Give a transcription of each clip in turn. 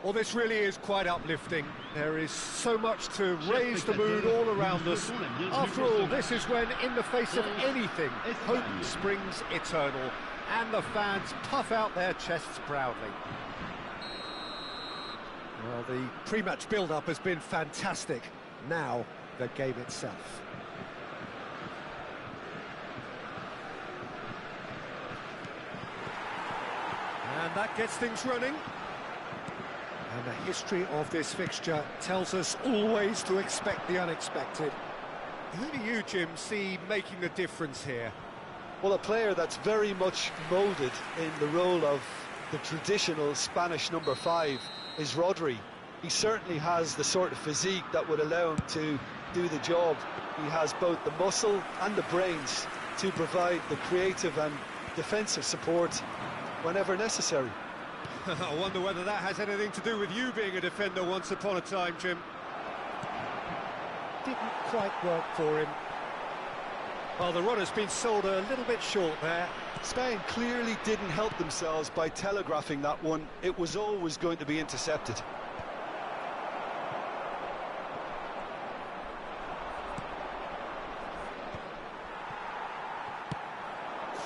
Well, this really is quite uplifting. There is so much to raise the mood all around us. After all, this is when, in the face of anything, hope springs eternal, and the fans puff out their chests proudly. Well, the pre-match build-up has been fantastic. Now, the game itself. And that gets things running. And the history of this fixture tells us always to expect the unexpected. Who do you, Jim, see making a difference here? Well, a player that's very much moulded in the role of the traditional Spanish number 5 is Rodri. He certainly has the sort of physique that would allow him to do the job. He has both the muscle and the brains to provide the creative and defensive support whenever necessary. I wonder whether that has anything to do with you being a defender once upon a time, Jim. Didn't quite work for him. Well, the run has been sold a little bit short there. Spain clearly didn't help themselves by telegraphing that one. It was always going to be intercepted.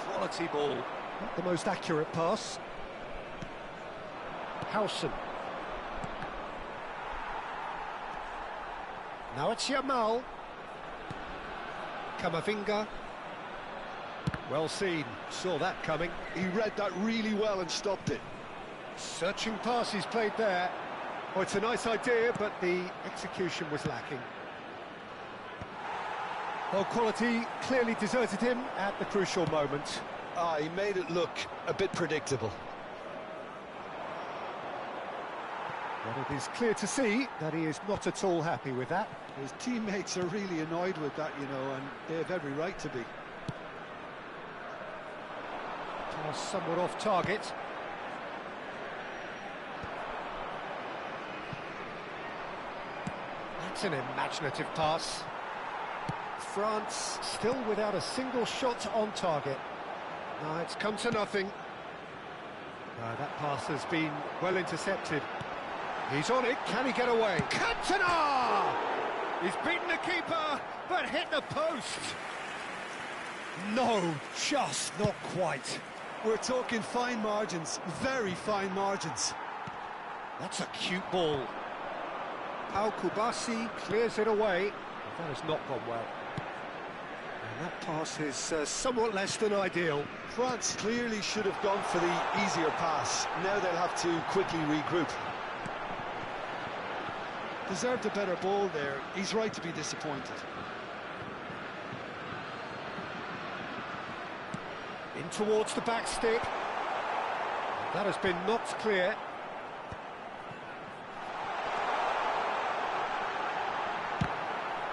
Quality ball. Not the most accurate pass. Howson. Now it's Yamal. Camavinga. Well seen, saw that coming. He read that really well and stopped it. Searching pass he's played there. Oh, it's a nice idea, but the execution was lacking. Well, quality clearly deserted him at the crucial moment. He made it look a bit predictable. But it is clear to see that he is not at all happy with that. His teammates are really annoyed with that, you know, and they have every right to be. Pass somewhat off target. That's an imaginative pass. France still without a single shot on target. No, it's come to nothing. That pass has been well intercepted. He's on it, can he get away? Cantona! He's beaten the keeper, but hit the post. No, just not quite. We're talking fine margins, very fine margins. That's a cute ball. Pau Kubasi clears it away. That has not gone well. And that pass is somewhat less than ideal. France clearly should have gone for the easier pass. Now they'll have to quickly regroup. Deserved a better ball there. He's right to be disappointed. In towards the back stick. That has been knocked clear.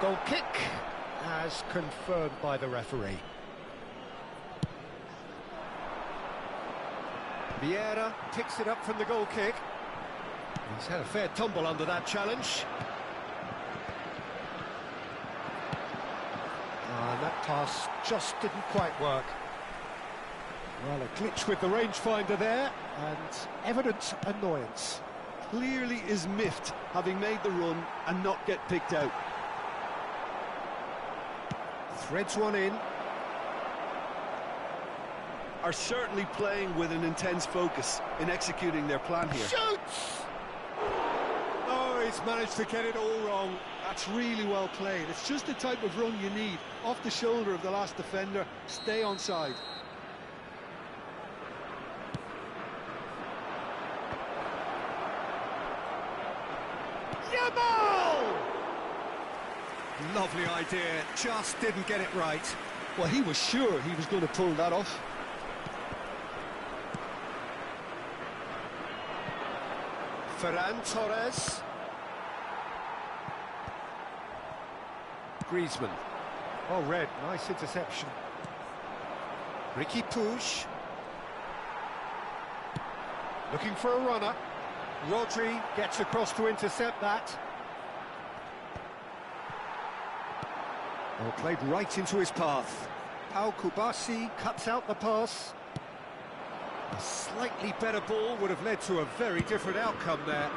Goal kick, as confirmed by the referee. Vieira picks it up from the goal kick. He's had a fair tumble under that challenge. And that pass just didn't quite work. Well, a glitch with the rangefinder there, and evident annoyance. Clearly is miffed, having made the run and not get picked out. Threads one in. Are certainly playing with an intense focus in executing their plan here. Shoots! Oh, he's managed to get it all wrong. That's really well played. It's just the type of run you need. Off the shoulder of the last defender, stay onside. Yamal! Lovely idea, just didn't get it right. Well, he was sure he was going to pull that off. Ferran Torres. Griezmann. Oh, red, nice interception. Ricky Puig. Looking for a runner. Rodri gets across to intercept that. Well, played right into his path. Pau Kubasi cuts out the pass. A slightly better ball would have led to a very different outcome there.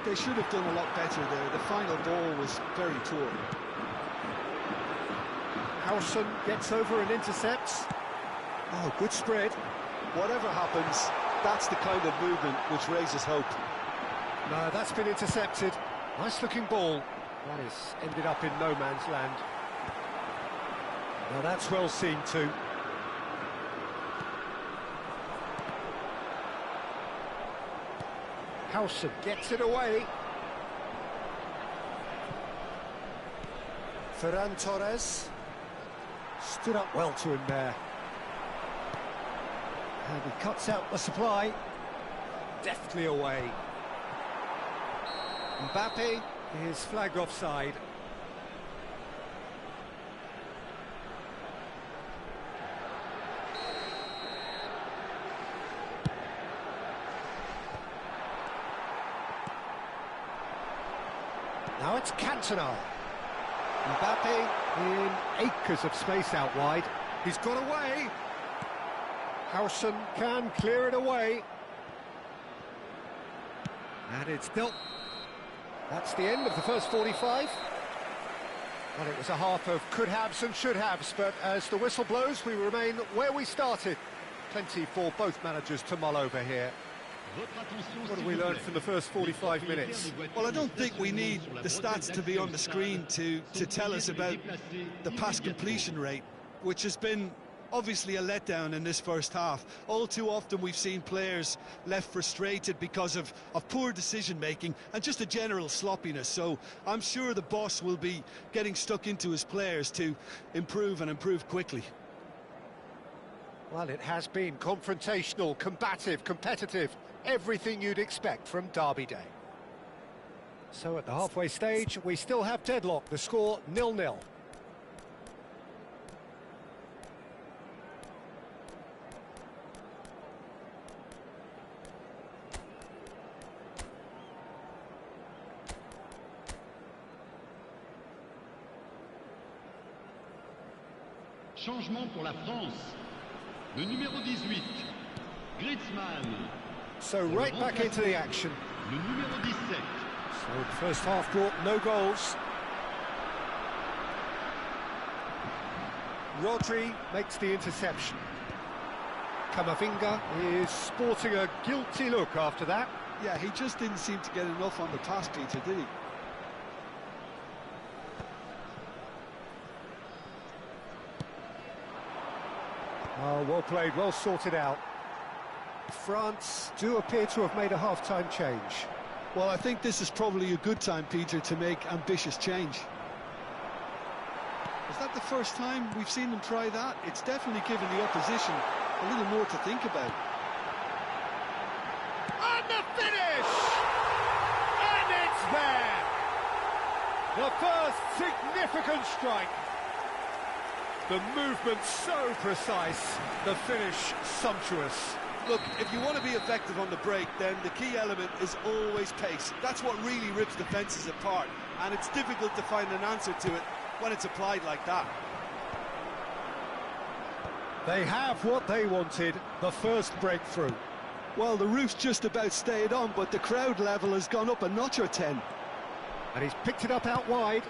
They should have done a lot better there. The final ball was very poor. Howson gets over and intercepts. Oh, good spread. Whatever happens, that's the kind of movement which raises hope. No, that's been intercepted. Nice-looking ball. That has ended up in no man's land. Now that's well seen too. Howson gets it away. Ferran Torres stood up well to him there. And he cuts out the supply. Deftly away. Mbappe is flagged offside. Now it's Cantona. Mbappe in acres of space out wide. He's got away. Howson can clear it away. And it's dealt. That's the end of the first 45. Well, it was a half of could-haves and should-haves, but as the whistle blows, we remain where we started. Plenty for both managers to mull over here. What have we learned from the first 45 minutes? Well, I don't think we need the stats to be on the screen to tell us about the pass completion rate, which has been obviously a letdown in this first half. All too often we've seen players left frustrated because of poor decision-making and just a general sloppiness. So I'm sure the boss will be getting stuck into his players to improve and improve quickly. Well, it has been confrontational, combative, competitive, everything you'd expect from Derby Day. So at the halfway stage, we still have deadlock, the score 0-0. Changement pour la France. Le numéro 18, Griezmann. So right back into the action. Le numéro 17. So the first half brought no goals. Rodri makes the interception. Camavinga is sporting a guilty look after that. Yeah, he just didn't seem to get enough on the pass, Peter, did he? Oh, well played, well sorted out. France do appear to have made a half-time change. Well, I think this is probably a good time, Peter, to make ambitious change. Is that the first time we've seen them try that? It's definitely given the opposition a little more to think about. And the finish! And it's there! The first significant strike. The movement so precise, the finish sumptuous. Look, if you want to be effective on the break, then the key element is always pace. That's what really rips defences apart, and it's difficult to find an answer to it when it's applied like that. They have what they wanted, the first breakthrough. Well, the roof's just about stayed on, but the crowd level has gone up a notch or 10. And he's picked it up out wide.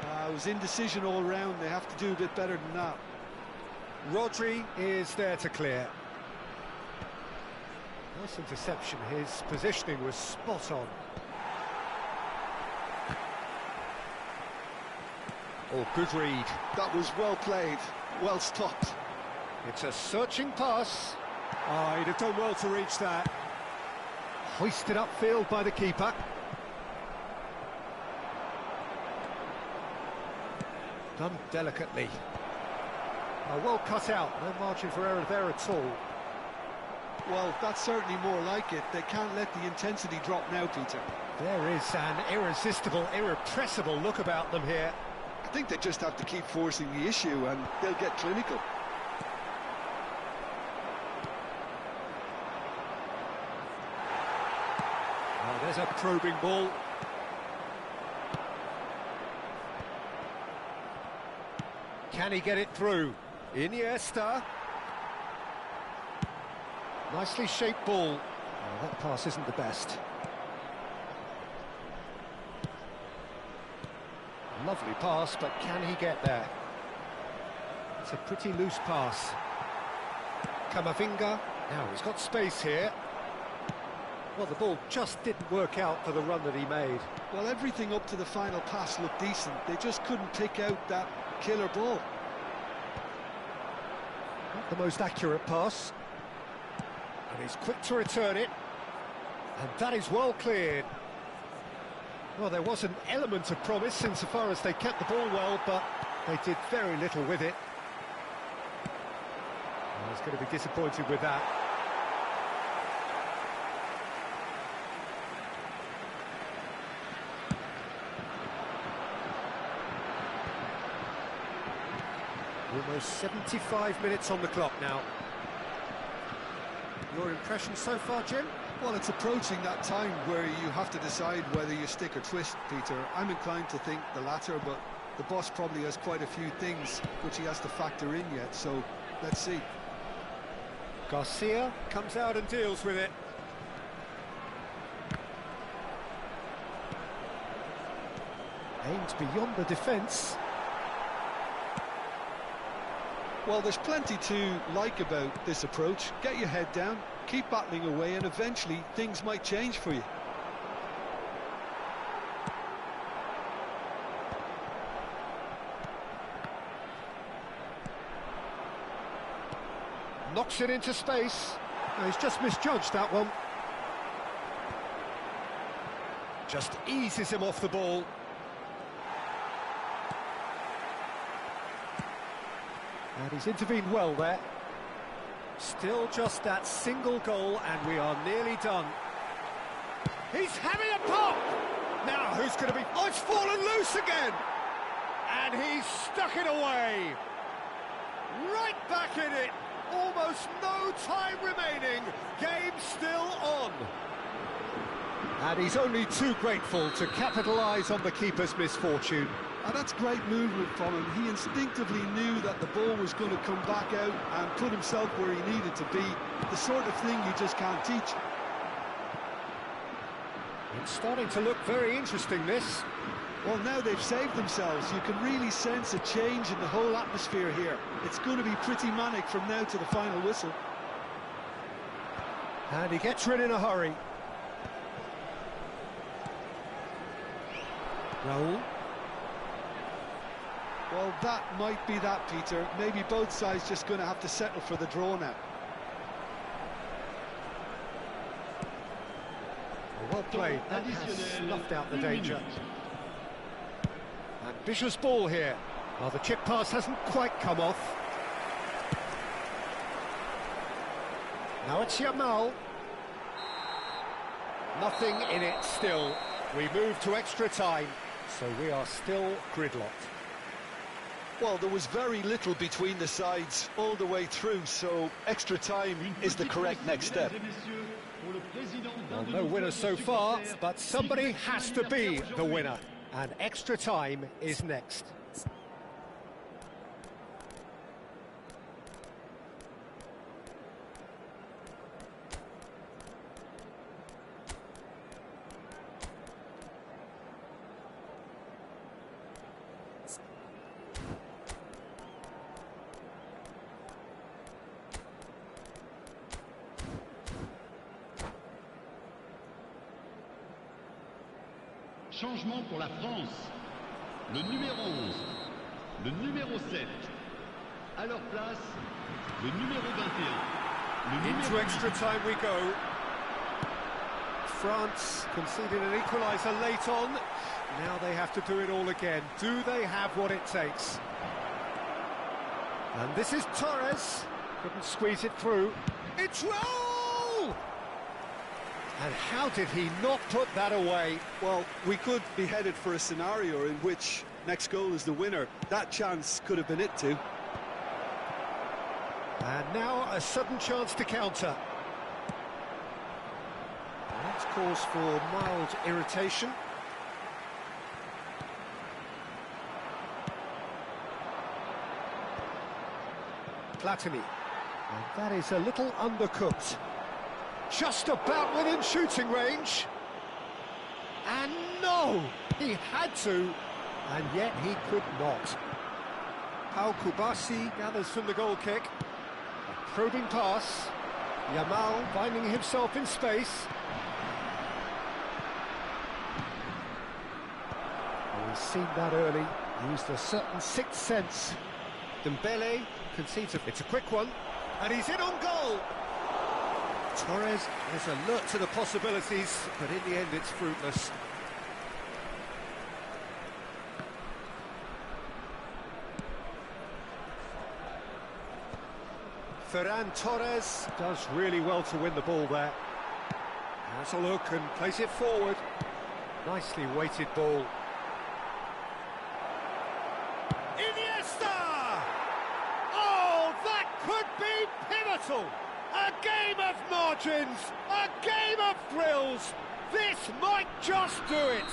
It was indecision all round. They have to do a bit better than that. Rodri is there to clear. Nice interception. His positioning was spot on. Oh, good read. That was well played, well stopped. It's a searching pass. Oh, he'd have done well to reach that. Hoisted upfield by the keeper. Done delicately. Oh, well cut out, no margin for error there at all. Well, that's certainly more like it. They can't let the intensity drop now, Peter. There is an irresistible, irrepressible look about them here. I think they just have to keep forcing the issue and they'll get clinical. Oh, there's a probing ball. Can he get it through? Iniesta. Nicely shaped ball. Oh, that pass isn't the best. Lovely pass, but can he get there? It's a pretty loose pass. Camavinga, now he's got space here. Well, the ball just didn't work out for the run that he made. Well, everything up to the final pass looked decent. They just couldn't pick out that killer ball. Not the most accurate pass. And he's quick to return it. And that is well cleared. Well, there was an element of promise insofar as they kept the ball well, but they did very little with it. Well, he's going to be disappointed with that. Almost 75 minutes on the clock now. Your impression so far, Jim? Well, it's approaching that time where you have to decide whether you stick or twist, Peter. I'm inclined to think the latter, but the boss probably has quite a few things which he has to factor in yet, so let's see. Garcia comes out and deals with it. Aimed beyond the defence. Well, there's plenty to like about this approach. Get your head down, keep battling away, and eventually things might change for you. Knocks it into space. No, he's just misjudged that one. Just eases him off the ball. And he's intervened well there. Still just that single goal, and we are nearly done. He's having a pop! Now, who's going to be... Oh, it's fallen loose again! And he's stuck it away! Right back in it! Almost no time remaining. Game still on. And he's only too grateful to capitalise on the keeper's misfortune. And that's great movement from him. He instinctively knew that the ball was going to come back out and put himself where he needed to be. The sort of thing you just can't teach. It's starting to look very interesting, this. Well, now they've saved themselves. You can really sense a change in the whole atmosphere here. It's going to be pretty manic from now to the final whistle. And he gets rid in a hurry. Raul. Well, that might be that, Peter. Maybe both sides just going to have to settle for the draw now. Well played. That has snuffed out the danger. Ambitious ball here. Well, the chip pass hasn't quite come off. Now it's Yamal. Nothing in it still. We move to extra time, so we are still gridlocked. Well, there was very little between the sides all the way through, so extra time is the correct next step. Well, no winner so far, but somebody has to be the winner, and extra time is next. Changement pour la France. Le numéro 11, le numéro 7. À leur place, le numéro 21. Into extra time we go. France conceded an equaliser late on. Now they have to do it all again. Do they have what it takes? And this is Torres. Couldn't squeeze it through. It's Raul! And how did he not put that away? Well, we could be headed for a scenario in which next goal is the winner. That chance could have been it too. And now a sudden chance to counter. That's cause for mild irritation. Platini. And that is a little undercooked. Just about within shooting range. And no! He had to. and yet he could not. Pau Kubasi gathers from the goal kick. A probing pass. Yamal finding himself in space. We've seen that early. Used a certain sixth sense. Dembele concedes it's a quick one, and he's in on goal. Torres is alert to the possibilities, but in the end it's fruitless. Ferran Torres does really well to win the ball there. Has a look and plays it forward. Nicely weighted ball. Iniesta! Oh, that could be pivotal! A game of margins, a game of thrills. This might just do it.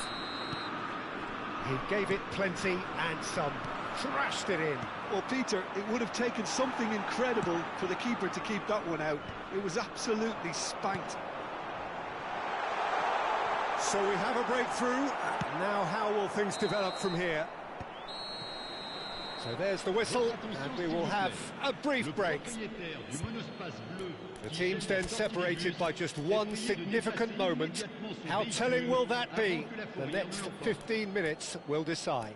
He gave it plenty and some. Thrashed it in. Well, Peter, it would have taken something incredible for the keeper to keep that one out. It was absolutely spanked. So we have a breakthrough. Now how will things develop from here? So there's the whistle, and we will have a brief break. The teams then separated by just one significant moment. How telling will that be? The next 15 minutes will decide.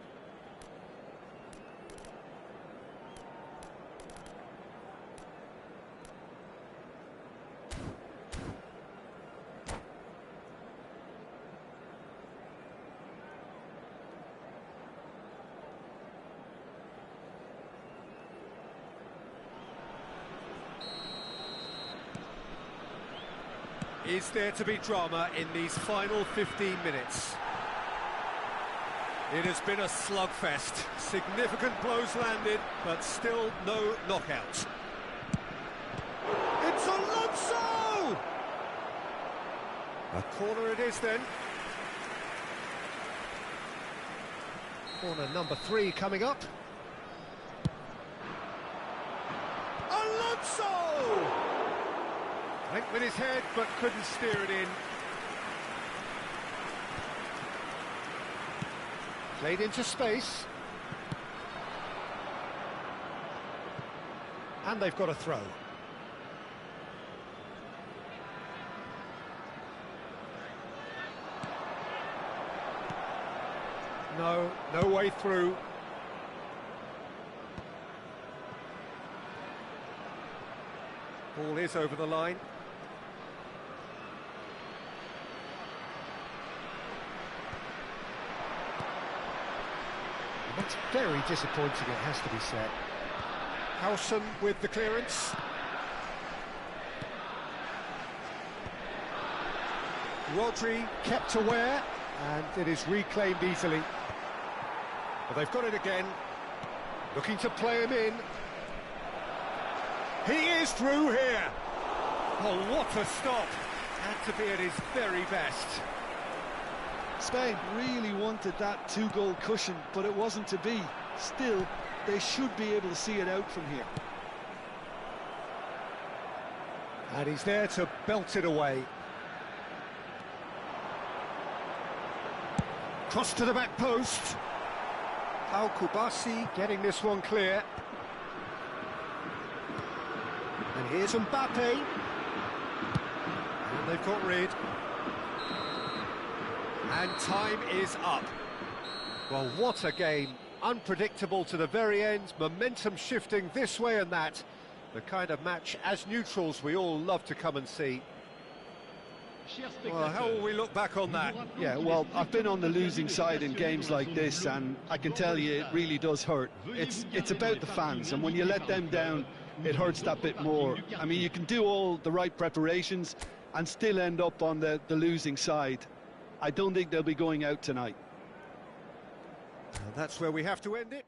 Is there to be drama in these final 15 minutes? It has been a slugfest. Significant blows landed, but still no knockout. It's Alonso! A corner it is then. Corner number 3 coming up. Alonso! Went with his head, but couldn't steer it in. Played into space. And they've got a throw. No way through. Ball is over the line. That's very disappointing, it has to be said. Howson with the clearance. Rodri kept aware, and it is reclaimed easily. But they've got it again. Looking to play him in. He is through here. Oh, what a stop. Had to be at his very best. Spain really wanted that 2-goal cushion, but it wasn't to be. Still, they should be able to see it out from here. And he's there to belt it away. Cross to the back post. Pau Kubasi getting this one clear. And here's Mbappe. And they've got rid. And time is up. Well, what a game. Unpredictable to the very end. Momentum shifting this way and that. The kind of match, as neutrals, we all love to come and see. Well, how will we look back on that? Yeah, well, I've been on the losing side in games like this, and I can tell you it really does hurt. It's about the fans, and when you let them down, it hurts that bit more. I mean, you can do all the right preparations and still end up on the losing side. I don't think they'll be going out tonight. And that's where we have to end it.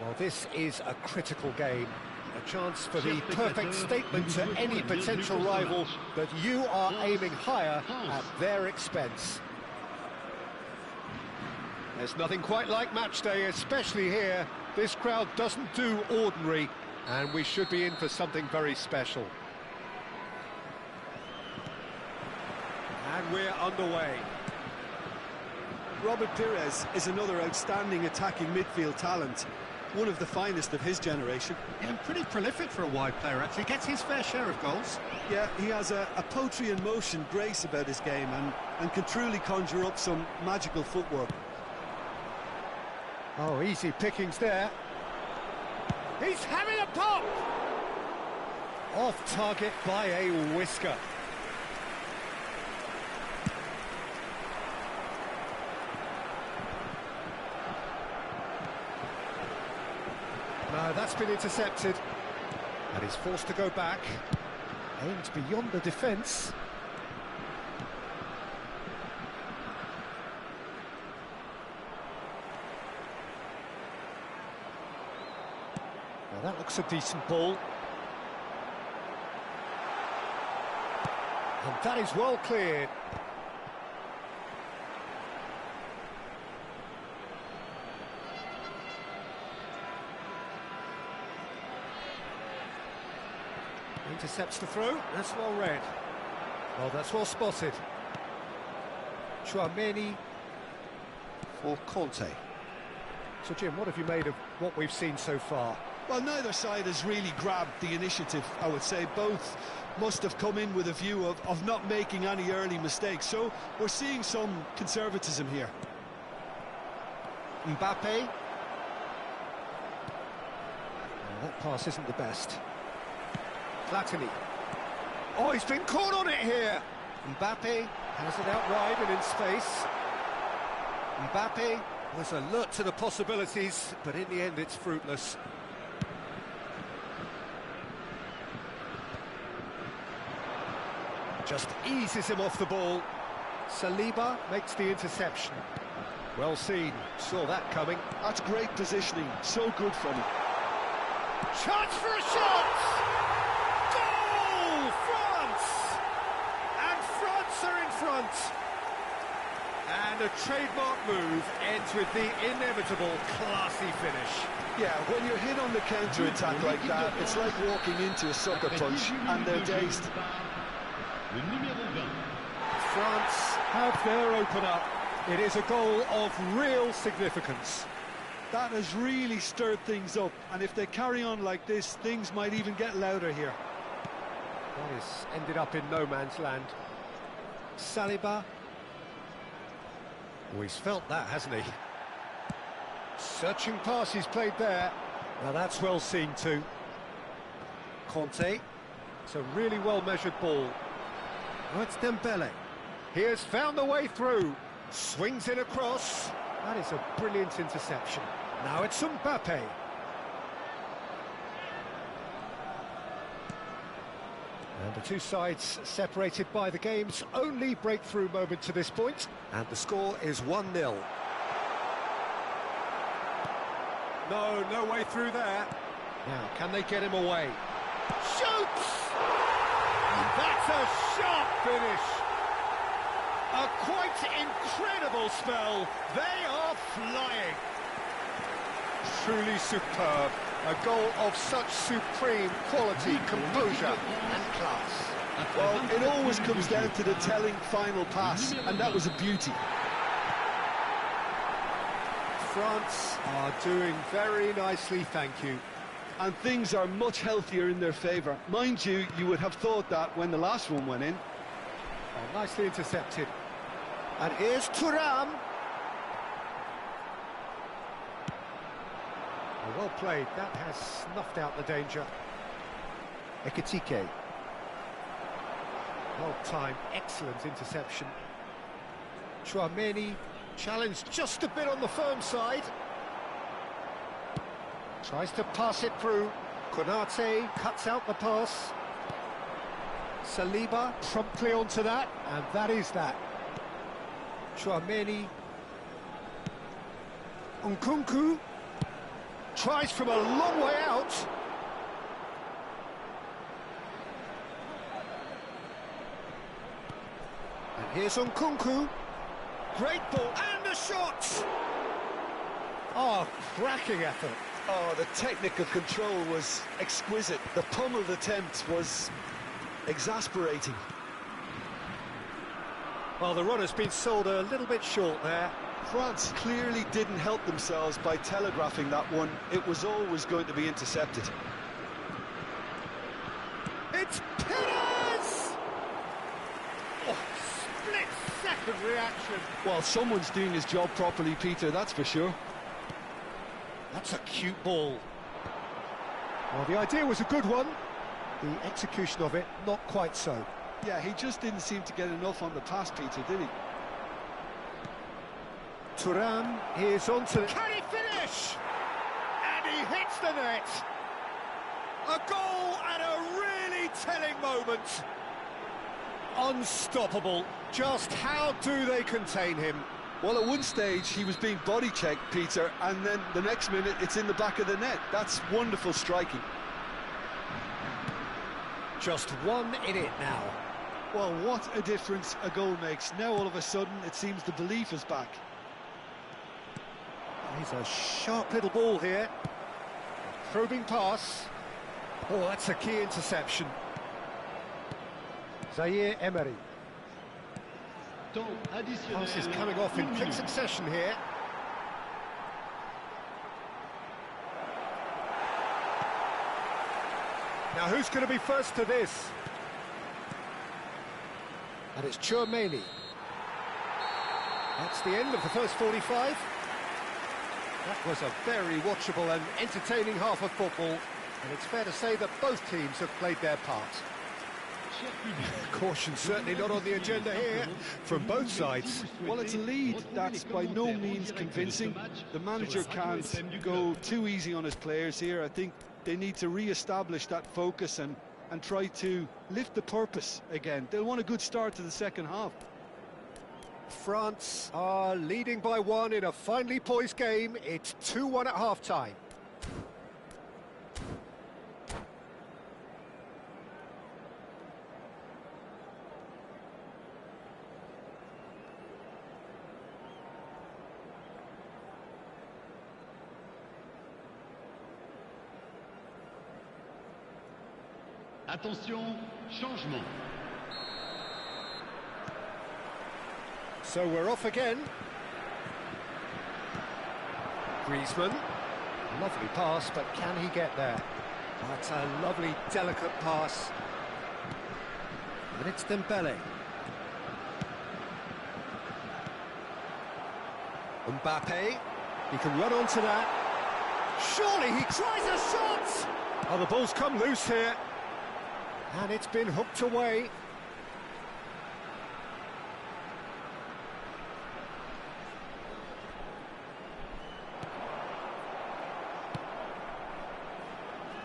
Well, this is a critical game. A chance for the perfect statement to any potential rival that you are aiming higher at their expense. There's nothing quite like match day, especially here. This crowd doesn't do ordinary, and we should be in for something very special. And we're underway. Robert Pires is another outstanding attacking midfield talent, one of the finest of his generation. Yeah, pretty prolific for a wide player, actually. Gets his fair share of goals. Yeah, he has a poetry in motion grace about his game and can truly conjure up some magical footwork. Oh, easy pickings there. He's having a pop! Off target by a whisker. No, that's been intercepted. And he's forced to go back. Aimed beyond the defence. Now that looks a decent ball. And that is well cleared. Intercepts the throw, that's well read. Well, that's well spotted. Chouameni for Conte. So, Jim, what have you made of what we've seen so far? Well, neither side has really grabbed the initiative, I would say. Both must have come in with a view of not making any early mistakes. So we're seeing some conservatism here. Mbappe. Well, that pass isn't the best. Platini. Oh, he's been caught on it here. Mbappe has it out wide and in space. Mbappe was alert to the possibilities, but in the end it's fruitless. Just eases him off the ball. Saliba makes the interception. Well seen, saw that coming. That's great positioning, so good from him. Chance for a shot! Goal! France! And France are in front. And a trademark move ends with the inevitable classy finish. Yeah, when you're hit on the counter-attack like that, it's like walking into a sucker punch, and they're dazed. France have their opener. It is a goal of real significance. That has really stirred things up, and if they carry on like this, things might even get louder here. That has ended up in no man's land. Saliba. Oh, he's felt that, hasn't he? Searching pass he's played there. Now that's well seen too. Conte. It's a really well-measured ball. Oh, it's Dembele. He has found the way through. Swings in across. That is a brilliant interception. Now it's Mbappe. And the two sides separated by the game's only breakthrough moment to this point. And the score is 1-0. No way through there. Now, can they get him away? Shoots! And that's a sharp finish. A quite incredible spell. They are flying. Truly superb. A goal of such supreme quality, composure and class. Well, it always comes down to the telling final pass, and that was a beauty. France are doing very nicely, thank you. And things are much healthier in their favour. Mind you, you would have thought that when the last one went in. Oh, nicely intercepted. And here's Thuram. Oh, well played. That has snuffed out the danger. Ekitike. Well timed, excellent interception. Chouameni challenged just a bit on the firm side. Tries to pass it through. Konate cuts out the pass. Saliba promptly onto that, and that is that. Chouameni. Nkunku. tries from a long way out. And here's Nkunku. Great ball, and a shot! Oh, cracking effort. Oh, the technical control was exquisite. The pummeled attempt was exasperating. Well, the run has been sold a little bit short there. France clearly didn't help themselves by telegraphing that one. It was always going to be intercepted. It's Perez! Oh, split-second reaction. Well, someone's doing his job properly, Peter, that's for sure. That's a cute ball. Well, the idea was a good one. The execution of it, not quite so. Yeah, he just didn't seem to get enough on the pass, Peter, did he? Thuram is on to... Can he finish? And he hits the net. A goal at a really telling moment. Unstoppable. Just how do they contain him? Well, at one stage, he was being body-checked, Peter, and then the next minute, it's in the back of the net. That's wonderful striking. Just 1 in it now. Well, what a difference a goal makes. Now, all of a sudden, it seems the belief is back. He's a sharp little ball here. Probing pass. Oh, that's a key interception. Zaire Emery. Pass is coming off in quick succession here. Now, who's going to be first to this? And it's Chouameni. That's the end of the first 45. That was a very watchable and entertaining half of football, and it's fair to say that both teams have played their part. Caution certainly not on the agenda here from both sides. Well, it's a lead that's by no means convincing. The manager can't go too easy on his players here. I think they need to re-establish that focus and try to lift the purpose again. They'll want a good start to the second half. France are leading by 1 in a finely poised game. It's 2-1 at half-time. Attention, changement. So we're off again. Griezmann. Lovely pass, but can he get there? That's a lovely, delicate pass. And it's Dembele. Mbappe. He can run onto that. Surely he tries a shot! Oh, the ball's come loose here. And it's been hooked away.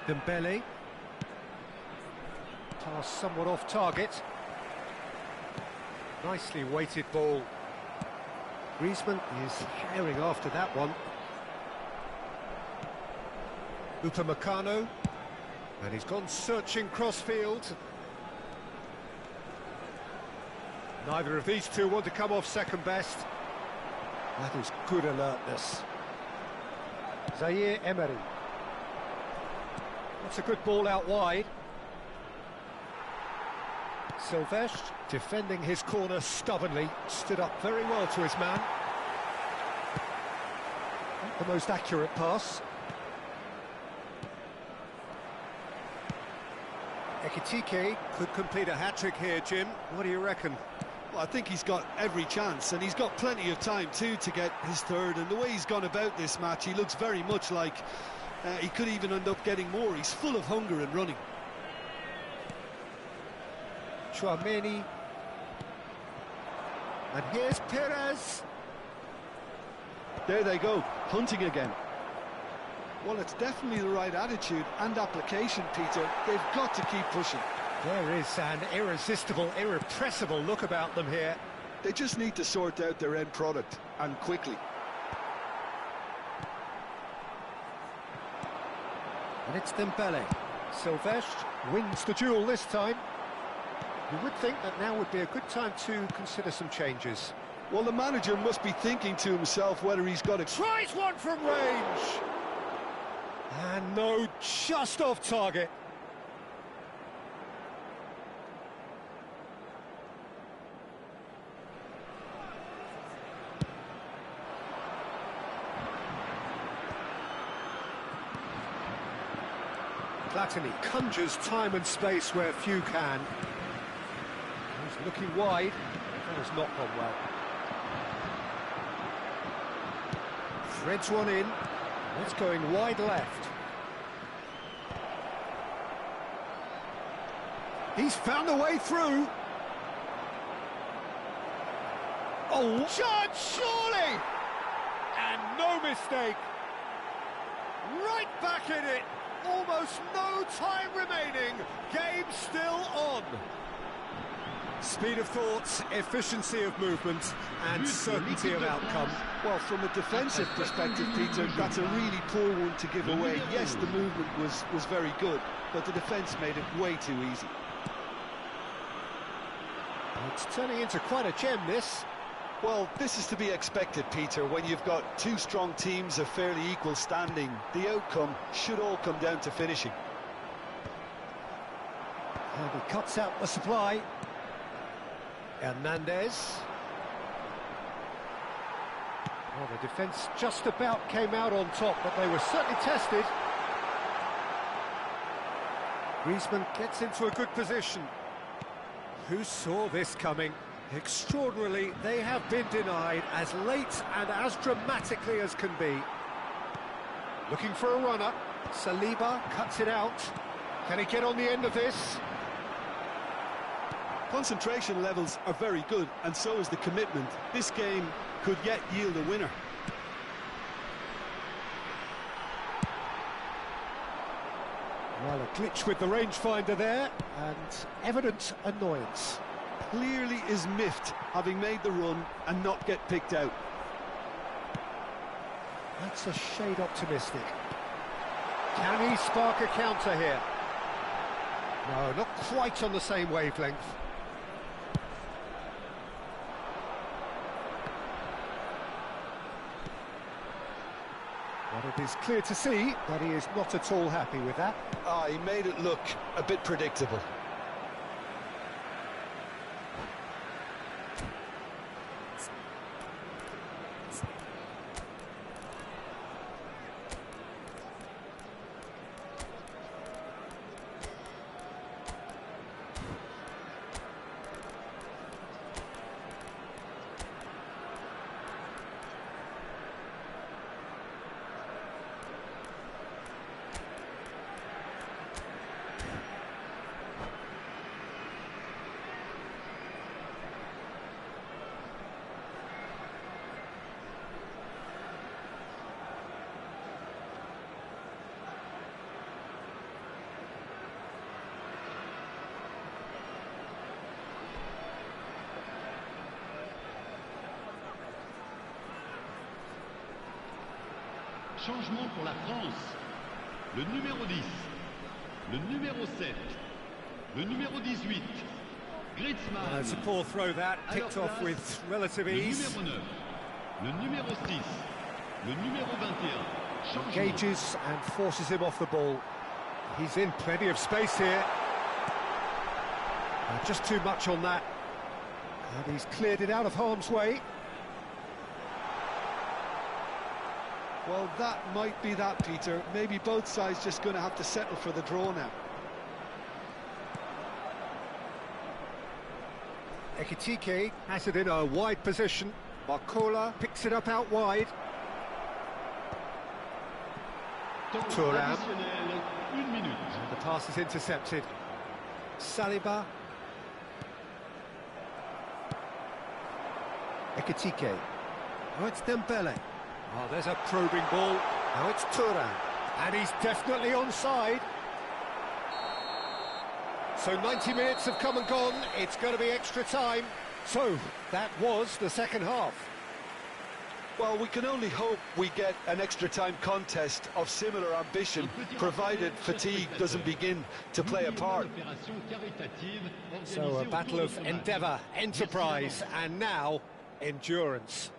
Dembele. Pass somewhat off target. Nicely weighted ball. Griezmann is herring after that one. Upamecano. And he's gone searching crossfield. Neither of these two want to come off second best. That is good alertness. Zaire Emery. That's a good ball out wide. Silvestre, defending his corner stubbornly, stood up very well to his man. Not the most accurate pass. Ekitike could complete a hat-trick here, Jim. What do you reckon? Well, I think he's got every chance, and he's got plenty of time too to get his third. And the way he's gone about this match, he looks very much like he could even end up getting more. He's full of hunger and running. Chouameni. And here's Perez. There they go, hunting again. Well, it's definitely the right attitude and application, Peter. They've got to keep pushing. There is an irresistible, irrepressible look about them here. They just need to sort out their end product, and quickly. And it's Dembele. Silvestre wins the duel this time. You would think that now would be a good time to consider some changes. Well, the manager must be thinking to himself whether he's got a... Tries one from range! And no, just off target. Platini conjures time and space where few can. He's looking wide. That has not gone well. Threads one in. That's going wide left. He's found a way through. Oh, Judge, surely! And no mistake. Right back in it. Almost no time remaining. Game still on. Speed of thought, efficiency of movement, and certainty of outcome. Well, from a defensive perspective, Peter, that's a really poor one to give away. Yes, the movement was very good, but the defence made it way too easy. It's turning into quite a gem, this. Well, this is to be expected, Peter. When you've got two strong teams of fairly equal standing, the outcome should all come down to finishing. And he cuts out the supply. Hernandez. Well, the defence just about came out on top, but they were certainly tested. Griezmann gets into a good position. Who saw this coming? Extraordinarily, they have been denied as late and as dramatically as can be. Looking for a runner. Saliba cuts it out. Can he get on the end of this? Concentration levels are very good, and so is the commitment. This game could yet yield a winner. Well, a glitch with the rangefinder there, and evident annoyance. Clearly is miffed, having made the run and not get picked out. That's a shade optimistic. Can he spark a counter here? No, not quite on the same wavelength. Well, it is clear to see that he is not at all happy with that. He made it look a bit predictable. Changement pour la France. Le numéro 10, le numéro 7, le numéro 18, Griezmann. It's a poor throw that, picked off with relative ease. Le numéro 9, le numéro 6, le numéro 21. Changement. Engages and forces him off the ball. He's in plenty of space here. Just too much on that. And he's cleared it out of harm's way. Well, that might be that, Peter. Maybe both sides just going to have to settle for the draw now. Ekitike has it in a wide position. Barcola picks it up out wide. Thuram. The pass is intercepted. Saliba. Ekitike. Oh, it's Dembele. Oh, there's a probing ball. Now it's Thuram. And he's definitely onside. So 90 minutes have come and gone. It's going to be extra time. So that was the second half. Well, we can only hope we get an extra time contest of similar ambition, provided fatigue doesn't begin to play a part. So a battle of endeavour, enterprise, and now endurance.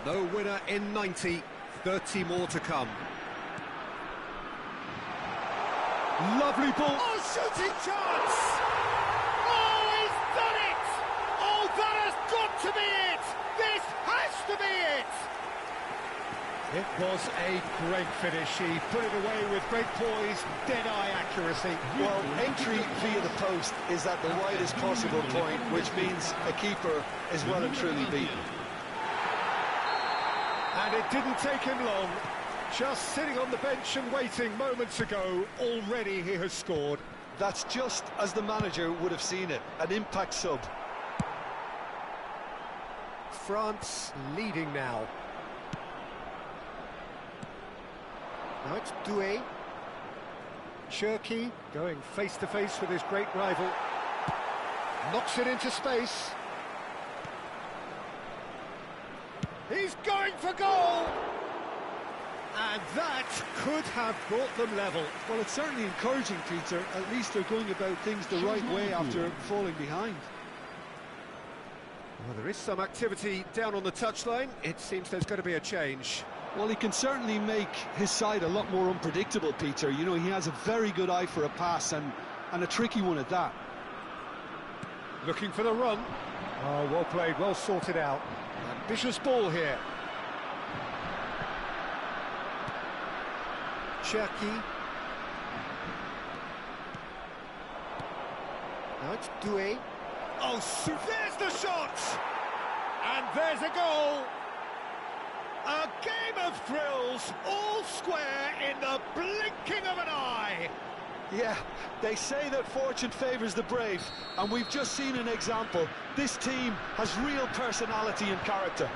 No winner in 90, 30 more to come. Lovely ball. Oh, shooting chance! Oh, he's done it! Oh, that has got to be it! This has to be it! It was a great finish. He put it away with great poise, dead-eye accuracy. Well, entry via the post is at the widest possible point, which means a keeper is well and truly beaten. And it didn't take him long. Just sitting on the bench and waiting moments ago, already he has scored. That's just as the manager would have seen it, an impact sub. France leading now. Now it's Doué. Cherki going face-to-face with his great rival. Knocks it into space. He's going for goal! And that could have brought them level. Well, it's certainly encouraging, Peter. At least they're going about things the right way after falling behind. Well, there is some activity down on the touchline. It seems there's going to be a change. Well, he can certainly make his side a lot more unpredictable, Peter. You know, he has a very good eye for a pass and a tricky one at that. Looking for the run. Oh, well played, well sorted out. Ambitious ball here. Cherki. Now it's Doué. Oh, there's the shot! And there's a goal! A game of thrills, all square in the blinking of an eye! Yeah, they say that fortune favours the brave, and we've just seen an example. This team has real personality and character.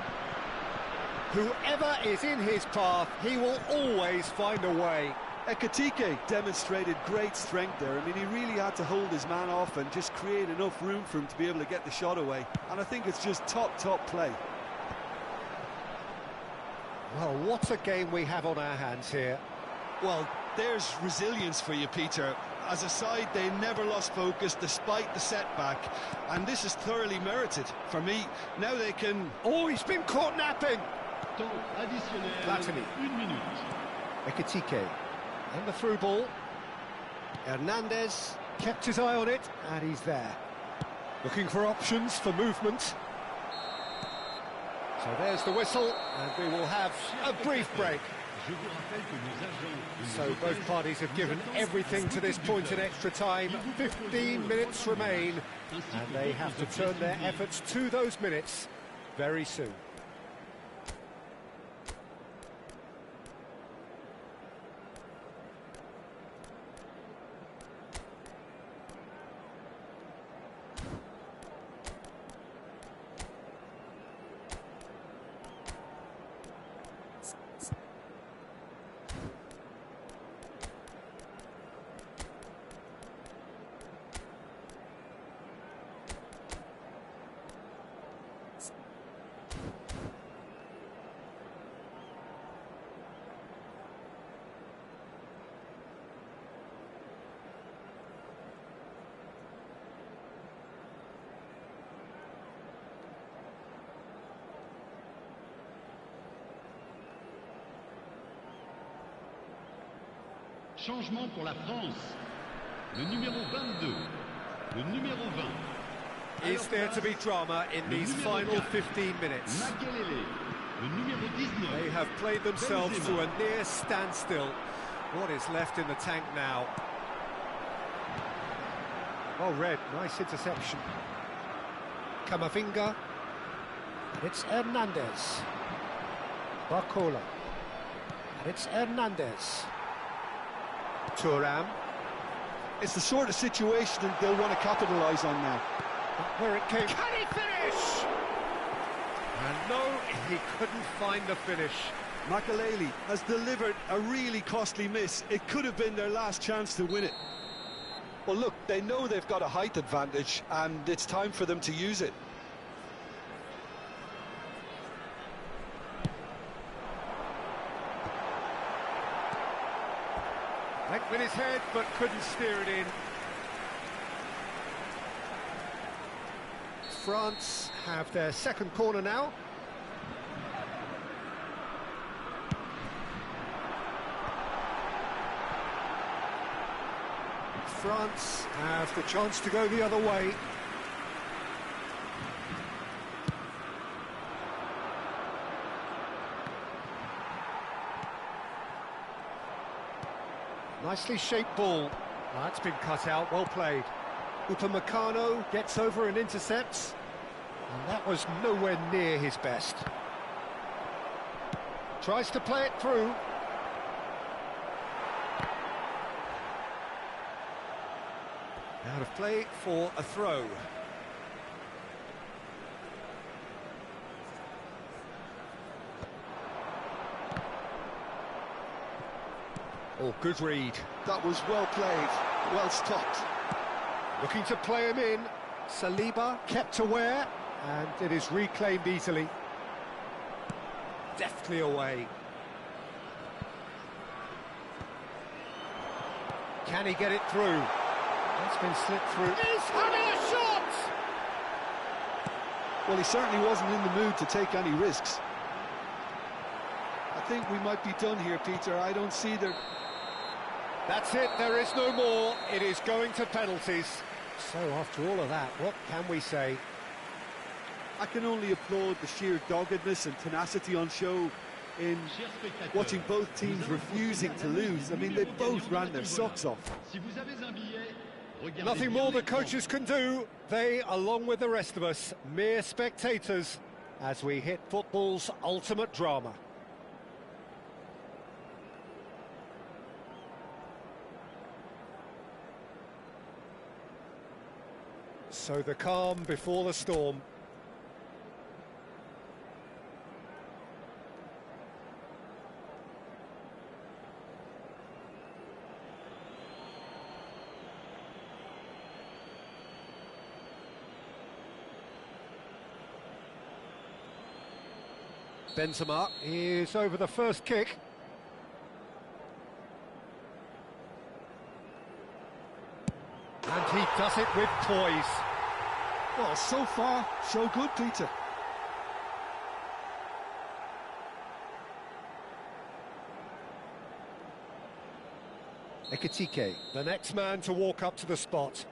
Whoever is in his path, he will always find a way. Ekitike demonstrated great strength there. I mean, he really had to hold his man off and just create enough room for him to be able to get the shot away. And I think it's just top play. Well, what a game we have on our hands here. Well, there's resilience for you, Peter. As a side, they never lost focus despite the setback, and this is thoroughly merited for me. Now they can... Oh, he's been caught napping! Temps additionnel, Platini. 1 minute. Ekitike. And the through ball. Hernandez kept his eye on it, and he's there. Looking for options for movement. So there's the whistle, and we will have a brief break. So both parties have given everything to this point in extra time. 15 minutes remain, and they have to turn their efforts to those minutes very soon. Changement pour la France. Le numéro 22, le numéro 20. Is there to be drama in these final 15 minutes? They have played themselves to a near standstill. What is left in the tank now? Well read, nice interception. Camavinga. It's Hernandez. Barcola. And it's Hernandez. Thuram. It's the sort of situation that they'll want to capitalise on now. Where it came. Can he finish? And no, he couldn't find the finish. Makelele has delivered a really costly miss. It could have been their last chance to win it. Well, look, they know they've got a height advantage, and it's time for them to use it. Went with his head, but couldn't steer it in. France have their second corner now. France have the chance to go the other way. Nicely shaped ball. That's been cut out, well played. Upamecano gets over and intercepts. And that was nowhere near his best. Tries to play it through. Out of play for a throw. Oh, good read. That was well played, well stopped. Looking to play him in. Saliba kept aware, and it is reclaimed easily. Deftly away. Can he get it through? It's been slipped through. He's having a shot! Well, he certainly wasn't in the mood to take any risks. I think we might be done here, Peter. I don't see there... That's it, there is no more. It is going to penalties. So after all of that, what can we say? I can only applaud the sheer doggedness and tenacity on show in watching both teams refusing to lose. I mean, they both ran their socks off. Nothing more the coaches can do. They, along with the rest of us, mere spectators, as we hit football's ultimate drama. So the calm before the storm. Benzema is over the first kick. And he does it with poise. Well, so far, so good, Peter. Ekitike, the next man to walk up to the spot.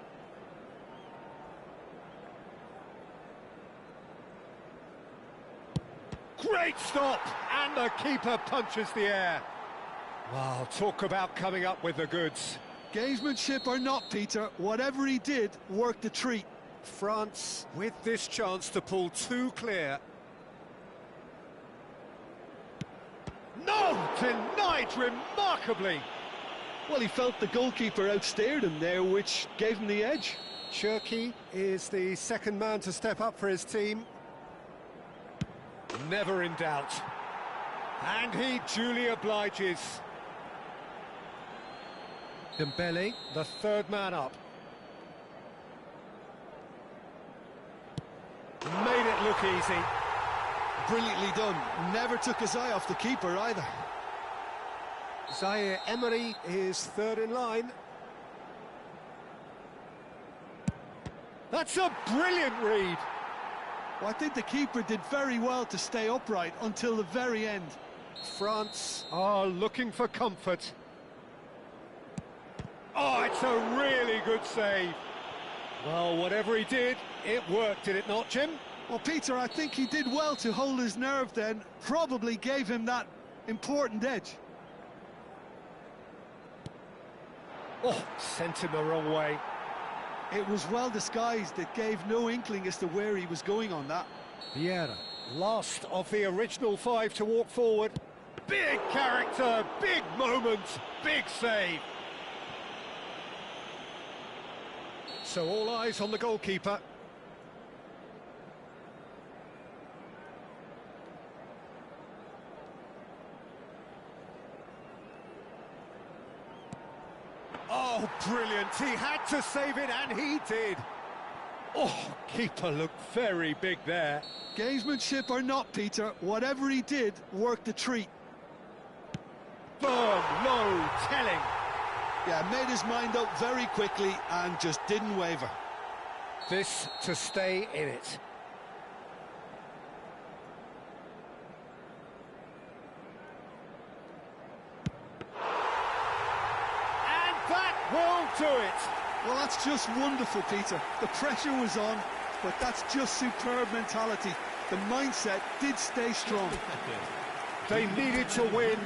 Great stop! And the keeper punches the air. Wow, talk about coming up with the goods. Gamesmanship or not, Peter, whatever he did worked a treat. France with this chance to pull two clear. No! Denied remarkably! Well, he felt the goalkeeper outstared him there, which gave him the edge. Cherki is the second man to step up for his team. Never in doubt. And he duly obliges. Dembele, the third man up. Made it look easy. Brilliantly done. Never took his eye off the keeper either. Zaire Emery is third in line. That's a brilliant read. Well, I think the keeper did very well to stay upright until the very end. France are looking for comfort. Oh, it's a really good save. Well, whatever he did, it worked, did it not, Jim? Well, Peter, I think he did well to hold his nerve then. Probably gave him that important edge. Oh, sent him the wrong way. It was well disguised. It gave no inkling as to where he was going on that. Vieira, last of the original five to walk forward. Big character, big moment, big save. So all eyes on the goalkeeper. Oh, brilliant. He had to save it, and he did. Oh, keeper looked very big there. Gamesmanship or not, Peter, whatever he did worked a treat. Firm, low, telling. Yeah, made his mind up very quickly and just didn't waver. This to stay in it. And that will do it. Well, that's just wonderful, Peter. The pressure was on, but that's just superb mentality. The mindset did stay strong. They needed to win.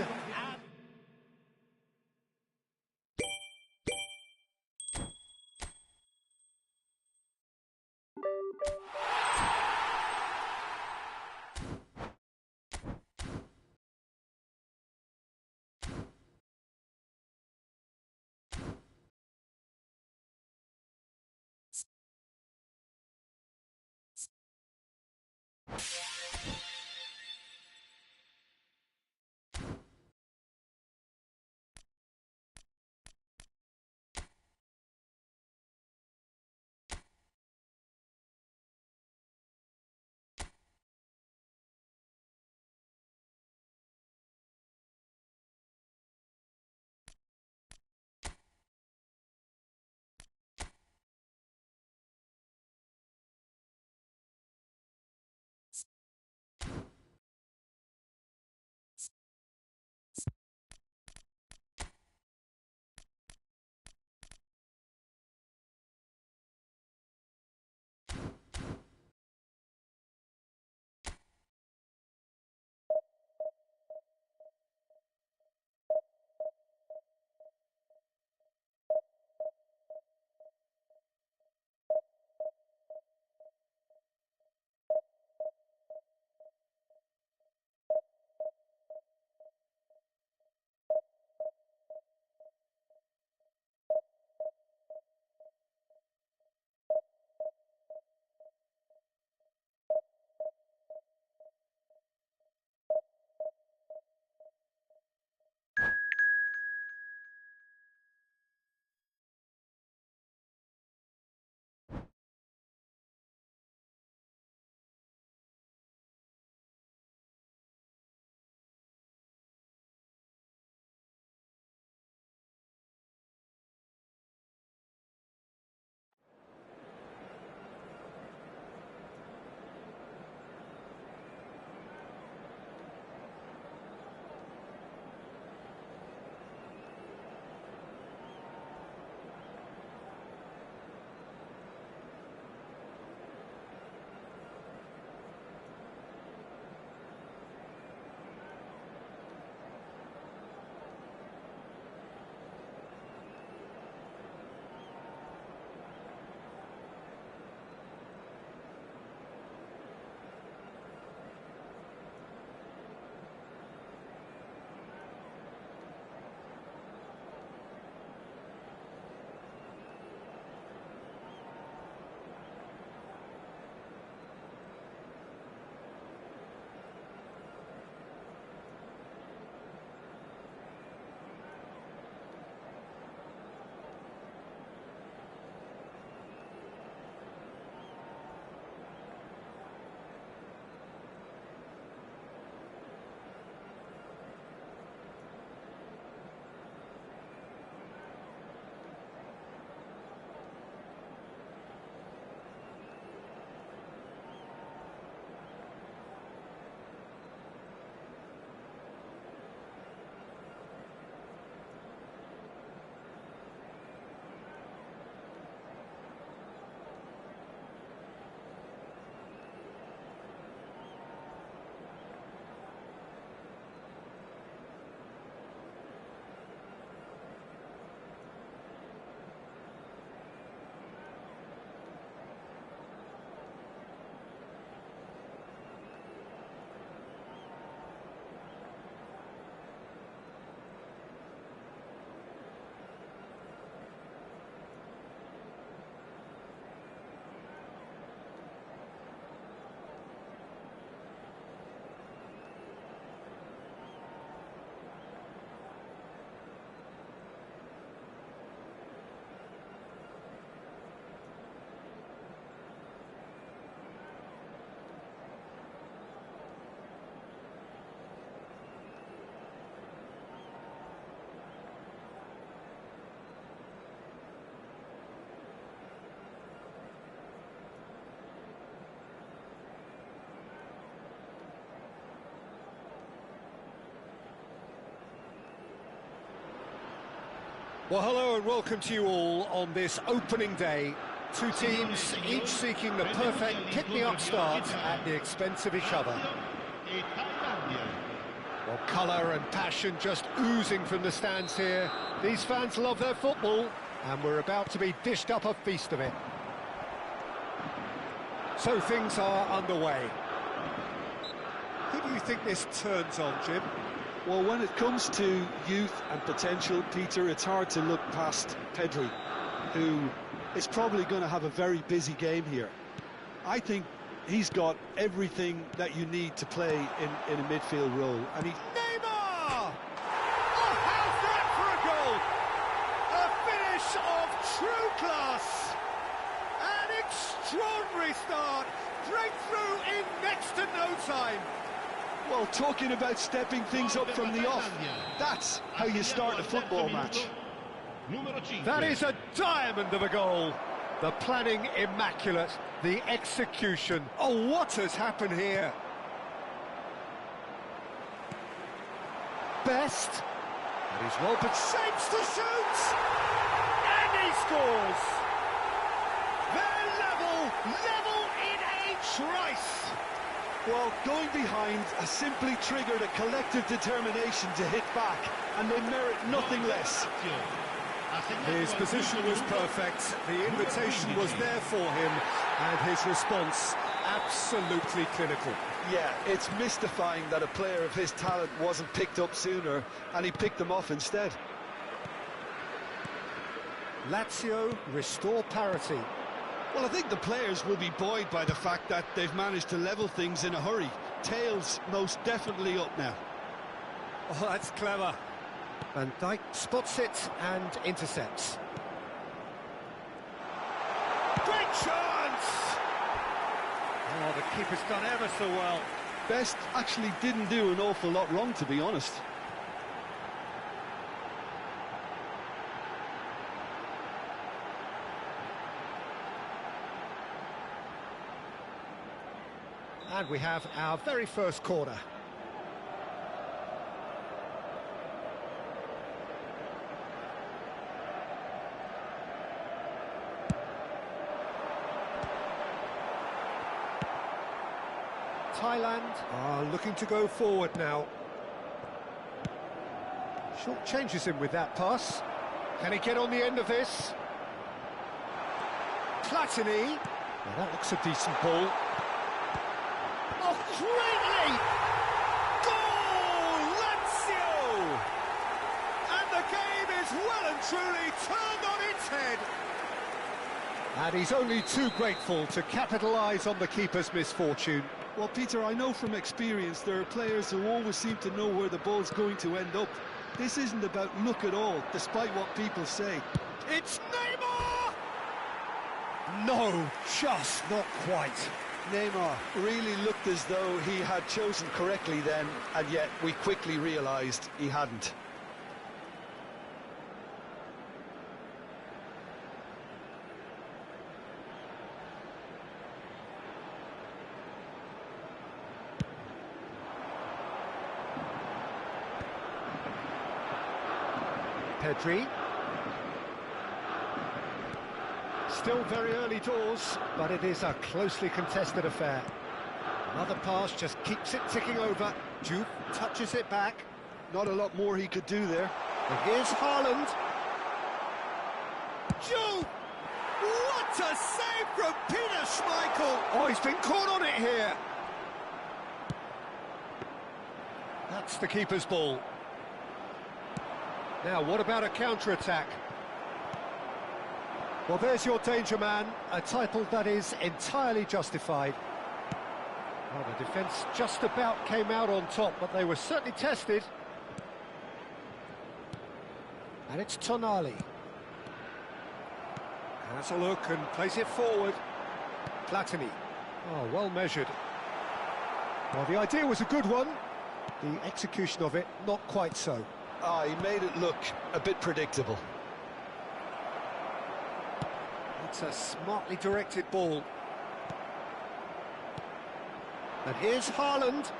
Well, hello and welcome to you all on this opening day. Two teams, each seeking the perfect pick-me-up start at the expense of each other. Well, colour and passion just oozing from the stands here. These fans love their football, and we're about to be dished up a feast of it. So things are underway. Who do you think this turns on, Jim? Well, when it comes to youth and potential, Peter, it's hard to look past Pedri, who is probably going to have a very busy game here. I think he's got everything that you need to play in a midfield role. And he... Neymar! Oh, how's that for a goal? A finish of true class! An extraordinary start! Breakthrough in next to no time! Well, talking about stepping things up from the off, that's how you start a football match. That is a diamond of a goal. The planning immaculate, the execution. Oh, what has happened here? Best. And he's well, but shapes to shoot! And he scores! They're level in a trice! Well, going behind has simply triggered a collective determination to hit back, and they merit nothing less. His position was perfect, the invitation was there for him, and his response absolutely clinical. Yeah, it's mystifying that a player of his talent wasn't picked up sooner, and he picked them off instead. Lazio restore parity. Well, I think the players will be buoyed by the fact that they've managed to level things in a hurry. Tails most definitely up now. Oh, that's clever. Van Dijk spots it and intercepts. Great chance! Oh, the keeper's done ever so well. Best actually didn't do an awful lot wrong, to be honest. And we have our very first corner. Thailand are looking to go forward now. Short changes him with that pass. Can he get on the end of this? Platini. Well, that looks a decent ball. Oh, greatly! Goal! Lazio! And the game is well and truly turned on its head. And he's only too grateful to capitalise on the keeper's misfortune. Well, Peter, I know from experience there are players who always seem to know where the ball's going to end up. This isn't about luck at all, despite what people say. It's Neymar! No, just not quite. Neymar really looked as though he had chosen correctly then, and yet we quickly realised he hadn't. Pedri. Still very early doors, but it is a closely contested affair. Another pass just keeps it ticking over. Juve touches it back. Not a lot more he could do there. And here's Haaland. Juve! What a save from Peter Schmeichel! Oh, he's been caught on it here. That's the keeper's ball. Now, what about a counter-attack? Well, there's your danger man, a title that is entirely justified. Well, the defence just about came out on top, but they were certainly tested. And it's Tonali. Has a look and plays it forward. Platini. Oh, well measured. Well, the idea was a good one. The execution of it, not quite so. Ah, he made it look a bit predictable. It's a smartly directed ball. And here's Haaland.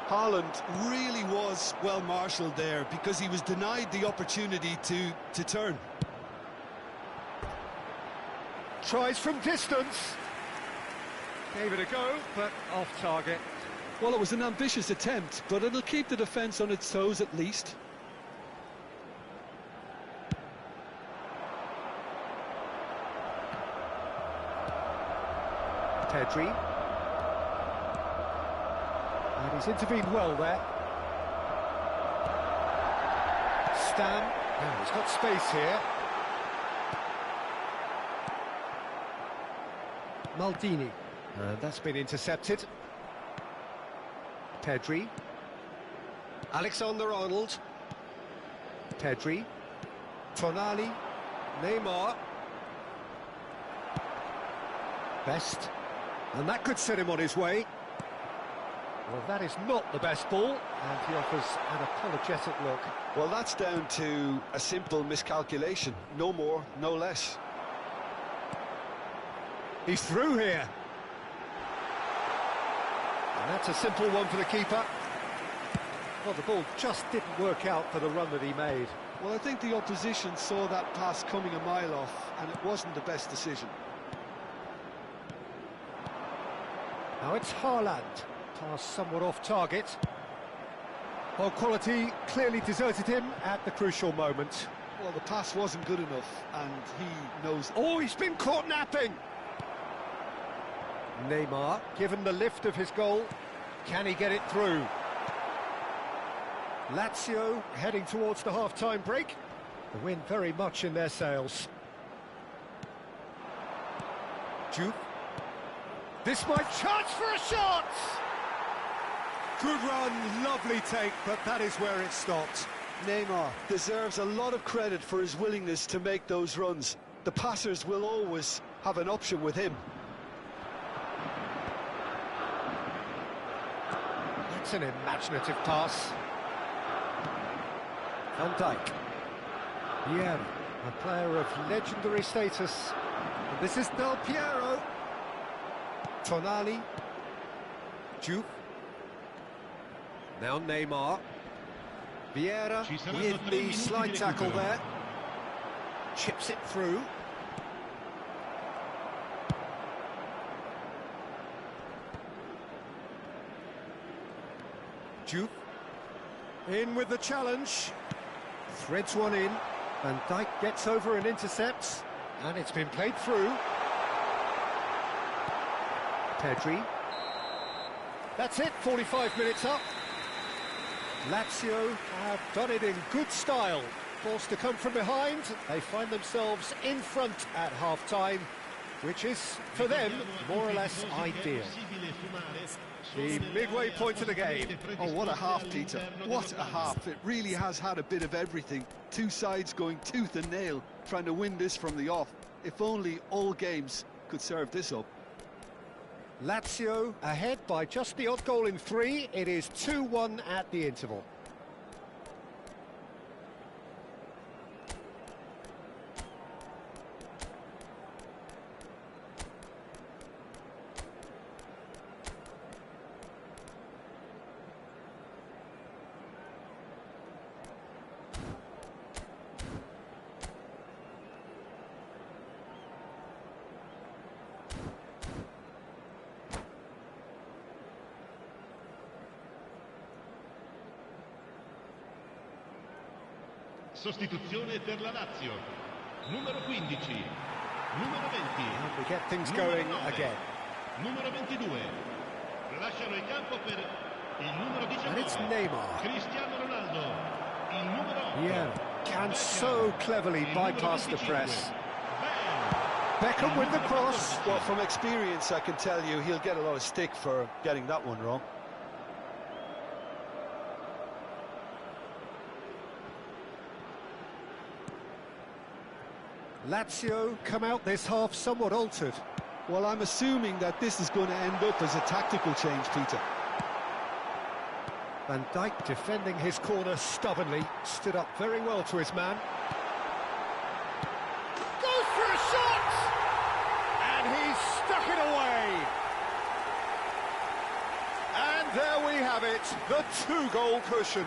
Haaland really was well marshalled there because he was denied the opportunity to turn. Tries from distance. Gave it a go, but off target. Well, it was an ambitious attempt, but it'll keep the defence on its toes at least. Pedri. And he's intervened well there. Stam. Now he's got space here. Maldini. And that's been intercepted. Pedri. Alexander-Arnold. Pedri. Tonali. Neymar. Best. And that could set him on his way. Well, that is not the best ball, and he offers an apologetic look. Well, that's down to a simple miscalculation. No more, no less. He's through here. And that's a simple one for the keeper. Well, the ball just didn't work out for the run that he made. Well, I think the opposition saw that pass coming a mile off, and it wasn't the best decision. Now it's Haaland. Pass somewhat off target. Well, quality clearly deserted him at the crucial moment. Well, the pass wasn't good enough, and he knows... Oh, he's been caught napping! Neymar, given the lift of his goal, can he get it through? Lazio heading towards the half-time break. The win very much in their sails. Juve. This might chance for a shot! Good run, lovely take, but that is where it stopped. Neymar deserves a lot of credit for his willingness to make those runs. The passers will always have an option with him. That's an imaginative pass. Van Dijk. Vieira, a player of legendary status. And this is Del Piero. Tonali. Juve. Now Neymar. Vieira with the slide tackle there. Chips it through. Juve. In with the challenge. Threads one in. Van Dijk gets over and intercepts. And it's been played through. Pedri. That's it, 45 minutes up. Lazio have done it in good style. Forced to come from behind, they find themselves in front at half-time, which is, for them, more or less ideal. The midway point of the game. Oh, what a half, Peter. What a half. It really has had a bit of everything. Two sides going tooth and nail, trying to win this from the off. If only all games could serve this up. Lazio ahead by just the odd goal in 3. It is 2-1 at the interval. Sostituzione per la Lazio. Numero 15. Numero 20. And we get things going again. Numero 22. Lasciano il campo per il numero 19. And it's Neymar. Cristiano Ronaldo. Il numero 8. Yeah, can so cleverly bypass the press. Beckham with the cross. Well, from experience, I can tell you he'll get a lot of stick for getting that one wrong. Lazio come out this half somewhat altered. Well, I'm assuming that this is going to end up as a tactical change, Peter. Van Dijk defending his corner stubbornly, stood up very well to his man. Goes for a shot! And he's stuck it away! And there we have have it, the two-goal cushion.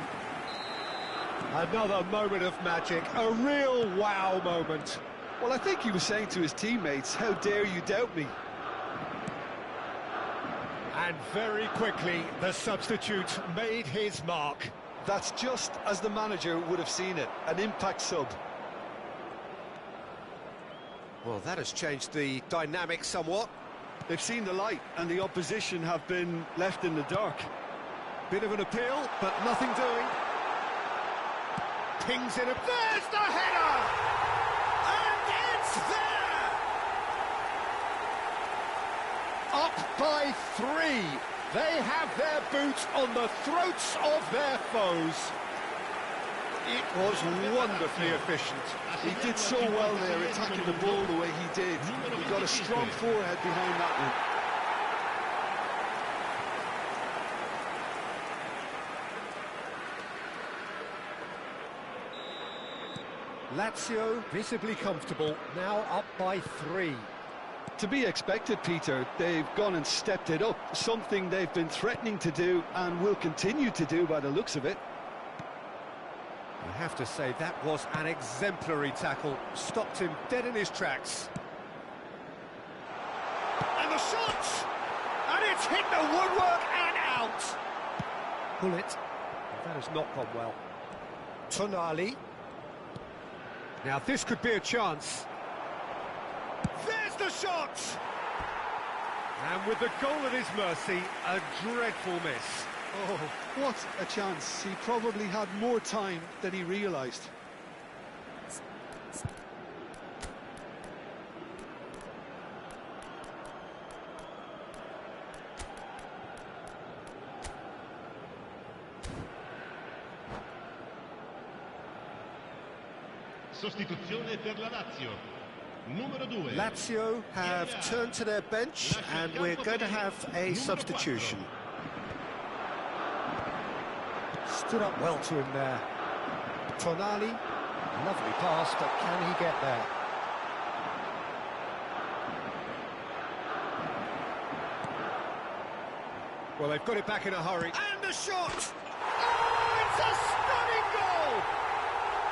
Another moment of magic, a real wow moment. Well, I think he was saying to his teammates, how dare you doubt me? And very quickly, the substitute made his mark. That's just as the manager would have seen it, an impact sub. Well, that has changed the dynamic somewhat. They've seen the light, and the opposition have been left in the dark. Bit of an appeal, but nothing doing. Pings in, there's the header! And it's there! Up by 3. They have their boot on the throats of their foes. It was wonderfully efficient. He did so well there, attacking the ball the way he did. He got a strong forehead behind that one. Lazio visibly comfortable, now up by 3. To be expected, Peter. They've gone and stepped it up, something they've been threatening to do and will continue to do by the looks of it. I have to say, that was an exemplary tackle. Stopped him dead in his tracks. And the shot! And it's hit the woodwork and out! Pull it. That has not gone well. Tonali. Now this could be a chance. There's the shot! And with the goal at his mercy, a dreadful miss. Oh, what a chance. He probably had more time than he realised. Sostituzione per la Lazio. Numero 2. Lazio have turned to their bench and we're going to have a substitution. Stood up well to him there. Tonali, lovely pass, but can he get there? Well, they've got it back in a hurry. And the shot! Oh, it's a stunning goal!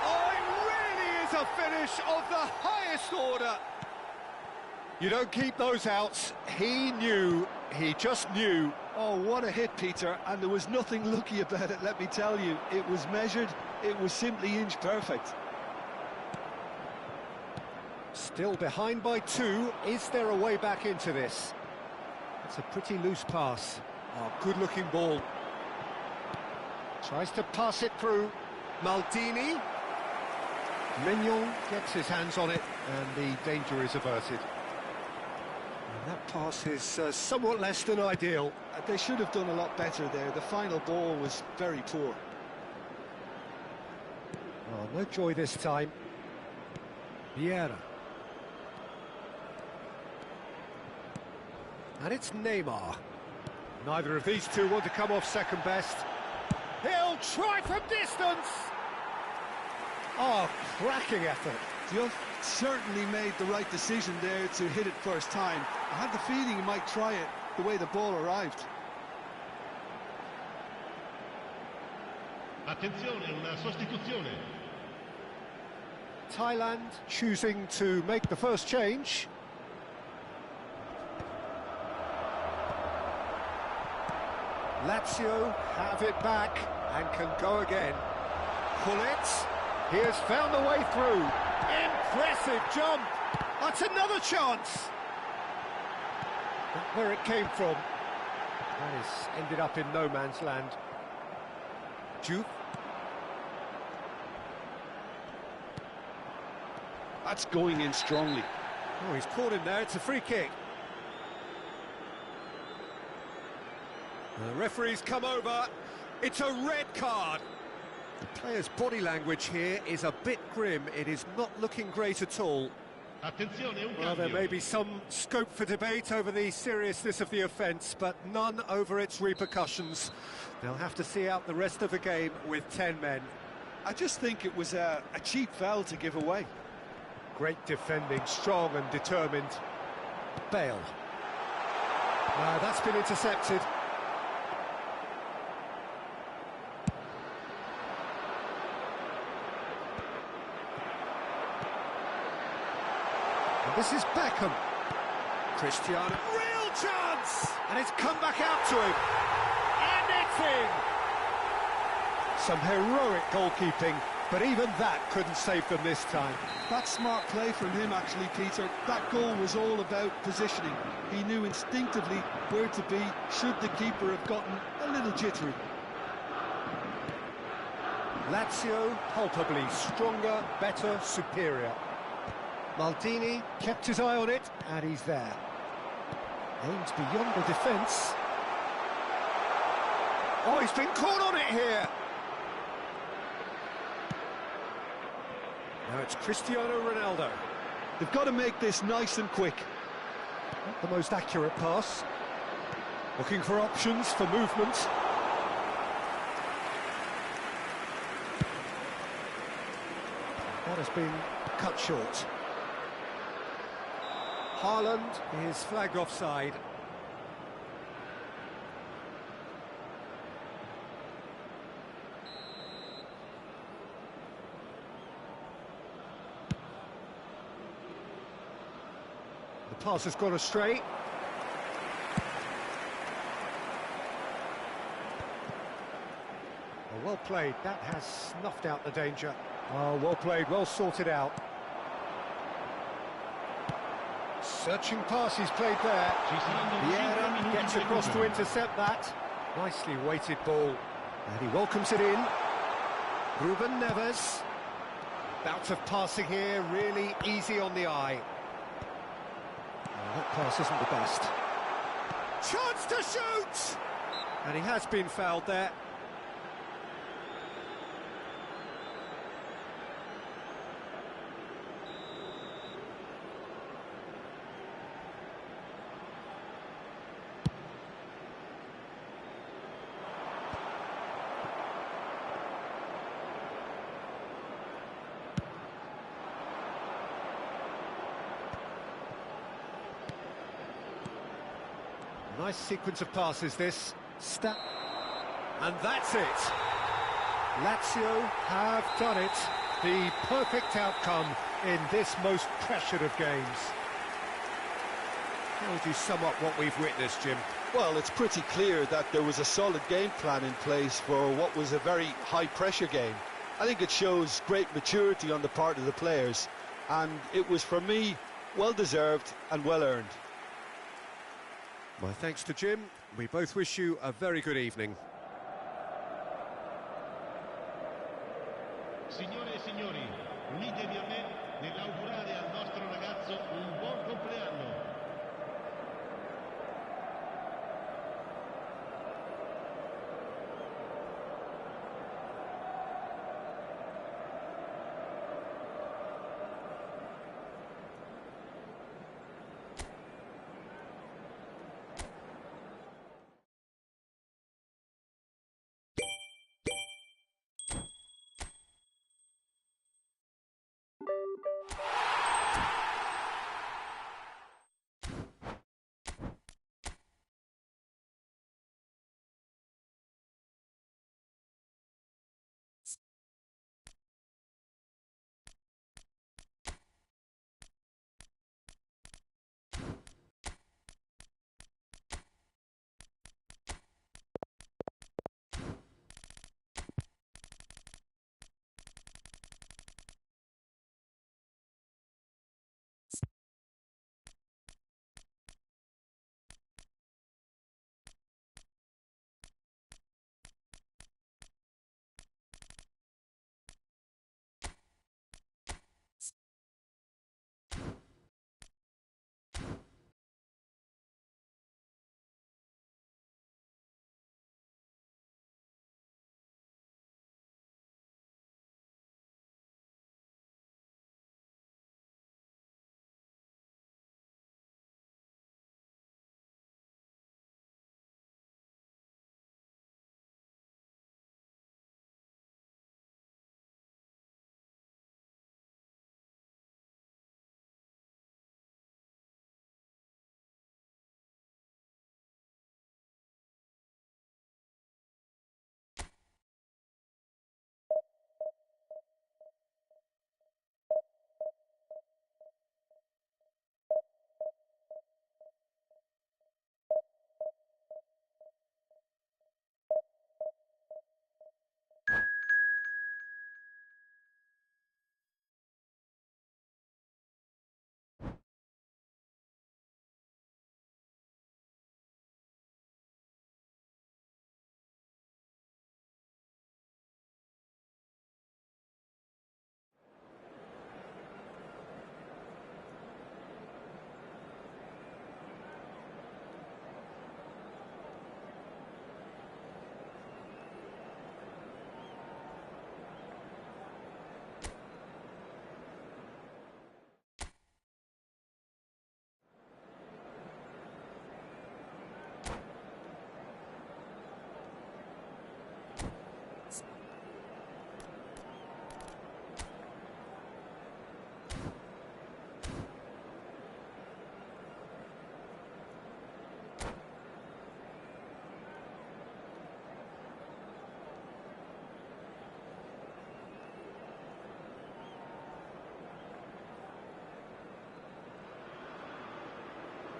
Oh, it really is a finish of the highest order. You don't keep those outs. He knew, he just knew. Oh, what a hit, Peter, and there was nothing lucky about it, let me tell you. It was measured, it was simply inch perfect. Still behind by 2. Is there a way back into this? It's a pretty loose pass. Oh, good-looking ball. Tries to pass it through. Maldini. Mignon gets his hands on it, and the danger is averted. And that pass is somewhat less than ideal. They should have done a lot better there. The final ball was very poor. Oh, no joy this time. Vieira. And it's Neymar. Neither of these two want to come off second best. He'll try from distance! Oh, cracking effort. Duff certainly made the right decision there to hit it first time. I had the feeling he might try it the way the ball arrived. Attenzione, una sostituzione. Thailand choosing to make the first change. Lazio have it back and can go again. Pull it. He has found the way through. Impressive jump. That's another chance. But where it came from, that has ended up in no man's land. Juve. That's going in strongly. Oh, he's caught him there. It's a free kick. The referee's come over. It's a red card. The player's body language here is a bit grim. It is not looking great at all. Attenzione, un Well, there cambio. may be some scope for debate over the seriousness of the offence, but none over its repercussions. They'll have to see out the rest of the game with 10 men. I just think it was a cheap foul to give away. Great defending, strong and determined. Bale. That's been intercepted. This is Beckham. Cristiano, real chance! And it's come back out to him. And it's in! Some heroic goalkeeping, but even that couldn't save them this time. That's smart play from him, actually, Peter. That goal was all about positioning. He knew instinctively where to be should the keeper have gotten a little jittery. Lazio, palpably stronger, better, superior. Maldini kept his eye on it, and he's there. Aims beyond the defence. Oh, he's been caught on it here! Now it's Cristiano Ronaldo. They've got to make this nice and quick. Not the most accurate pass. Looking for options for movement. That has been cut short. Haaland is flagged offside. The pass has gone astray. Oh, well played. That has snuffed out the danger. Oh, well played, well sorted out. Searching pass he's played there. Vieira gets across to intercept that. Nicely weighted ball. And he welcomes it in. Ruben Neves. Bout of passing here, really easy on the eye. Oh, that pass isn't the best. Chance to shoot! And he has been fouled there. Nice sequence of passes, this. And that's it. Lazio have done it. The perfect outcome in this most pressured of games. How would you sum up what we've witnessed, Jim? Well, it's pretty clear that there was a solid game plan in place for what was a very high-pressure game. I think it shows great maturity on the part of the players, and it was, for me, well-deserved and well-earned. My thanks to Jim. We both wish you a very good evening. Signore e signori, unitevi a me nell'augurare al nostro ragazzo un buon compleanno.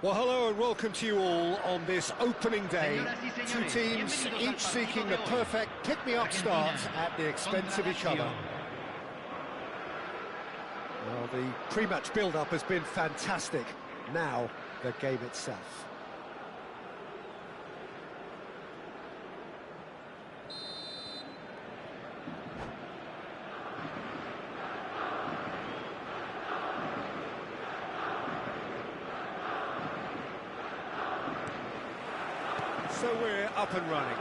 Well, hello and welcome to you all on this opening day. Two teams, each seeking the perfect pick-me-up start at the expense of each other. Well, the pre-match build-up has been fantastic. Now, the game itself. So we're up and running.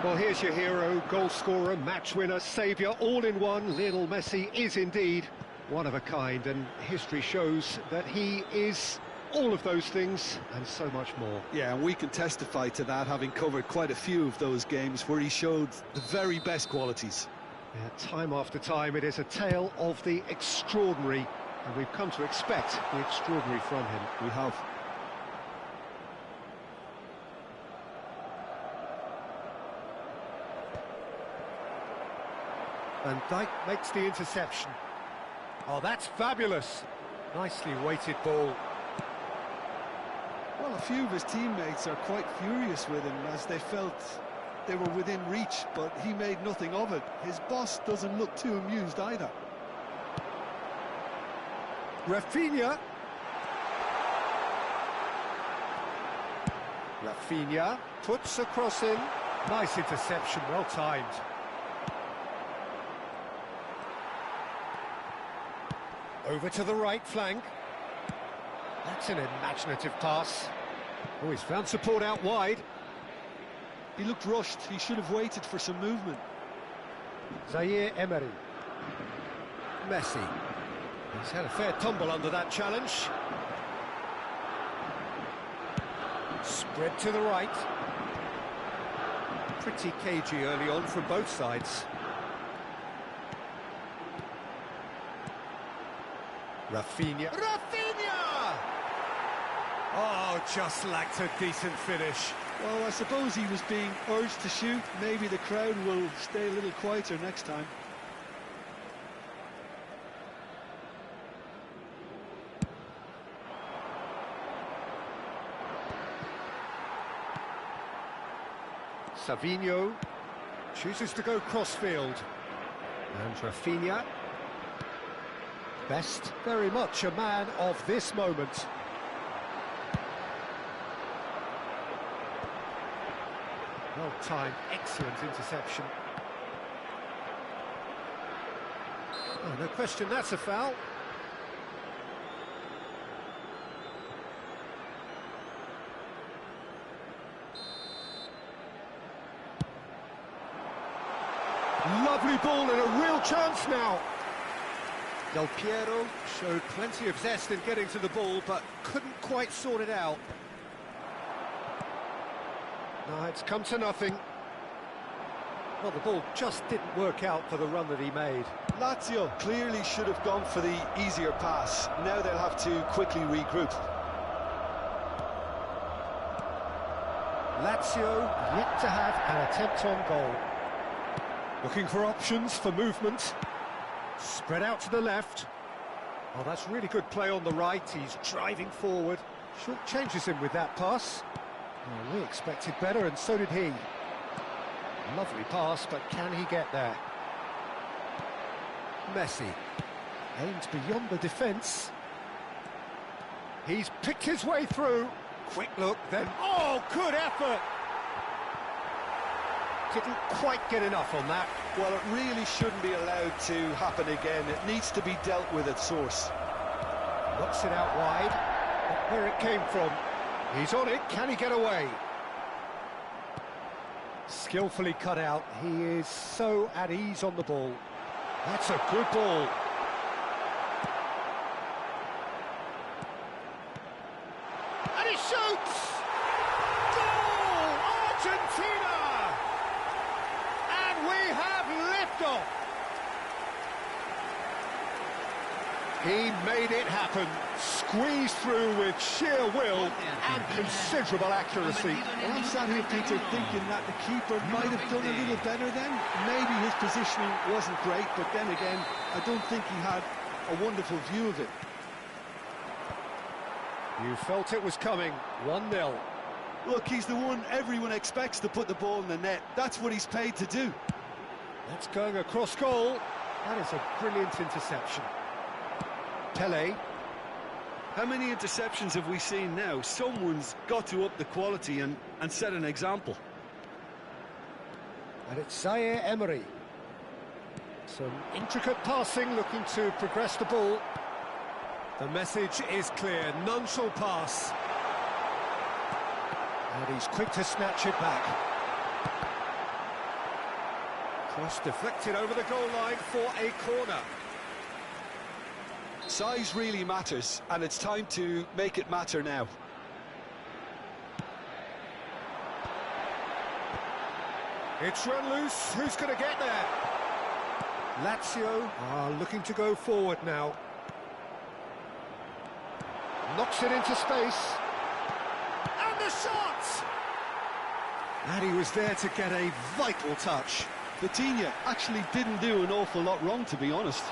Well, here's your hero, goal scorer, match winner, saviour, all in one. Lionel Messi is indeed one of a kind, and history shows that he is all of those things and so much more. Yeah, and we can testify to that, having covered quite a few of those games where he showed the very best qualities. Yeah, time after time, it is a tale of the extraordinary, and we've come to expect the extraordinary from him. We have. Van Dijk makes the interception. Oh, that's fabulous. Nicely weighted ball. Well, a few of his teammates are quite furious with him as they felt they were within reach, but he made nothing of it. His boss doesn't look too amused either. Rafinha. Rafinha puts a cross in. Nice interception, well timed. Over to the right flank. That's an imaginative pass. Oh, he's found support out wide. He looked rushed. He should have waited for some movement. Zaire Emery. Messi. He's had a fair tumble under that challenge. Spread to the right. Pretty cagey early on from both sides. Rafinha. Rafinha! Oh, just lacked a decent finish. Well, I suppose he was being urged to shoot. Maybe the crowd will stay a little quieter next time. Savinho chooses to go crossfield. And Rafinha. Best, very much a man of this moment. Well timed, excellent interception. Oh, no question, that's a foul. Lovely ball and a real chance now. Del Piero showed plenty of zest in getting to the ball, but couldn't quite sort it out. No, it's come to nothing. Well, the ball just didn't work out for the run that he made. Lazio clearly should have gone for the easier pass. Now they'll have to quickly regroup. Lazio yet to have an attempt on goal. Looking for options for movement. Spread out to the left. Oh, that's really good play on the right. He's driving forward. Short changes him with that pass. Oh, we expected better, and so did he. Lovely pass, but can he get there? Messi aims beyond the defence. He's picked his way through. Quick look, then... Oh, good effort! Didn't quite get enough on that. Well, it really shouldn't be allowed to happen again. It needs to be dealt with at source. Knocks it out wide. Not where it came from. He's on it. Can he get away? Skillfully cut out. He is so at ease on the ball. That's a good ball. And he shoots! Goal! Argentina! And we have liftoff! He made it happen, squeezed through with sheer will and considerable accuracy. Well, I'm sat here, Peter, thinking that the keeper might have done a little better then. Maybe his positioning wasn't great, but then again, I don't think he had a wonderful view of it. You felt it was coming. 1-0. Look, he's the one everyone expects to put the ball in the net. That's what he's paid to do. That's going across goal. That is a brilliant interception. Pele. How many interceptions have we seen now? Someone's got to up the quality and set an example. And it's Zaire Emery. Some intricate passing, looking to progress the ball. The message is clear, none shall pass. And he's quick to snatch it back. Cross deflected over the goal line for a corner. Size really matters, and it's time to make it matter now. It's run loose, who's going to get there? Lazio are looking to go forward now. Knocks it into space. And the shot! And he was there to get a vital touch. Vitinha actually didn't do an awful lot wrong, to be honest.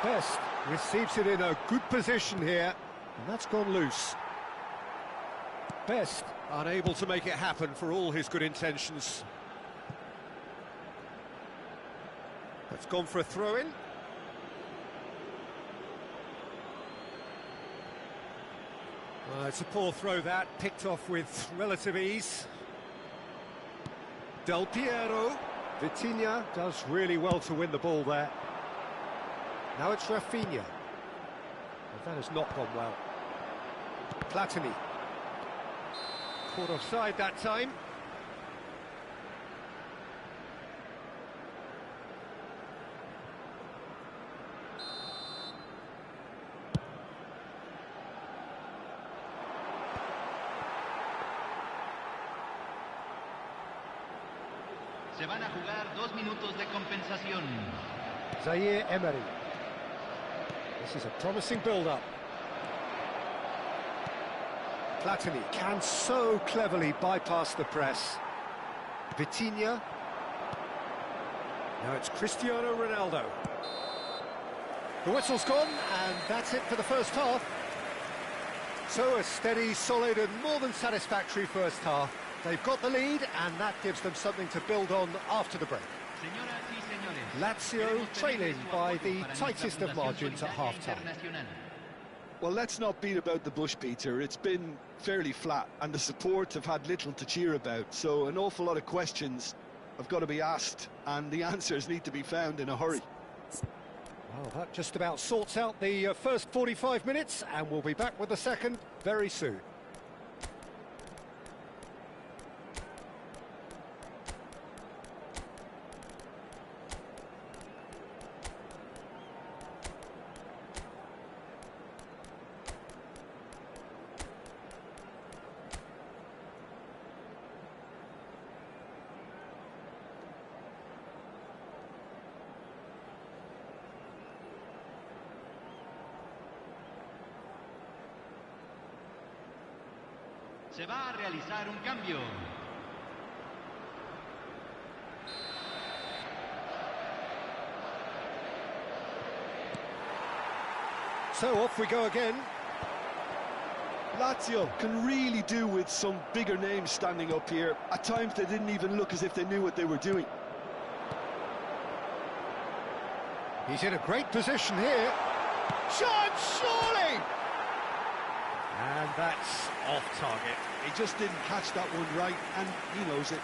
Best receives it in a good position here, and that's gone loose. Best unable to make it happen for all his good intentions. That's gone for a throw-in. It's a poor throw that, picked off with relative ease. Del Piero. Vitinha does really well to win the ball there. Now it's Rafinha. Well, that has not gone well. Platini. Caught offside that time. Se van a jugar 2 minutos de compensación. Zaire Emery. This is a promising build-up. Platini can so cleverly bypass the press. Vitinha. Now it's Cristiano Ronaldo. The whistle's gone, and that's it for the first half. So a steady, solid and more than satisfactory first half. They've got the lead, and that gives them something to build on after the break. Lazio trailing by the tightest of margins at half-time. Well, let's not beat about the bush, Peter. It's been fairly flat, and the support have had little to cheer about. So an awful lot of questions have got to be asked, and the answers need to be found in a hurry. Well, that just about sorts out the first 45 minutes, and we'll be back with the second very soon. Se va a realizar un cambio. So off we go again. Lazio can really do with some bigger names standing up here. At times they didn't even look as if they knew what they were doing. He's in a great position here. Shot, surely! And that's off target. He just didn't catch that one right, and he knows it.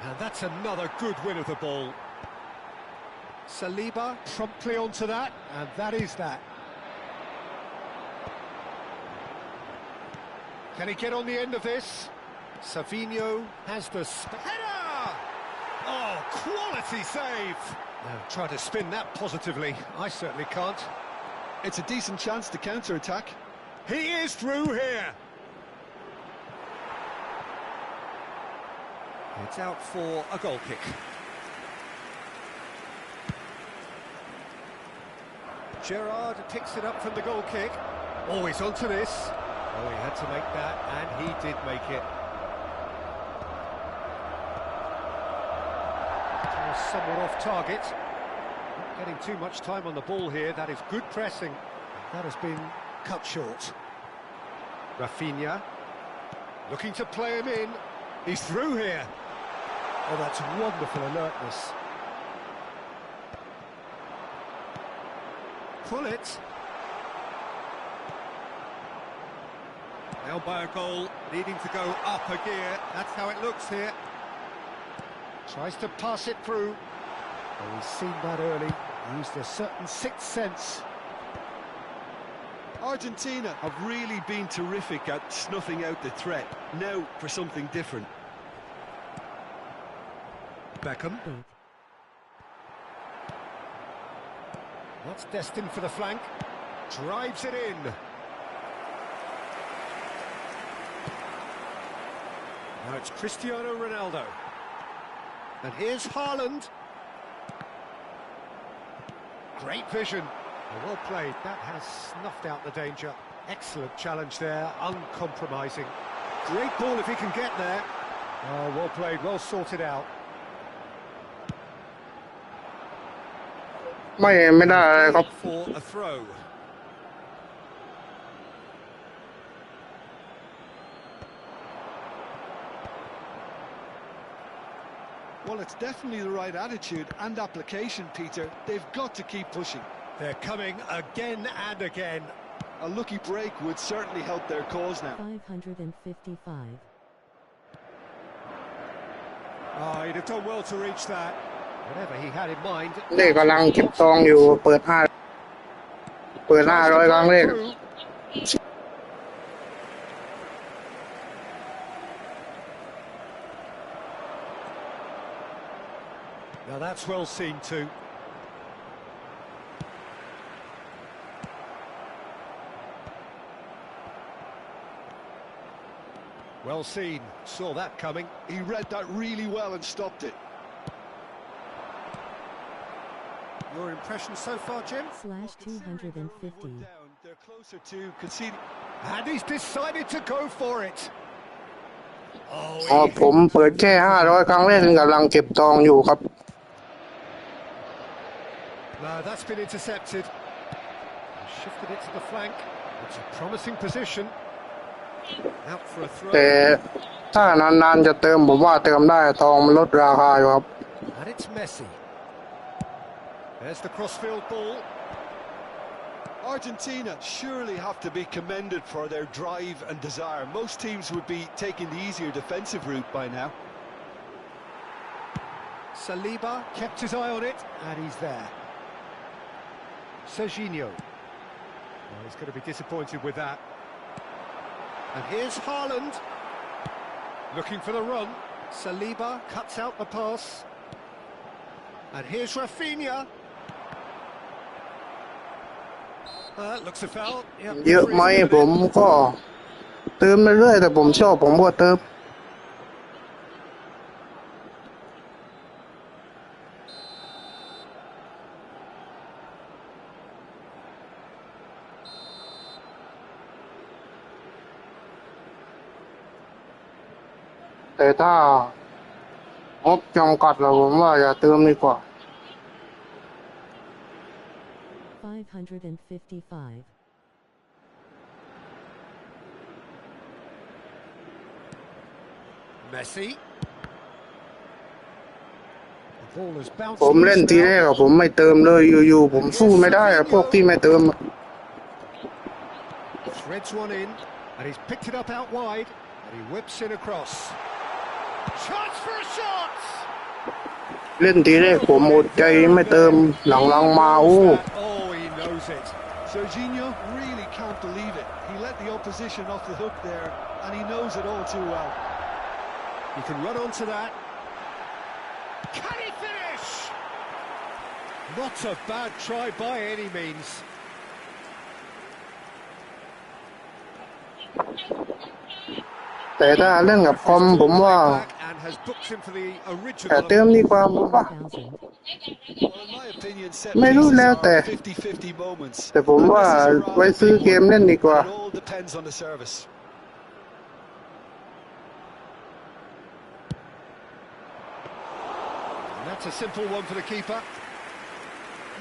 And that's another good win of the ball. Saliba promptly onto that, and that is that. Can he get on the end of this? Savinho has the header! Oh, quality save! Now try to spin that positively. I certainly can't. It's a decent chance to counter-attack. He is through here! It's out for a goal kick. Gerrard picks it up from the goal kick. Oh, he's onto this. Oh, he had to make that, and he did make it. Somewhat off target. Not getting too much time on the ball here. That is good pressing. That has been cut short. Rafinha looking to play him in. He's through here. Oh, that's wonderful alertness. Pull it. Elbow goal, needing to go up a gear. That's how it looks here. Tries to pass it through. Oh, he's seen that early. Used a certain sixth sense. Argentina have really been terrific at snuffing out the threat. Now for something different. Beckham. That's destined for the flank. Drives it in. Now it's Cristiano Ronaldo. And here's Haaland. Great vision. Well played. That has snuffed out the danger. Excellent challenge there, uncompromising. Great ball if he can get there. Oh, well played, well sorted out. ไม่ได้อะไรครับ For a throw. Well, it's definitely the right attitude and application, Peter. They've got to keep pushing. They're coming again and again. A lucky break would certainly help their cause now. 555. Oh, he'd have done well to reach that. Whatever he had in mind. เลขกำลังเก็บตองอยู่เปิด500ครั้งเลข Now that's well seen too. Well seen, saw that coming. He read that really well and stopped it. Your impression so far, Jim? /250. They're closer to conceding. And he's decided to go for it. อ๋อผมเปิดแค่500ครั้งแรกกำลังเก็บตองอยู่ครับ No, that's been intercepted. Shifted it to the flank. It's a promising position. Out for a throw. แต่ถ้านานๆจะเติมผมว่าเติมได้ทองมันลดราคาอยู่ครับ And it's Messi. There's the crossfield ball. Argentina surely have to be commended for their drive and desire. Most teams would be taking the easier defensive route by now. Saliba kept his eye on it, and he's there. Serginho. Well, he's going to be disappointed with that. And here's Haaland. Looking for the run. Saliba cuts out the pass. And here's Rafinha. Looks a foul. Yep, เยอะไหมผมก็เติมเรื่อยๆแต่ผมชอบผมก็เติมแต่ถ้างบจำกัดแล้วผมว่าอย่าเติมดีกว่า 555. Messi. The ball has bounced. ผมเล่นทีแรกผมไม่เติมเลยอยู่ๆผมสู้ไม่ได้พวกที่ไม่เติม Threads one in, and he's picked it up out wide, and he whips it across. Chance for a shot! เล่นทีแรกผมหมดใจไม่เติมหลังๆมาโอ้ Oh, he knows it. Serginho really can't believe it. He let the opposition off the hook there, and he knows it all too well. He can run onto that. Can he finish? Not a bad try by any means. แต่ถ้าเล่นกับคอมผมว่า And has booked him for the แต่ original. เติมดีกว่าผมว่า 1000. Well, in my opinion, set ไม่รู้ pieces แล้ว are แต่ 50-50 moments. แต่ผม And ว่า this is a rather ไว้ซื้อ big เกม one, เล่นดีกว่า and it all depends on the service. And that's a simple one for the keeper.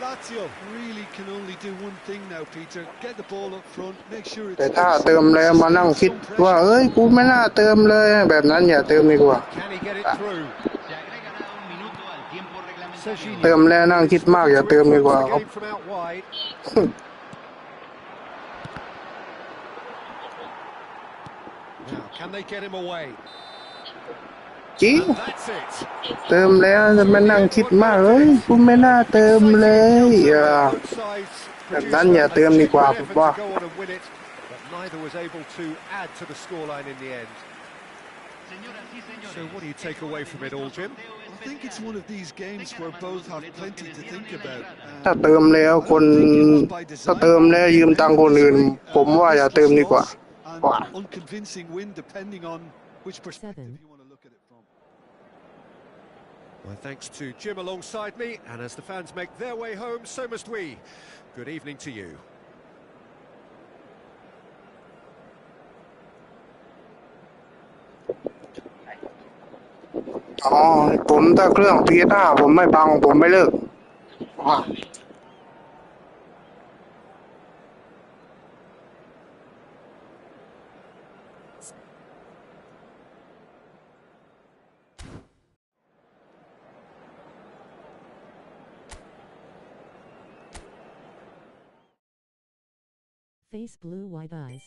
Lazio really can only do one thing now, Peter. Get the ball up front, make sure it's แต่ถ้าเติมแล้วมานั่งคิดว่าเอ้ยกูไม่น่าเติมเลยแบบนั้นอย่าเติมดีกว่า Can he get it through? Se agregará un minuto al tiempo reglamentario. เติมแล้วนั่งคิดมากอย่าเติมดีกว่า The ครับ game from out wide. Now, can they get him away? จริง And that's it. เติมแล้วจะมานั่งคิดมากเอ้ยกูไม่น่าเติมเลยBoth sides แบบนั้นอย่าเติมดีกว่าผมว่า to go on and win it, but neither was able to add to the scoreline in the end. Señoras y señores, So what do you take away from it all, Jim? I think it's one of these games where both have plenty to think about. ถ้าเติมแล้วคนถ้าเติมแล้วยืมตังค์คนอื่นผมว่าอย่าเติมดีกว่า An unconvincing win, depending on which perspective you want to look at it from. My thanks to Jim alongside me, and as the fans make their way home, so must we. Good evening to you. อ๋อผมถ้าเครื่อง PS5 ผมไม่พังผมไม่เลิกFace blue wide eyes.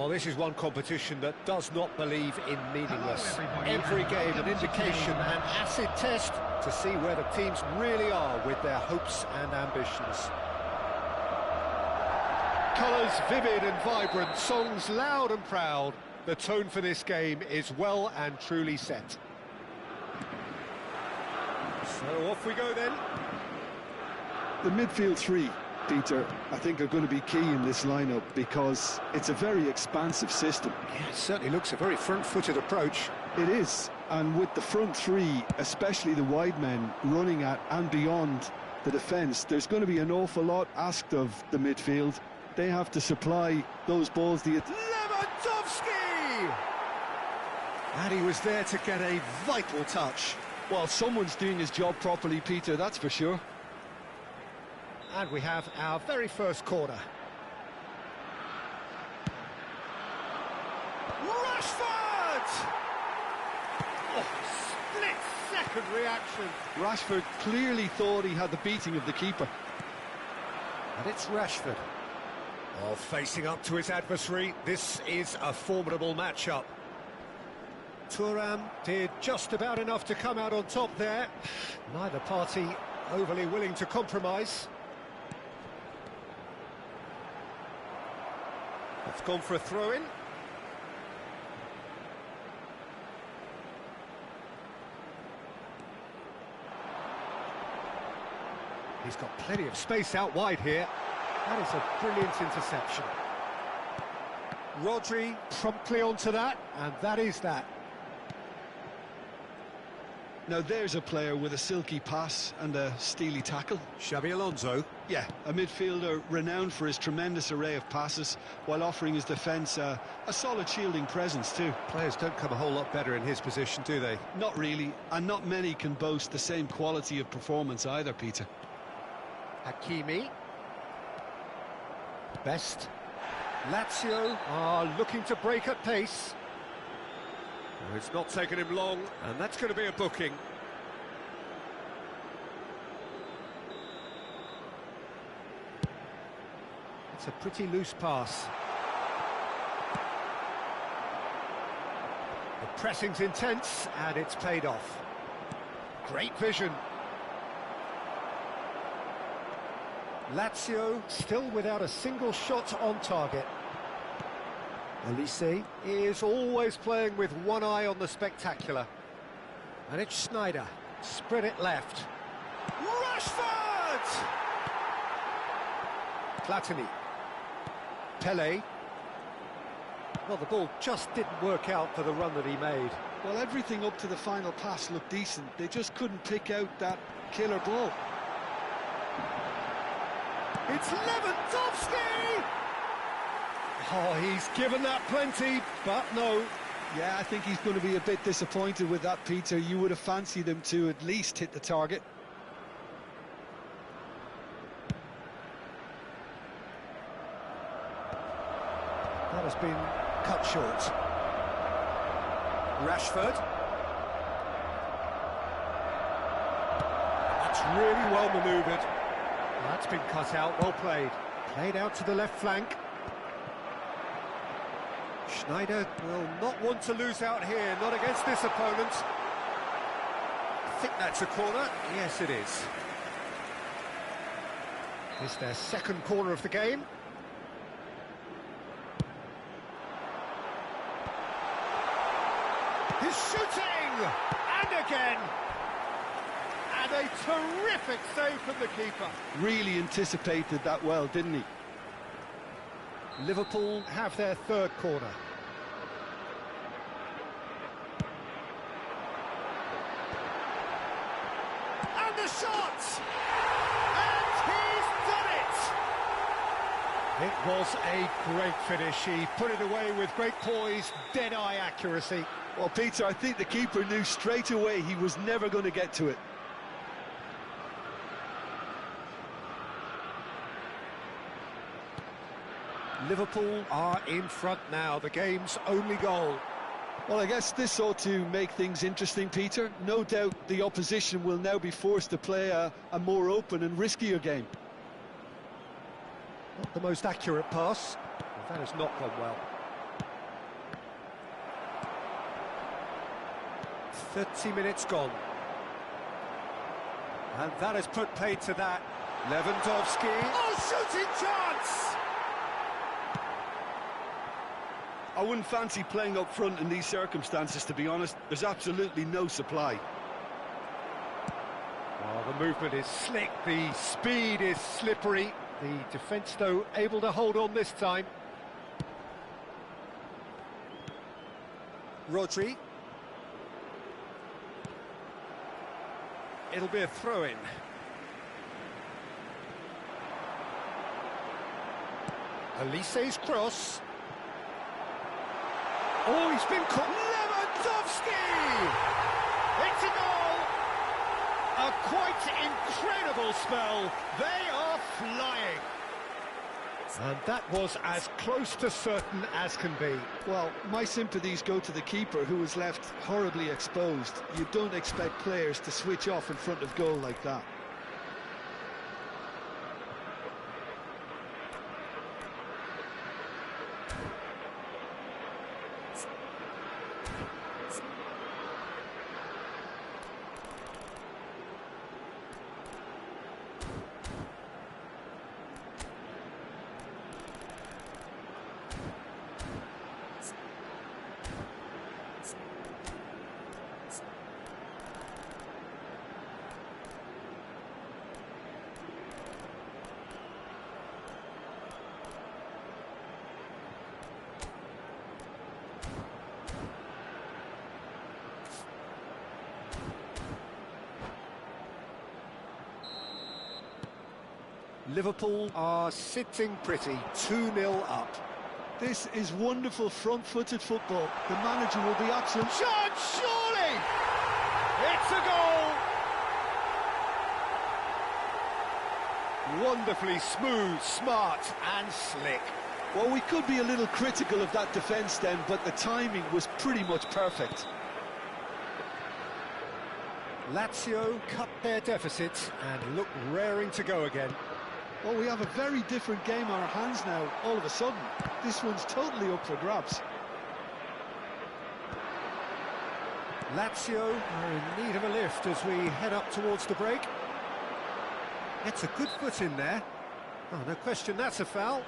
Well, this is one competition that does not believe in meaningless. Every game an indication, an acid test to see where the teams really are with their hopes and ambitions. Colours vivid and vibrant, songs loud and proud. The tone for this game is well and truly set. So off we go then. The midfield three, Peter, I think are going to be key in this lineup because it's a very expansive system. Yeah, it certainly looks a very front-footed approach. It is, and with the front three, especially the wide men, running at and beyond the defence, there's going to be an awful lot asked of the midfield. They have to supply those balls. Lewandowski! And he was there to get a vital touch. Well, someone's doing his job properly, Peter, that's for sure. And we have our very first corner. Rashford! Oh, split-second reaction. Rashford clearly thought he had the beating of the keeper. And it's Rashford. Oh, facing up to his adversary, this is a formidable matchup. Thuram did just about enough to come out on top there. Neither party overly willing to compromise. It's gone for a throw-in. He's got plenty of space out wide here. That is a brilliant interception. Rodri promptly onto that, and that is that. Now there's a player with a silky pass and a steely tackle. Xabi Alonso. Yeah, a midfielder renowned for his tremendous array of passes while offering his defence a solid shielding presence too. Players don't come a whole lot better in his position, do they? Not really, and not many can boast the same quality of performance either, Peter. Hakimi. Best. Lazio are looking to break at pace. Well, it's not taken him long, and that's going to be a booking. It's a pretty loose pass. The pressing's intense, and it's paid off. Great vision. Lazio still without a single shot on target. Elise is always playing with one eye on the spectacular. And it's Sneijder. Spread it left. Rashford! Platini. Pele. Well, the ball just didn't work out for the run that he made. Well, everything up to the final pass looked decent. They just couldn't pick out that killer ball. It's Lewandowski! Oh, he's given that plenty, but no. Yeah, I think he's going to be a bit disappointed with that, Peter. You would have fancied him to at least hit the target. That has been cut short. Rashford. That's really well manoeuvred. That's been cut out, well played. Played out to the left flank. Sneijder will not want to lose out here, not against this opponent. I think that's a corner. Yes, it is. It's their second corner of the game. He's shooting! And again! And a terrific save from the keeper. Really anticipated that well, didn't he? Liverpool have their third corner. And the shot! And he's done it! It was a great finish. He put it away with great poise, dead-eye accuracy. Well, Peter, I think the keeper knew straight away he was never going to get to it. Liverpool are in front now, the game's only goal. Well, I guess this ought to make things interesting, Peter. No doubt the opposition will now be forced to play a more open and riskier game. Not the most accurate pass. That has not gone well. 30 minutes gone. And that has put paid to that. Lewandowski. Oh, shooting chance! I wouldn't fancy playing up front in these circumstances, to be honest. There's absolutely no supply. Oh, the movement is slick, the speed is slippery. The defence, though, able to hold on this time. Rodri. It'll be a throw-in. Elise's cross. Oh, he's been caught. Lewandowski! It's a goal! A quite incredible spell. They are flying. And that was as close to certain as can be. Well, my sympathies go to the keeper, who was left horribly exposed. You don't expect players to switch off in front of goal like that. Liverpool are sitting pretty, 2-0 up. This is wonderful front-footed football. The manager will be absolute. Shot, surely! It's a goal! Wonderfully smooth, smart and slick. Well, we could be a little critical of that defence then, but the timing was pretty much perfect. Lazio cut their deficit and look raring to go again. Well, we have a very different game on our hands now, all of a sudden. This one's totally up for grabs. Lazio are in need of a lift as we head up towards the break. Gets a good foot in there. Oh, no question, that's a foul.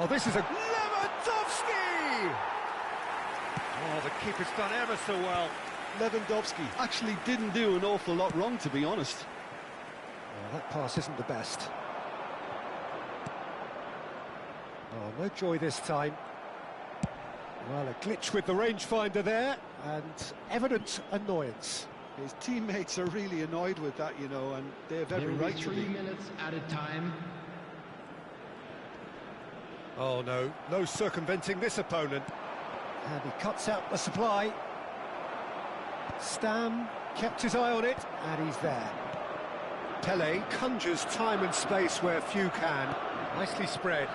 Oh, this is a Lewandowski! Oh, the keeper's done ever so well. Lewandowski actually didn't do an awful lot wrong, to be honest. Oh, that pass isn't the best. Oh, no joy this time. Well, a glitch with the rangefinder there, and evident annoyance. His teammates are really annoyed with that, you know, and they have every right to 3 be. minutes at a time. Oh, no circumventing this opponent. And he cuts out the supply. Stam kept his eye on it, and he's there. Pele conjures time and space where few can. Nicely spread.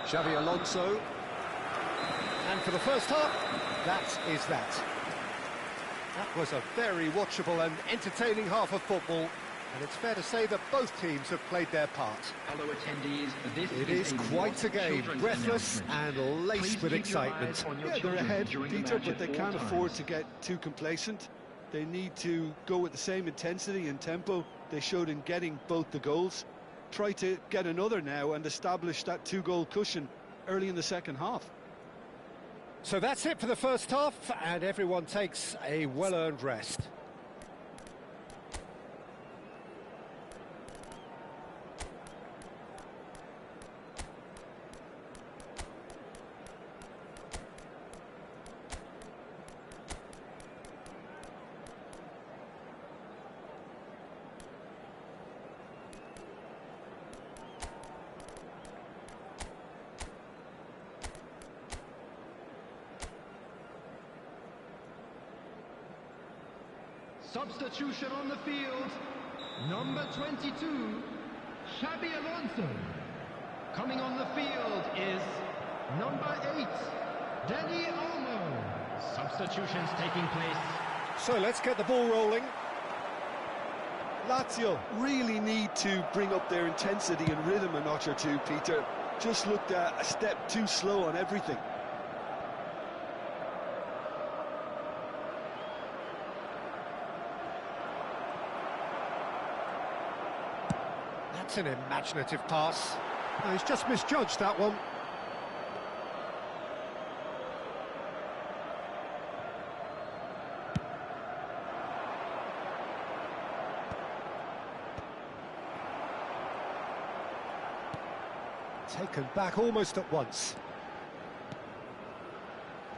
Xavi Alonso. And for the first half, that is that. That was a very watchable and entertaining half of football. And it's fair to say that both teams have played their part. Fellow attendees, It is quite a game, breathless and laced with excitement. Yeah, they're ahead, Peter, but they can't afford to get too complacent. They need to go with the same intensity and tempo they showed in getting both the goals. Try to get another now and establish that 2-goal cushion early in the second half. So that's it for the first half, and everyone takes a well-earned rest. Substitution on the field. Number 22, Xabi Alonso. Coming on the field is number 8, Dani Olmo. Substitutions taking place. So let's get the ball rolling. Lazio really need to bring up their intensity and rhythm a notch or two, Peter. Just looked a step too slow on everything. That's an imaginative pass. Oh, he's just misjudged that one. Taken back almost at once.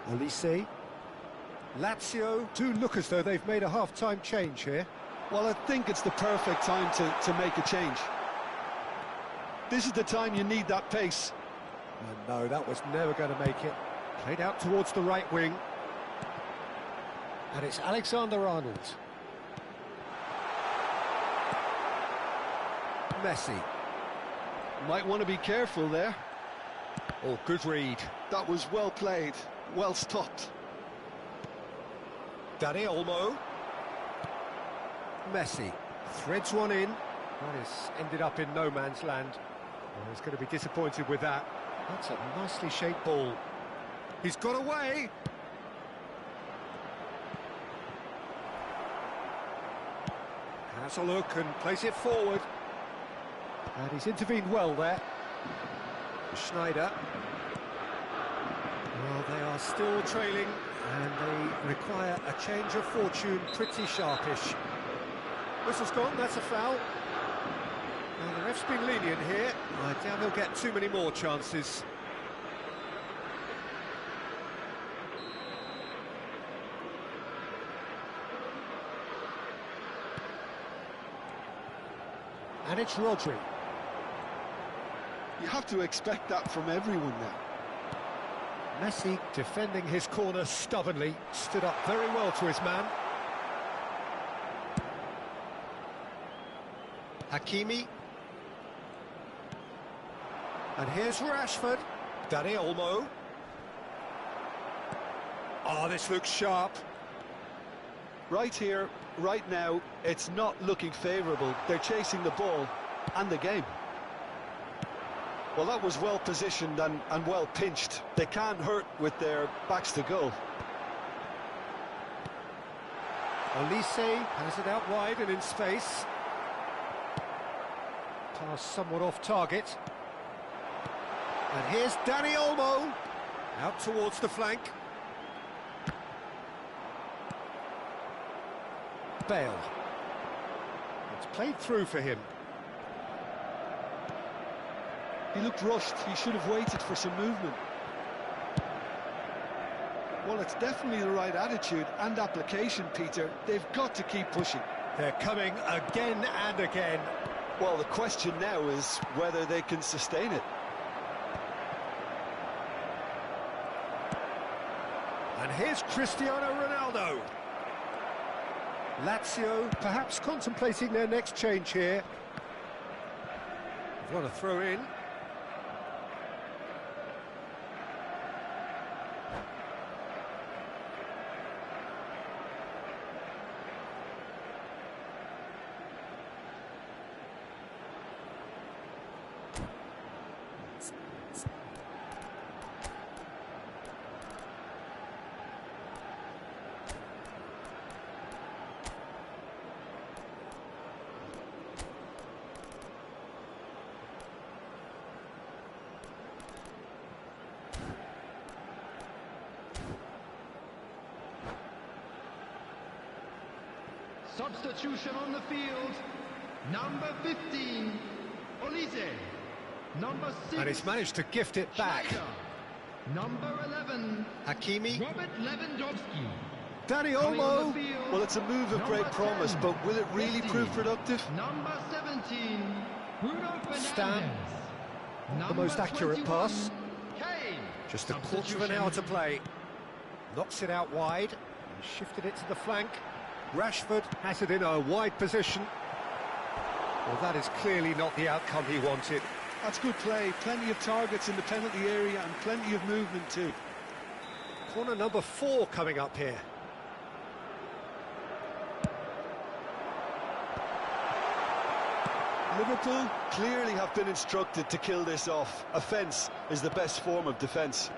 Olise. Lazio do look as though they've made a half-time change here. Well, I think it's the perfect time to make a change. This is the time you need that pace. No, that was never going to make it. Played out towards the right wing. And it's Alexander-Arnold. Messi. Might want to be careful there. Oh, good read. That was well played, well stopped. Dani Olmo. Messi threads one in. That has ended up in no man's land. Well, he's going to be disappointed with that. That's a nicely shaped ball. He's got away. Has a look and plays it forward. And he's intervened well there. Schneider. Well, they are still trailing, and they require a change of fortune pretty sharpish. Whistle's gone, that's a foul. Now, the ref's been lenient here. I doubt he'll get too many more chances. And it's Rodri. You have to expect that from everyone now. Messi defending his corner stubbornly, stood up very well to his man. Hakimi. And here's Rashford. Dani Olmo. Oh, this looks sharp. Right here, right now, it's not looking favourable. They're chasing the ball and the game. Well, that was well positioned and well pinched. They can't hurt with their backs to goal. Olise has it out wide and in space. Pass somewhat off target. And here's Dani Olmo. Out towards the flank. Bale. It's played through for him. He looked rushed. He should have waited for some movement. Well, it's definitely the right attitude and application, Peter. They've got to keep pushing. They're coming again and again. Well, the question now is whether they can sustain it. And here's Cristiano Ronaldo. Lazio perhaps contemplating their next change here. They've got to throw in. Substitution on the field. Number 15, Olise. Number 6. And he's managed to gift it back. Schneider. Number 11, Hakimi. Robert Lewandowski. Dani Coming on Olmo. the field, Well, it's a move of great number promise, 10, but will it really Messi. prove productive? Number 17, Bruno Fernandes. Stam. The Number most accurate 21, pass. Kane. Just a quarter of an hour to play. Knocks it out wide. And shifted it to the flank. Rashford has it in a wide position. Well, that is clearly not the outcome he wanted. That's good play. Plenty of targets in the penalty area and plenty of movement too. Corner number 4 coming up here. Liverpool clearly have been instructed to kill this off. Offence is the best form of defence.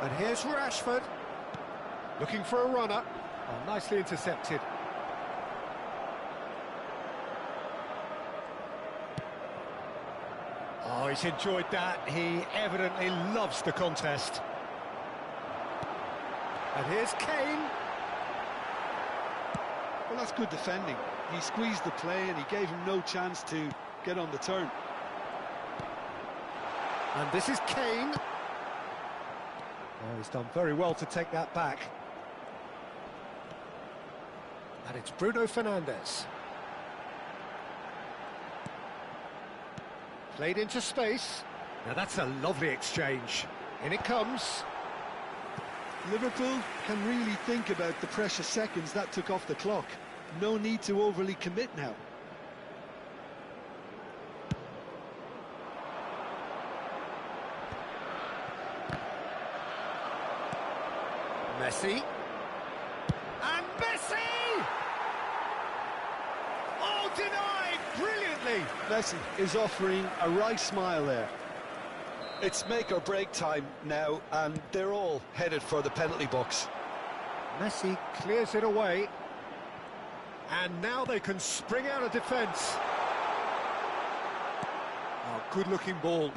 And here's Rashford, looking for a runner. Oh, nicely intercepted. Oh, he's enjoyed that. He evidently loves the contest. And here's Kane. Well, that's good defending. He squeezed the play and he gave him no chance to get on the turn. And this is Kane. Oh, he's done very well to take that back. And it's Bruno Fernandes. Played into space. Now that's a lovely exchange. In it comes. Liverpool can really think about the precious seconds that took off the clock. No need to overly commit now. Messi. And Messi! Oh, denied brilliantly! Messi is offering a right smile there. It's make or break time now, and they're all headed for the penalty box. Messi clears it away. And now they can spring out of defence. Oh, good-looking ball.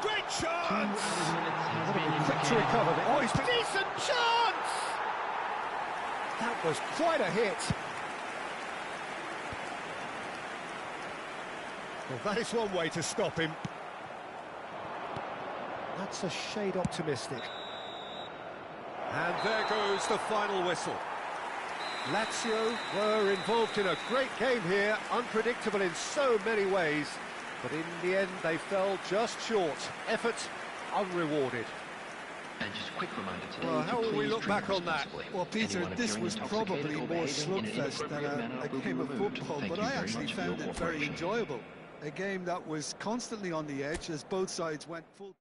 Great chance! Quick to recover. Oh, he's decent chance! That was quite a hit. Well, that is one way to stop him. That's a shade optimistic. And there goes the final whistle. Lazio were involved in a great game here, unpredictable in so many ways, but in the end they fell just short. Effort unrewarded. And just a quick reminder today, Well, how will we look back on that? Well, Peter, this was probably more slugfest than a game of football, but I actually found it very enjoyable. A game that was constantly on the edge as both sides went full.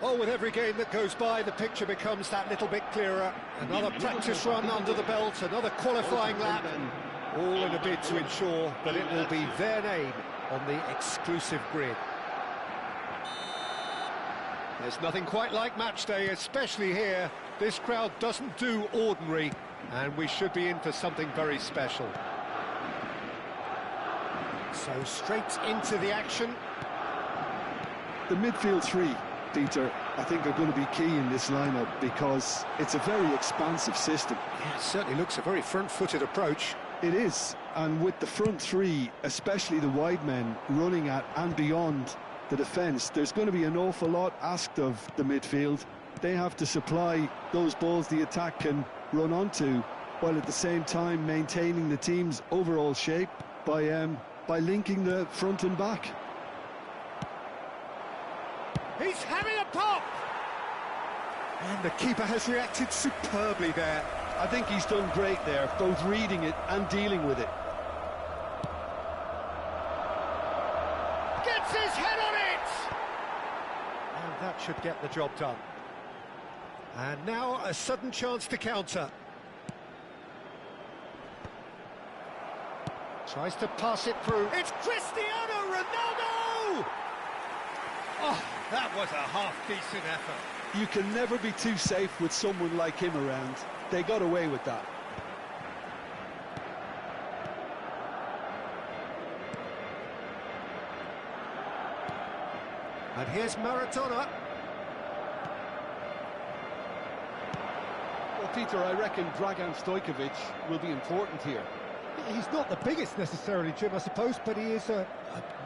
Oh, with every game that goes by, the picture becomes that little bit clearer. Another practice run under the belt, another qualifying lap, all in a bid to ensure that it will be their name on the exclusive grid. There's nothing quite like match day, especially here. This crowd doesn't do ordinary, and we should be in for something very special. So straight into the action. The midfield three, Peter, I think are going to be key in this lineup because it's a very expansive system. Yeah, it certainly looks a very front-footed approach. It is, and with the front three, especially the wide men, running at and beyond the defence, there's going to be an awful lot asked of the midfield. They have to supply those balls the attack can run onto, while at the same time maintaining the team's overall shape by linking the front and back. He's having a pop! And the keeper has reacted superbly there. I think he's done great there, both reading it and dealing with it. Gets his head on it! And that should get the job done. And now a sudden chance to counter. Tries to pass it through. It's Cristiano Ronaldo! Oh, that was a half-decent effort. You can never be too safe with someone like him around. They got away with that. And here's Maradona. Well, Peter, I reckon Dragan Stojkovic will be important here. He's not the biggest necessarily, Jim, I suppose, but he is a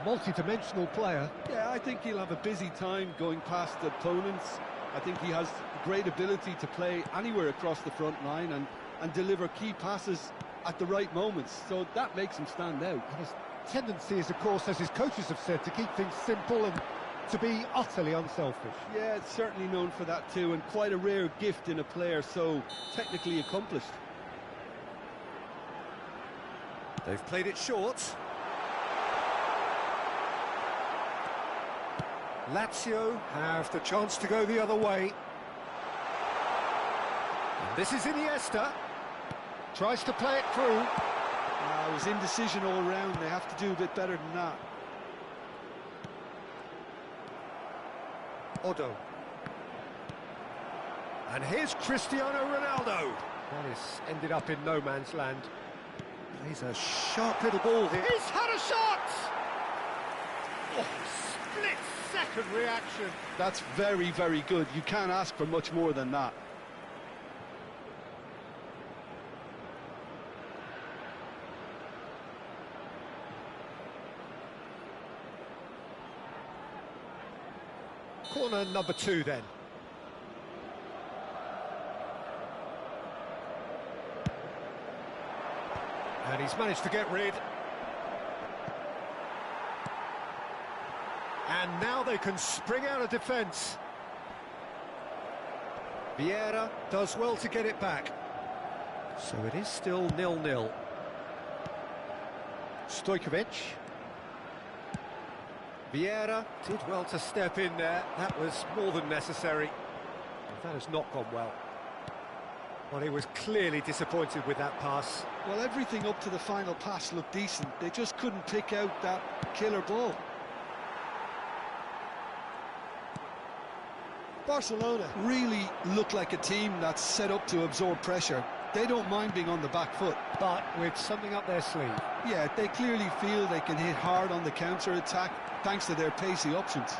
multi-dimensional player. Yeah, I think he'll have a busy time going past opponents. I think he has great ability to play anywhere across the front line and deliver key passes at the right moments, so that makes him stand out. And his tendency is, of course, as his coaches have said, to keep things simple and to be utterly unselfish. Yeah, it's certainly known for that too, and quite a rare gift in a player so technically accomplished. They've played it short. Lazio have the chance to go the other way. And this is Iniesta. Tries to play it through. It was indecision all round. They have to do a bit better than that. Odo. And here's Cristiano Ronaldo. That is ended up in no man's land. He's a sharp little ball here. He's had a shot! Oh, split-second reaction. That's very, very good. You can't ask for much more than that. Corner number 2 then. And he's managed to get rid. And now they can spring out of defence. Vieira does well to get it back. So it is still 0-0. Stojkovic. Vieira did well to step in there. That was more than necessary. But that has not gone well. Well, he was clearly disappointed with that pass. Well, everything up to the final pass looked decent. They just couldn't pick out that killer ball. Barcelona really look like a team that's set up to absorb pressure. They don't mind being on the back foot. But with something up their sleeve. Yeah, they clearly feel they can hit hard on the counter-attack thanks to their pacey options.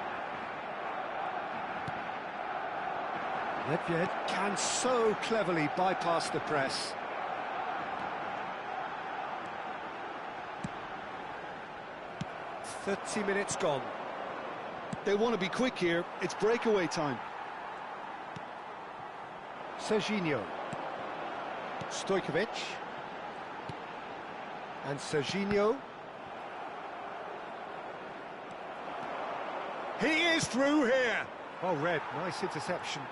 Nedved can so cleverly bypass the press. "30 minutes gone." They want to be quick here. It's breakaway time. Serginho. Stojkovic. And Serginho. He is through here. Oh, Red, nice interception.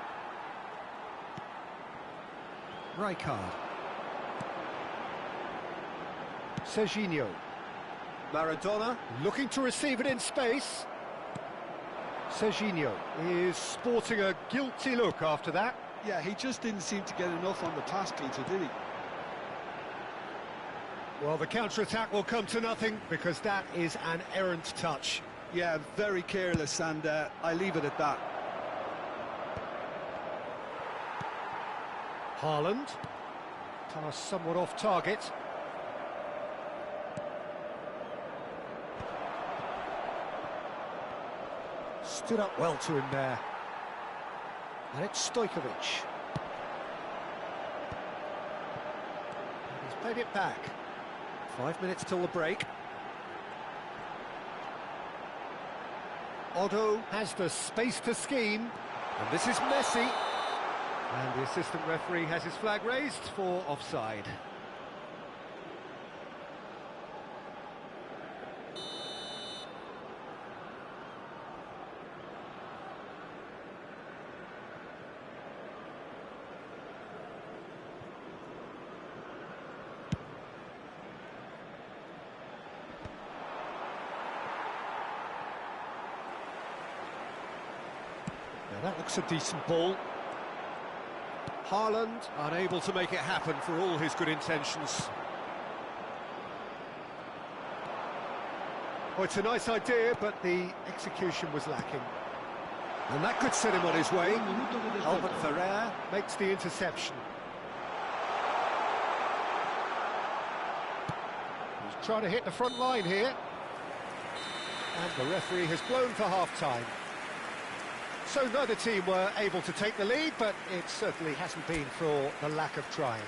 Rijkaard. Serginho. Maradona looking to receive it in space. Serginho is sporting a guilty look after that. Yeah, he just didn't seem to get enough on the pass, Peter, did he? Well, the counter-attack will come to nothing because that is an errant touch. Yeah, very careless, and I leave it at that. Haaland. Pass somewhat off target. Stood up well to him there. And it's Stojkovic. He's played it back. 5 minutes till the break. Otto has the space to scheme. And this is Messi. And the assistant referee has his flag raised for offside. Now that looks a decent ball. Haaland unable to make it happen for all his good intentions. Oh, it's a nice idea, but the execution was lacking. And that could set him on his way. Albert Ferrer makes the interception. He's trying to hit the front line here. And the referee has blown for half-time. So neither team were able to take the lead, but it certainly hasn't been for the lack of trying.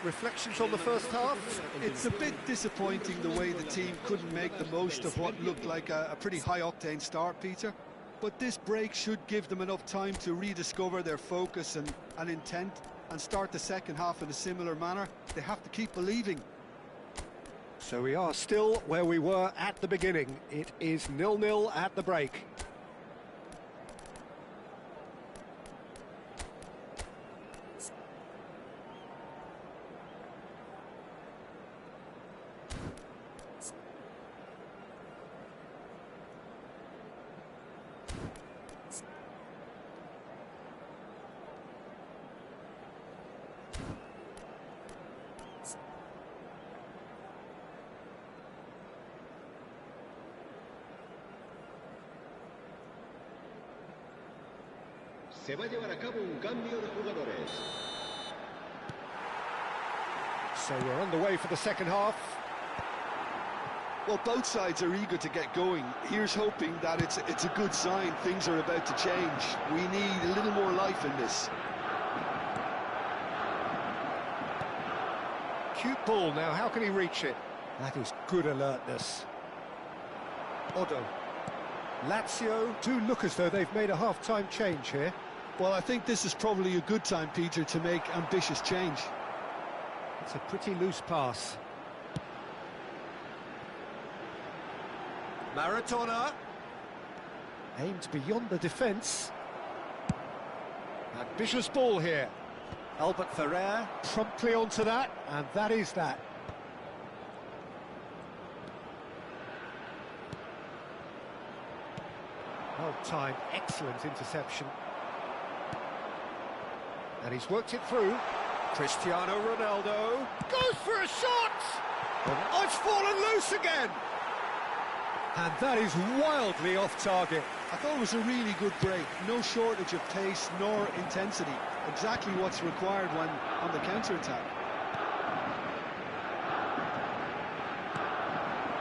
Reflections on the first half? It's a bit disappointing the way the team couldn't make the most of what looked like a pretty high-octane start, Peter. But this break should give them enough time to rediscover their focus and intent and start the second half in a similar manner. They have to keep believing. So we are still where we were at the beginning. It is 0-0 at the break. Se va a llevar a cabo un cambio de jugadores. So we're underway for the second half. Well, both sides are eager to get going. Here's hoping that it's a good sign. Things are about to change. We need a little more life in this. Cute ball now, how can he reach it? That is good alertness. Otto. Lazio do look as though they've made a half-time change here. Well, I think this is probably a good time, Peter, to make ambitious change. It's a pretty loose pass. Maradona. Aimed beyond the defence. Ambitious ball here. Albert Ferrer promptly onto that, and that is that. Well timed, excellent interception. And he's worked it through. Cristiano Ronaldo goes for a shot! Oh, it's fallen loose again! And that is wildly off target. I thought it was a really good break. No shortage of pace nor intensity. Exactly what's required when on the counter-attack.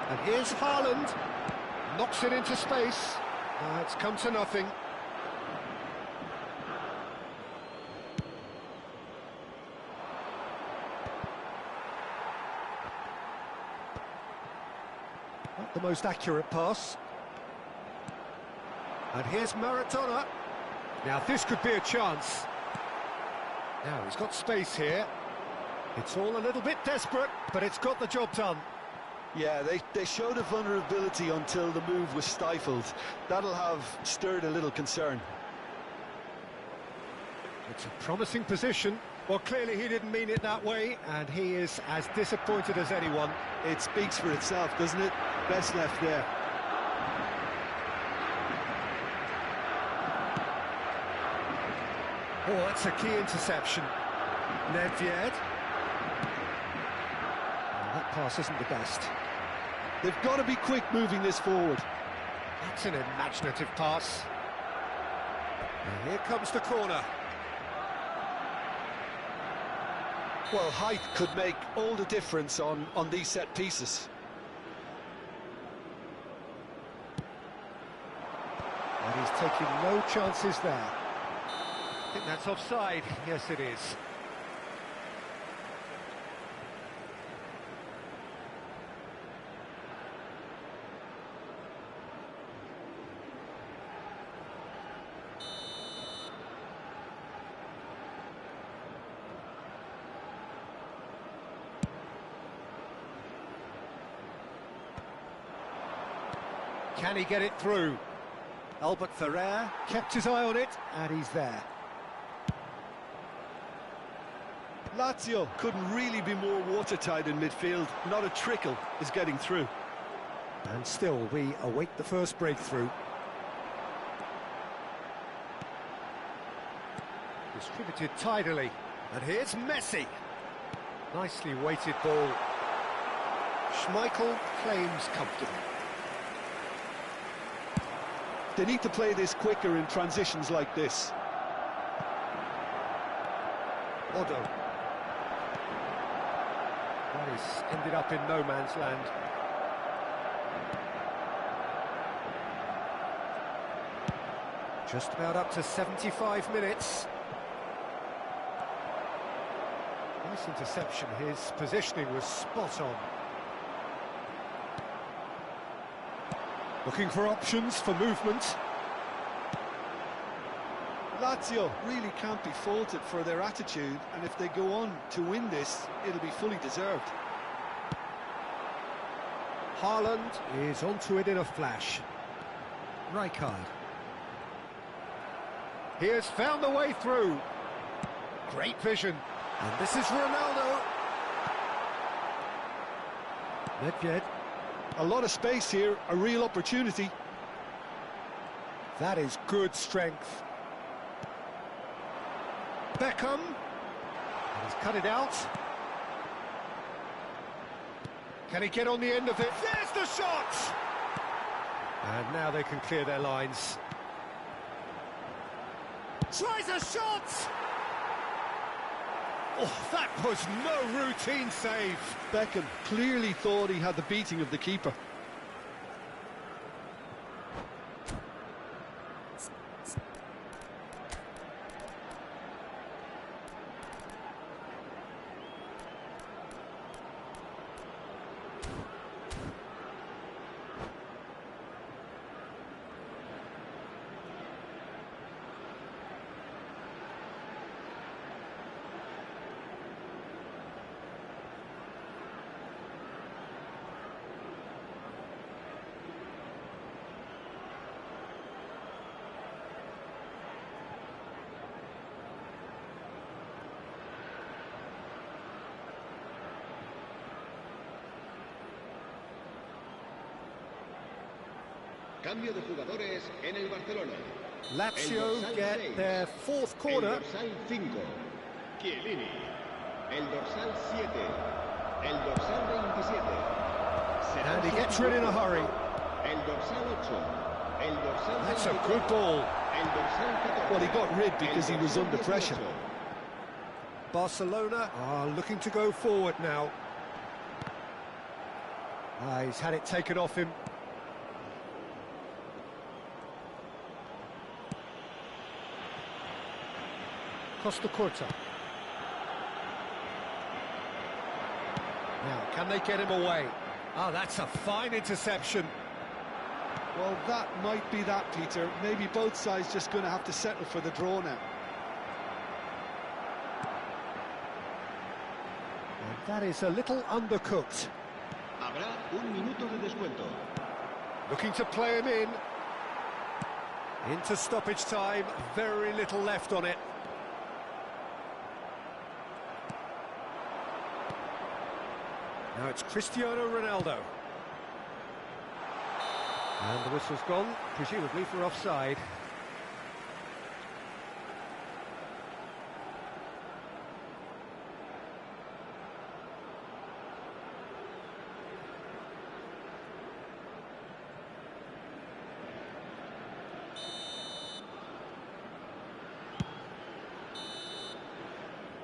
And here's Haaland. Knocks it into space. It's come to nothing. Not the most accurate pass. And here's Maradona. Now this could be a chance. Now he's got space here. It's all a little bit desperate, but it's got the job done. Yeah, they showed a vulnerability until the move was stifled. That'll have stirred a little concern. It's a promising position. Well, clearly he didn't mean it that way, and he is as disappointed as anyone. It speaks for itself, doesn't it? Best left there. Oh, that's a key interception. Nedved. Oh, that pass isn't the best. They've got to be quick moving this forward. That's an imaginative pass. And here comes the corner. Well, height could make all the difference on these set pieces. And he's taking no chances there. I think that's offside. Yes, it is. Can he get it through? Albert Ferrer kept his eye on it, and he's there. Lazio couldn't really be more watertight in midfield. Not a trickle is getting through. And still, we await the first breakthrough. Distributed tidily. And here's Messi. Nicely weighted ball. Schmeichel claims comfortable. They need to play this quicker in transitions like this. Odo. Paris ended up in no man's land. Just about up to 75 minutes. Nice interception. His positioning was spot on. Looking for options for movement. Lazio really can't be faulted for their attitude, and if they go on to win this, it'll be fully deserved. Haaland is onto it in a flash. Rijkaard. He has found the way through. Great vision. And this is Ronaldo. Nedved. A lot of space here, a real opportunity. That is good strength. Beckham. And he's cut it out. Can he get on the end of it? There's the shot! And now they can clear their lines. Tries a shot! Oh, that was no routine save. Beckham clearly thought he had the beating of the keeper. Cambio de jugadores en el Barcelona. Lazio get their fourth corner. El dorsal 5, Chiellini. El dorsal 7, el dorsal 27. And he gets rid in a hurry. El dorsal 8, el dorsal That's a good ball. El dorsal 14. Well, he got rid because he was under pressure. Barcelona are looking to go forward now. He's had it taken off him. Costa Curta. Now, can they get him away? Oh, that's a fine interception. Well, that might be that, Peter. Maybe both sides just going to have to settle for the draw now. And that is a little undercooked. Habrá un minuto de descuento. Looking to play him in. Into stoppage time, very little left on it. Now it's Cristiano Ronaldo. And the whistle's gone, presumably for offside.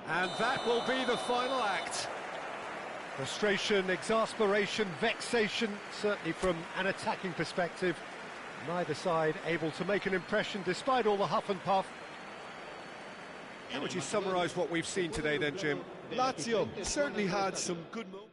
And that will be the final act. Frustration, exasperation, vexation, certainly from an attacking perspective. Neither side able to make an impression despite all the huff and puff. How would you summarise what we've seen today then, Jim? Lazio certainly had some good moments.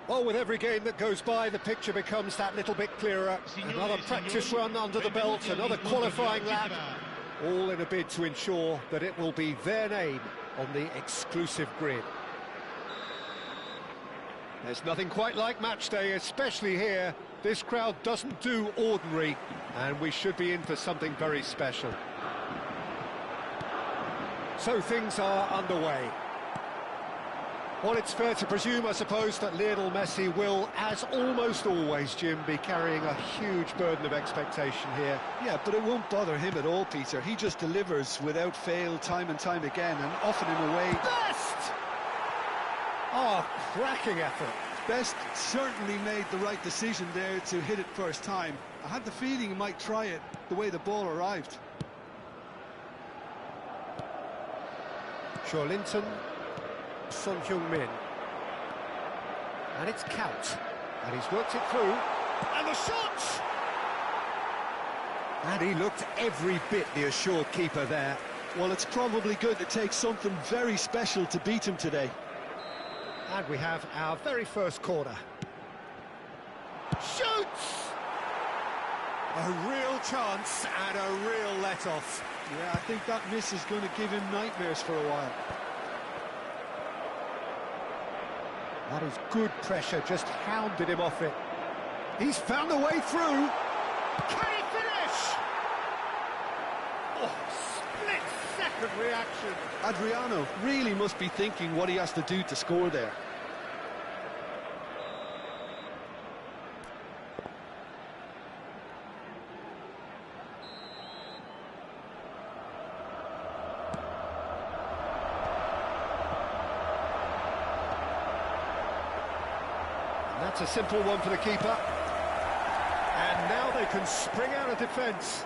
Well, with every game that goes by, the picture becomes that little bit clearer. Another practice run under the belt, another qualifying lap, all in a bid to ensure that it will be their name on the exclusive grid. There's nothing quite like match day, especially here. This crowd doesn't do ordinary, and we should be in for something very special. So things are underway. Well, it's fair to presume, I suppose, that Lionel Messi will, as almost always, Jim, be carrying a huge burden of expectation here. Yeah, but it won't bother him at all, Peter. He just delivers without fail time and time again, and often in a way... Best! Oh, cracking effort. Best certainly made the right decision there to hit it first time. I had the feeling he might try it the way the ball arrived. Linton, Son Heung-min, and it's Count, and he's worked it through, and the shot! And he looked every bit the assured keeper there. Well, it's probably going to take something very special to beat him today. And we have our very first corner. Shoots! A real chance and a real let-off. Yeah, I think that miss is going to give him nightmares for a while. That is good pressure, just hounded him off it. He's found a way through. Can he finish? Oh, split-second reaction. Adriano really must be thinking what he has to do to score there. That's a simple one for the keeper. And now they can spring out of defence.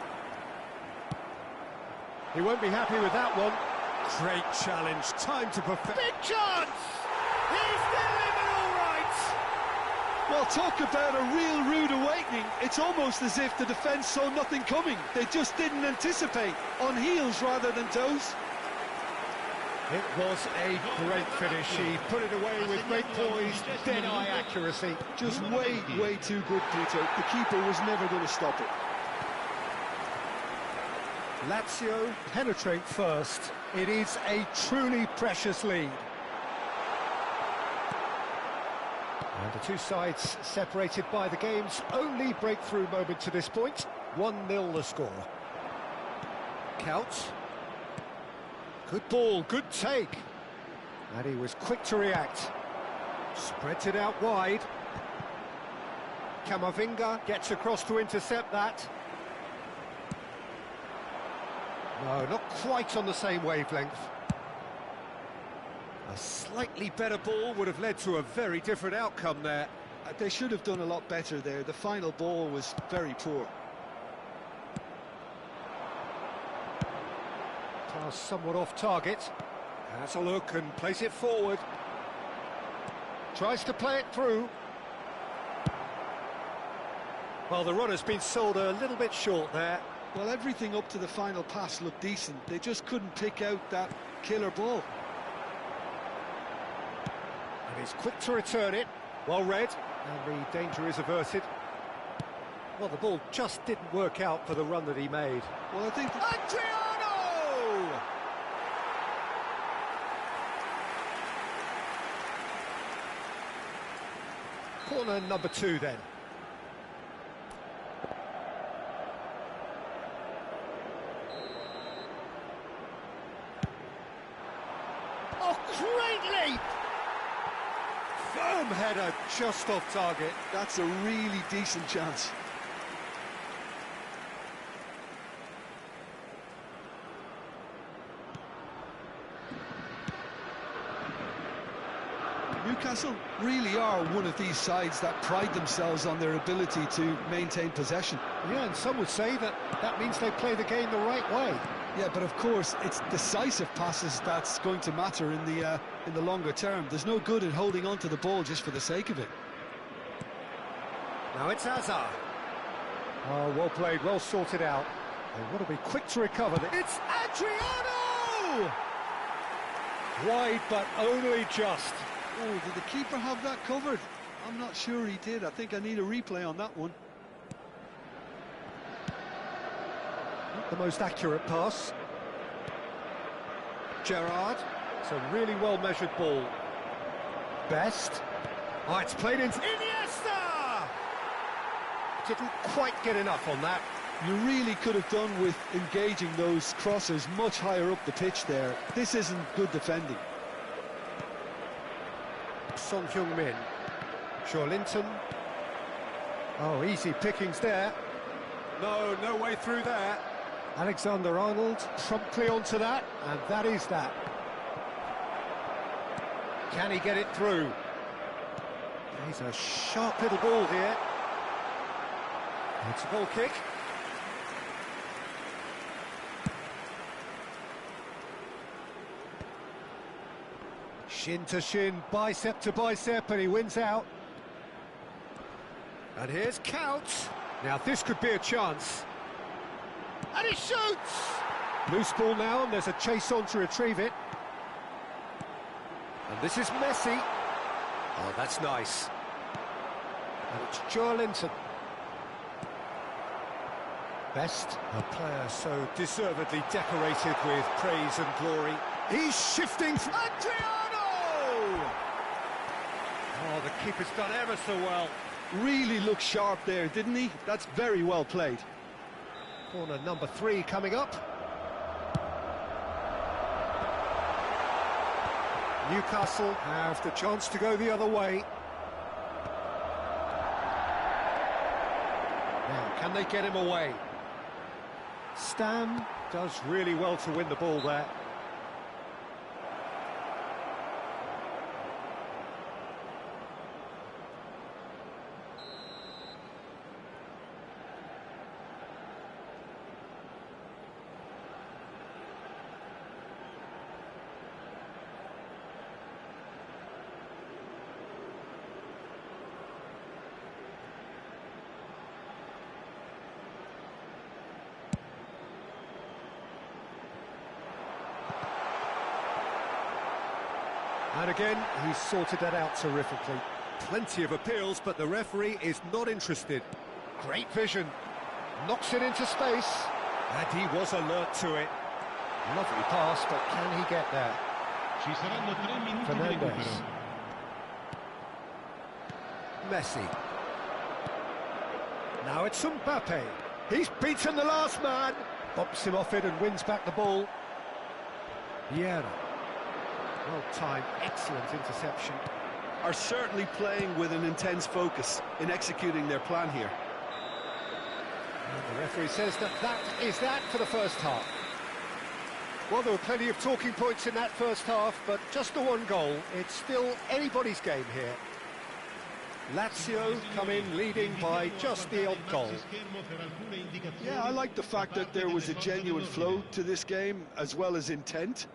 He won't be happy with that one. Great challenge, time to perfect. Big chance! He's delivered all right! Well, talk about a real rude awakening. It's almost as if the defence saw nothing coming. They just didn't anticipate, on heels rather than toes. It was a great finish. He put it away with great poise, dead-eye accuracy. Just way too good, Peter. The keeper was never going to stop it. Lazio penetrate first. It is a truly precious lead. And the two sides separated by the game's only breakthrough moment to this point. 1-0 the score. Count. Good ball, good take. And he was quick to react. Spreads it out wide. Camavinga gets across to intercept that. No, not quite on the same wavelength. A slightly better ball would have led to a very different outcome there. They should have done a lot better there. The final ball was very poor. Pass somewhat off target. Has a look and plays it forward. Tries to play it through. Well, the runner's been sold a little bit short there. Well, everything up to the final pass looked decent. They just couldn't pick out that killer ball. And he's quick to return it. Well read. And the danger is averted. Well, the ball just didn't work out for the run that he made. Well, I think... Adriano! Corner number 2 then. Oh, great leap! Firm header just off target. That's a really decent chance. Newcastle really are one of these sides that pride themselves on their ability to maintain possession. Yeah, and some would say that that means they play the game the right way. Yeah, but of course, it's decisive passes that's going to matter in the longer term. There's no good in holding on to the ball just for the sake of it. Now it's Hazard. Oh, well played, well sorted out. They want to be quick to recover. It's Adriano! Wide, but only just. Oh, did the keeper have that covered? I'm not sure he did. I think I need a replay on that one. Not the most accurate pass. Gerrard. It's a really well-measured ball. Best. Oh, it's played into Iniesta! Didn't quite get enough on that. You really could have done with engaging those crosses much higher up the pitch there. This isn't good defending. Son Heung-min. Linton. Oh, easy pickings there. No way through there. Alexander-Arnold promptly onto that, and that is that. Can he get it through? He's a sharp little ball here. It's a goal kick. Shin to shin, bicep to bicep, and he wins out. And here's Couch. Now this could be a chance. And he shoots! Loose ball now, and there's a chase on to retrieve it. And this is Messi. Oh, that's nice. And it's Linton. Best, a player so deservedly decorated with praise and glory. He's shifting. Adriano! Oh, the keeper's done ever so well. Really looked sharp there, didn't he? That's very well played. Corner number 3 coming up. Newcastle have the chance to go the other way. Now, can they get him away? Stam does really well to win the ball there. And again, he's sorted that out terrifically. Plenty of appeals, but the referee is not interested. Great vision. Knocks it into space. And he was alert to it. Lovely pass, but can he get there? Fernandes. Messi. Now it's Mbappe. He's beaten the last man. Bumps him off it and wins back the ball. Vieira. Well-timed, excellent interception. Are certainly playing with an intense focus in executing their plan here. And the referee says that is that for the first half. Well, there were plenty of talking points in that first half, but just the one goal. It's still anybody's game here. Lazio come in leading by just the odd goal. Yeah, I like the fact that there was a genuine flow to this game as well as intent.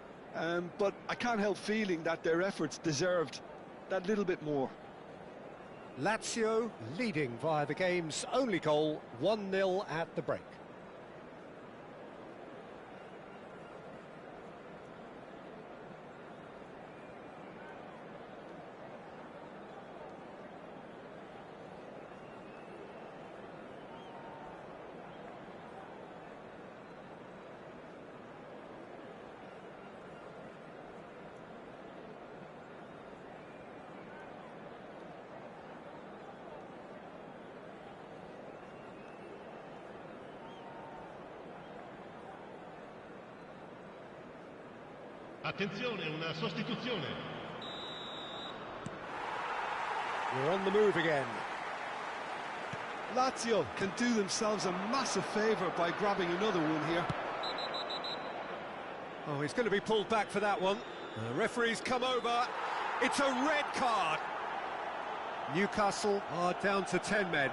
But I can't help feeling that their efforts deserved that little bit more. Lazio leading via the game's only goal, 1-0 at the break. Attenzione, una sostituzione. We're on the move again. Lazio can do themselves a massive favour by grabbing another one here. Oh, he's going to be pulled back for that one. The referee's come over. It's a red card. Newcastle are down to 10 men.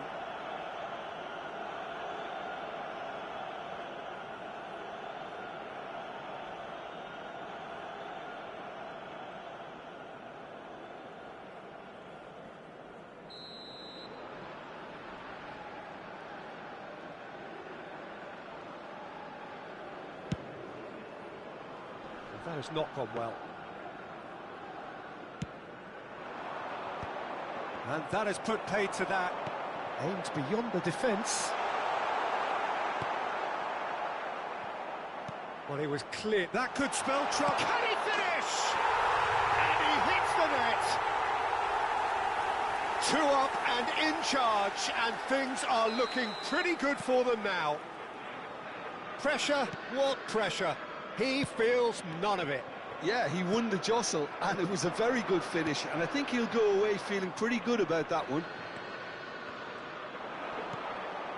That has not gone well. And that has put paid to that. Aimed beyond the defence. Well, he was clear. That could spell trouble. Can he finish? And he hits the net. 2 up and in charge, and things are looking pretty good for them now. Pressure? What pressure? He feels none of it. Yeah, he won the jostle, and it was a very good finish, and I think he'll go away feeling pretty good about that one.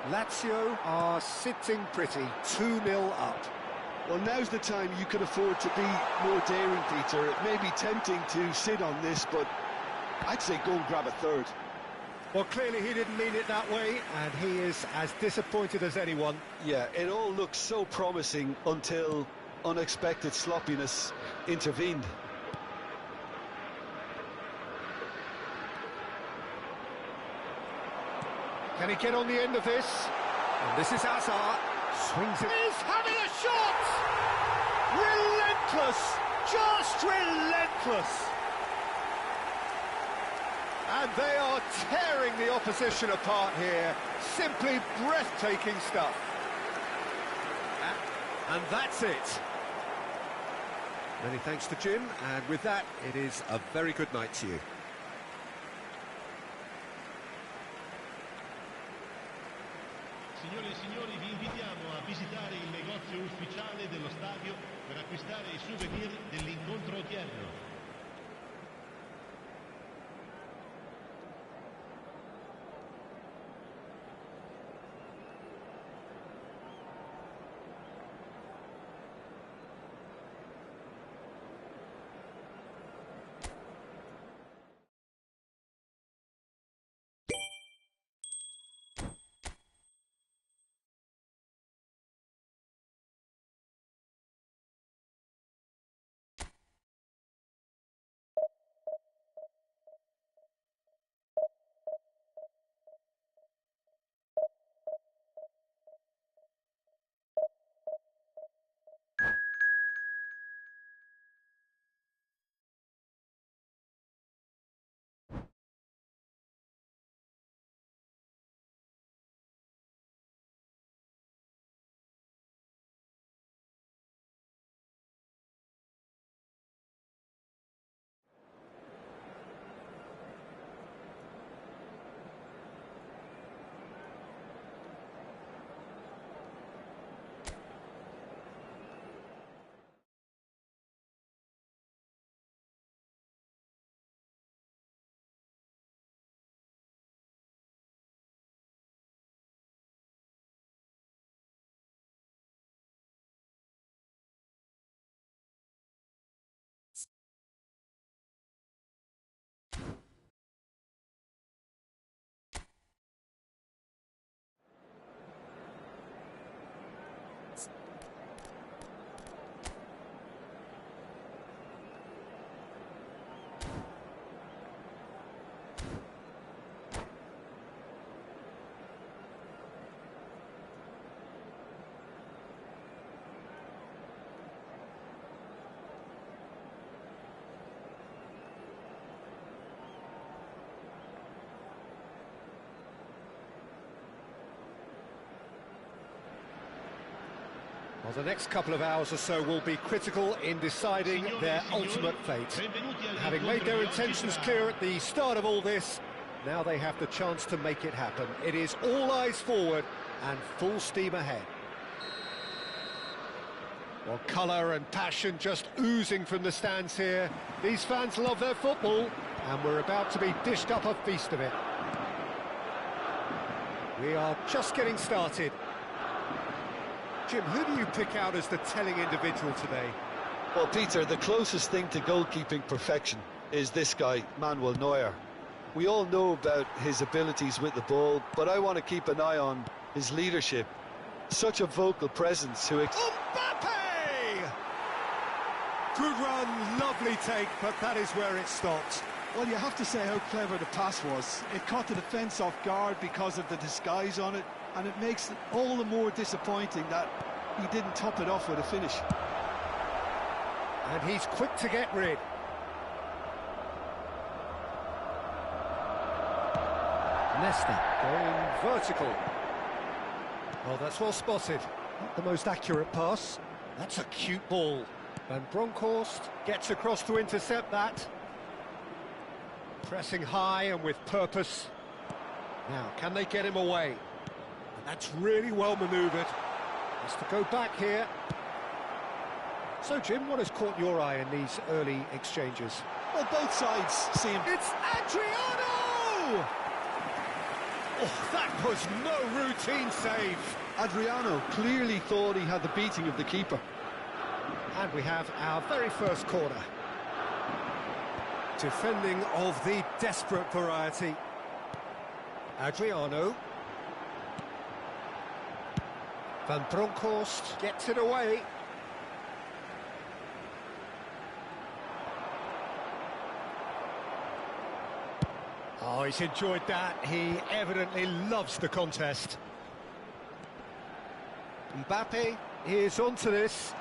Lazio are sitting pretty, 2-0 up. Well, now's the time you can afford to be more daring, Peter. It may be tempting to sit on this, but I'd say go and grab a third. Well, clearly he didn't mean it that way, and he is as disappointed as anyone. Yeah, it all looked so promising until unexpected sloppiness intervened. Can he get on the end of this? And this is Hazard. Swings it. He's having a shot! Relentless! Just relentless! And they are tearing the opposition apart here. Simply breathtaking stuff. And that's it. Many thanks to Jim, and with that, it is a very good night to you. Signore e signori, vi invitiamo a visitare il negozio ufficiale dello stadio per acquistare i souvenir dell'incontro odierno. Well, the next couple of hours or so will be critical in deciding their ultimate fate. Having made their intentions clear at the start of all this, now they have the chance to make it happen. It is all eyes forward and full steam ahead. Well, colour and passion just oozing from the stands here. These fans love their football, and we're about to be dished up a feast of it. We are just getting started. Jim, who do you pick out as the telling individual today? Well, Peter, the closest thing to goalkeeping perfection is this guy, Manuel Neuer. We all know about his abilities with the ball, but I want to keep an eye on his leadership. Such a vocal presence who... Mbappe! Good run, lovely take, but that is where it stopped. Well, you have to say how clever the pass was. It caught the defence off guard because of the disguise on it, and it makes it all the more disappointing that he didn't top it off with a finish. And he's quick to get rid. Nesta going vertical. Oh, that's well spotted. Not the most accurate pass. That's a cute ball. Van Bronckhorst gets across to intercept that. Pressing high and with purpose. Now, can they get him away? And that's really well manoeuvred. Has to go back here. So, Jim, what has caught your eye in these early exchanges? Well, both sides seem... It's Adriano! Oh, that was no routine save. Adriano clearly thought he had the beating of the keeper. And we have our very first corner. Defending of the desperate variety. Adriano. Van Bronckhorst gets it away. Oh, he's enjoyed that. He evidently loves the contest. Mbappe is onto this.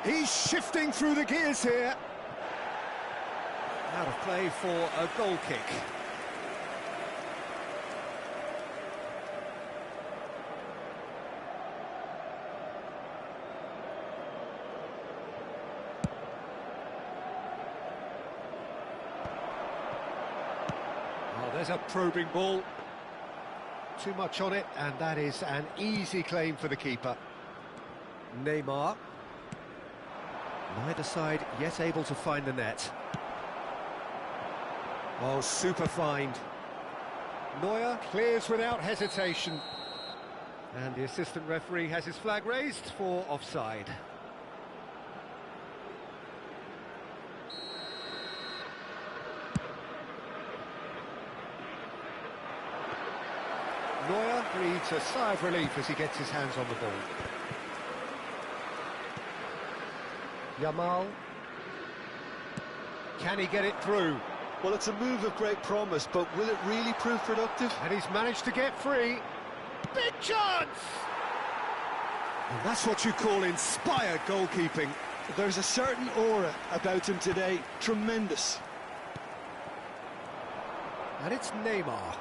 He's shifting through the gears here. Out of play for a goal kick. Oh, there's a probing ball. Too much on it, and that is an easy claim for the keeper. Neymar. Neither side yet able to find the net. Oh, super find. Neuer clears without hesitation. And the assistant referee has his flag raised for offside. Neuer breathes a sigh of relief as he gets his hands on the ball. Yamal. Can he get it through? Well, it's a move of great promise, but will it really prove productive? And he's managed to get free. Big chance! And that's what you call inspired goalkeeping. There's a certain aura about him today. Tremendous. And it's Neymar.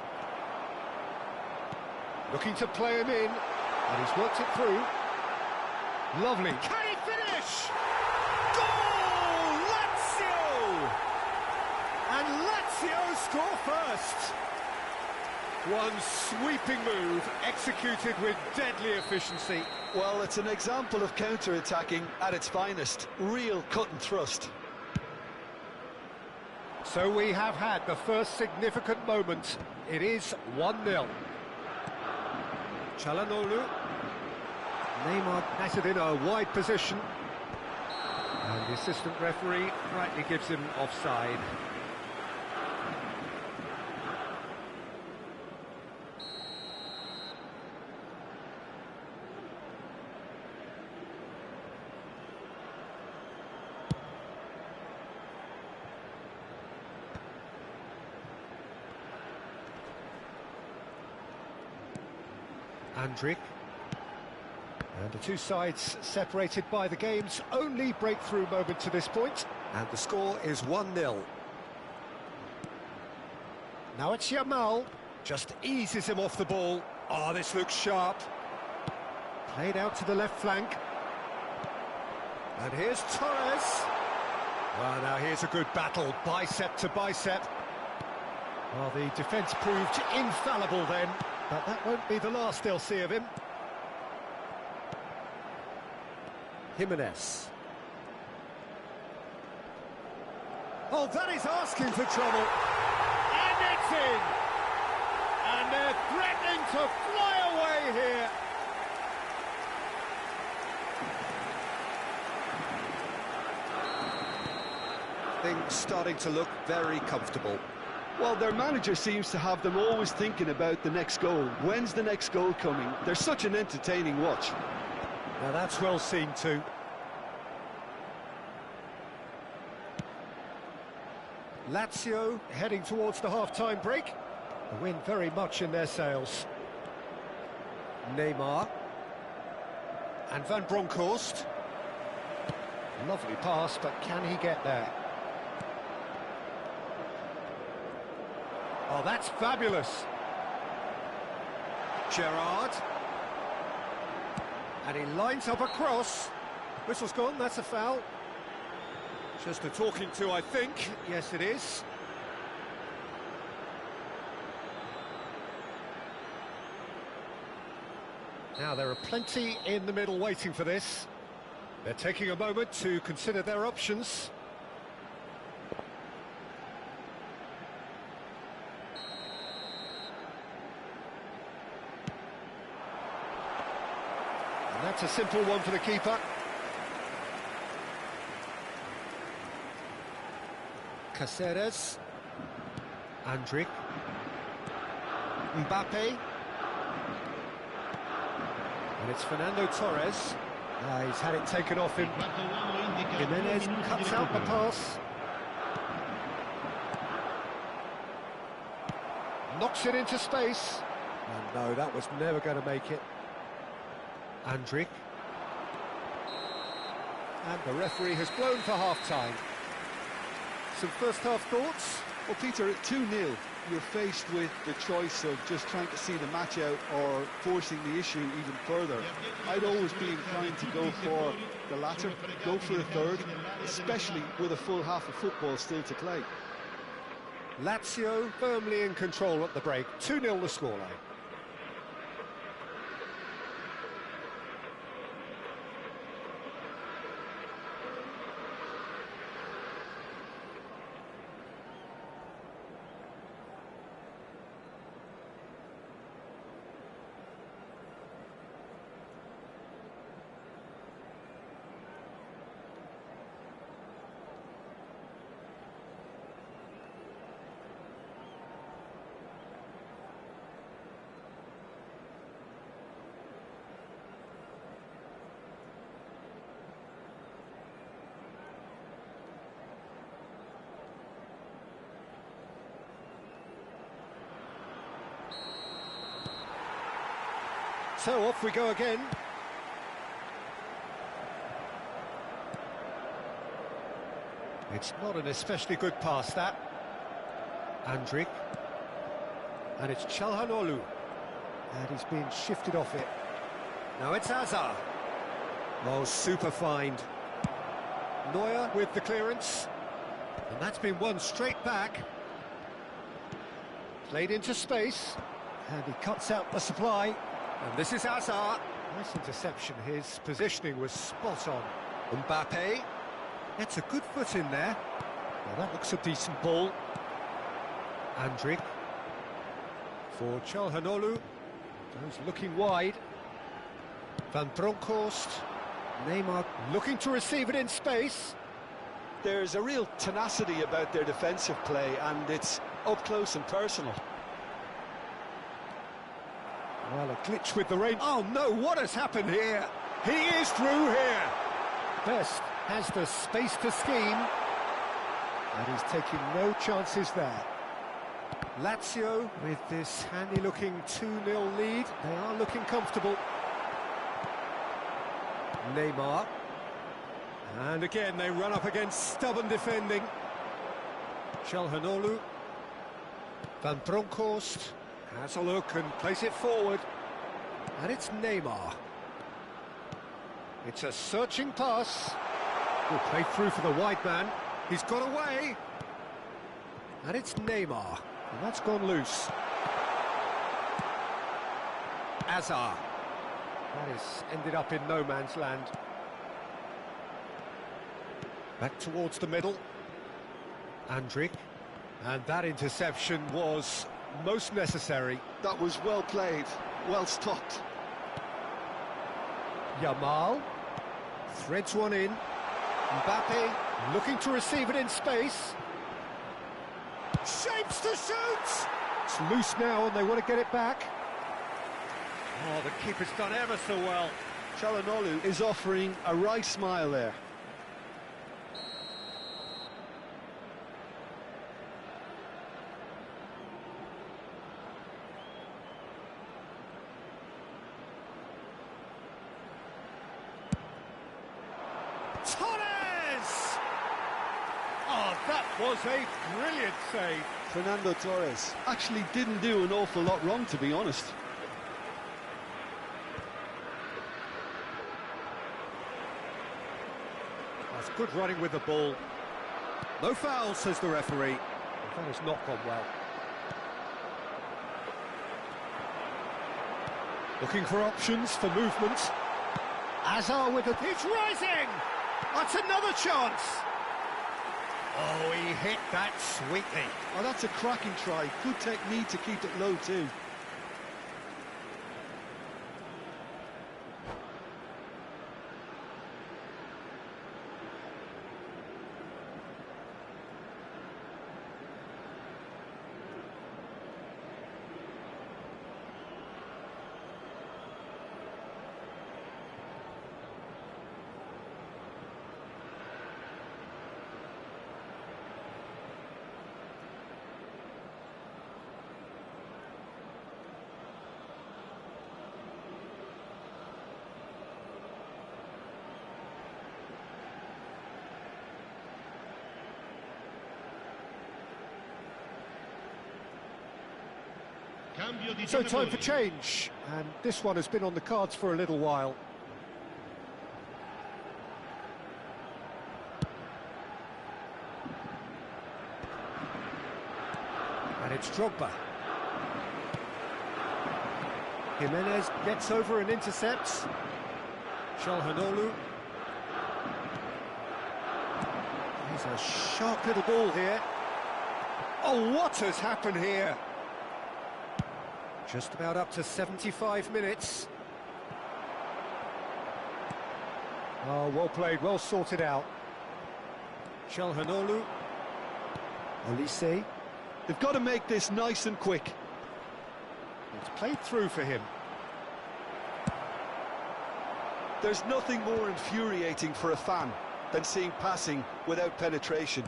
Looking to play him in. And he's worked it through. Lovely. Can he finish? Goal! Lazio! And Lazio score first. One sweeping move, executed with deadly efficiency. Well, it's an example of counter-attacking at its finest. Real cut and thrust. So we have had the first significant moment. It is 1-0. Çalhanoğlu. Neymar has it in a wide position. And the assistant referee rightly gives him offside. Andrik. And the two sides separated by the game's only breakthrough moment to this point. And the score is 1-0. Now it's Yamal. Just eases him off the ball. Oh, this looks sharp. Played out to the left flank. And here's Torres. Well, now here's a good battle, bicep to bicep. Well, the defence proved infallible then. But that won't be the last they'll see of him. Jimenez. Oh, that is asking for trouble. And it's in! And they're threatening to fly away here. Things starting to look very comfortable. Well, their manager seems to have them always thinking about the next goal. When's the next goal coming? They're such an entertaining watch. Now that's well seen too. Lazio heading towards the half-time break. The wind very much in their sails. Neymar. And Van Bronckhorst. Lovely pass, but can he get there? Oh, that's fabulous. Gerrard. And he lines up a cross. Whistle's gone, that's a foul. Just a talking to, I think. Yes, it is. Now, there are plenty in the middle waiting for this. They're taking a moment to consider their options. And that's a simple one for the keeper. Caceres. Andrić. Mbappe. And it's Fernando Torres. He's had it taken off him. Jimenez cuts out the pass. Knocks it into space. And no, that was never going to make it. Andrić. And the referee has blown for half-time. Some first-half thoughts? Well, Peter, at 2-0, you're faced with the choice of just trying to see the match out or forcing the issue even further. I'd always be inclined to go for the latter, go for a third, especially with a full half of football still to play. Lazio firmly in control at the break. 2-0 the scoreline. So off we go again. It's not an especially good pass, that. Andrić. And it's Çalhanoğlu. And he's being shifted off it. Now it's Hazard. Oh, super find. Neuer with the clearance. And that's been won straight back. Played into space. And he cuts out the supply. And this is Hazard. Nice interception. His positioning was spot on. Mbappe. That's a good foot in there. Well, that looks a decent ball. Andrić. For Çalhanoğlu. Goes looking wide. Van Bronckhorst. Neymar looking to receive it in space. There's a real tenacity about their defensive play, and it's up close and personal. Well, a glitch with the rain. Oh no, what has happened here? He is through here. Best has the space to scheme. And he's taking no chances there. Lazio with this handy-looking 2-0 lead. They are looking comfortable. Neymar. And again, they run up against stubborn defending. Çalhanoğlu. Van Bronckhorst. Has a look and plays it forward. And it's Neymar. It's a searching pass. Will play through for the wide man. He's got away. And it's Neymar. And that's gone loose. Hazard. That has ended up in no man's land. Back towards the middle. Andrić. And that interception was most necessary. That was well played, well stopped. Yamal threads one in. Mbappe looking to receive it in space. Shapes to shoot! It's loose now and they want to get it back. Oh, the keeper's done ever so well. Çalhanoğlu is offering a wry smile there. Torres! Oh, that was a brilliant save. Fernando Torres actually didn't do an awful lot wrong, to be honest. good running with the ball. No foul, says the referee. That has not gone well. Looking for options for movement. Azar with the... It's rising! That's another chance! Oh, he hit that sweetly. Oh, that's a cracking try. Good technique to keep it low too. So time for change, and this one has been on the cards for a little while. And it's Drogba. Jimenez gets over and intercepts. Çalhanoğlu. He's a sharp little ball here. Oh, what has happened here? Just about up to 75 minutes. Oh, well played, well sorted out. Çalhanoğlu. Olise. They've got to make this nice and quick. It's played through for him. There's nothing more infuriating for a fan than seeing passing without penetration.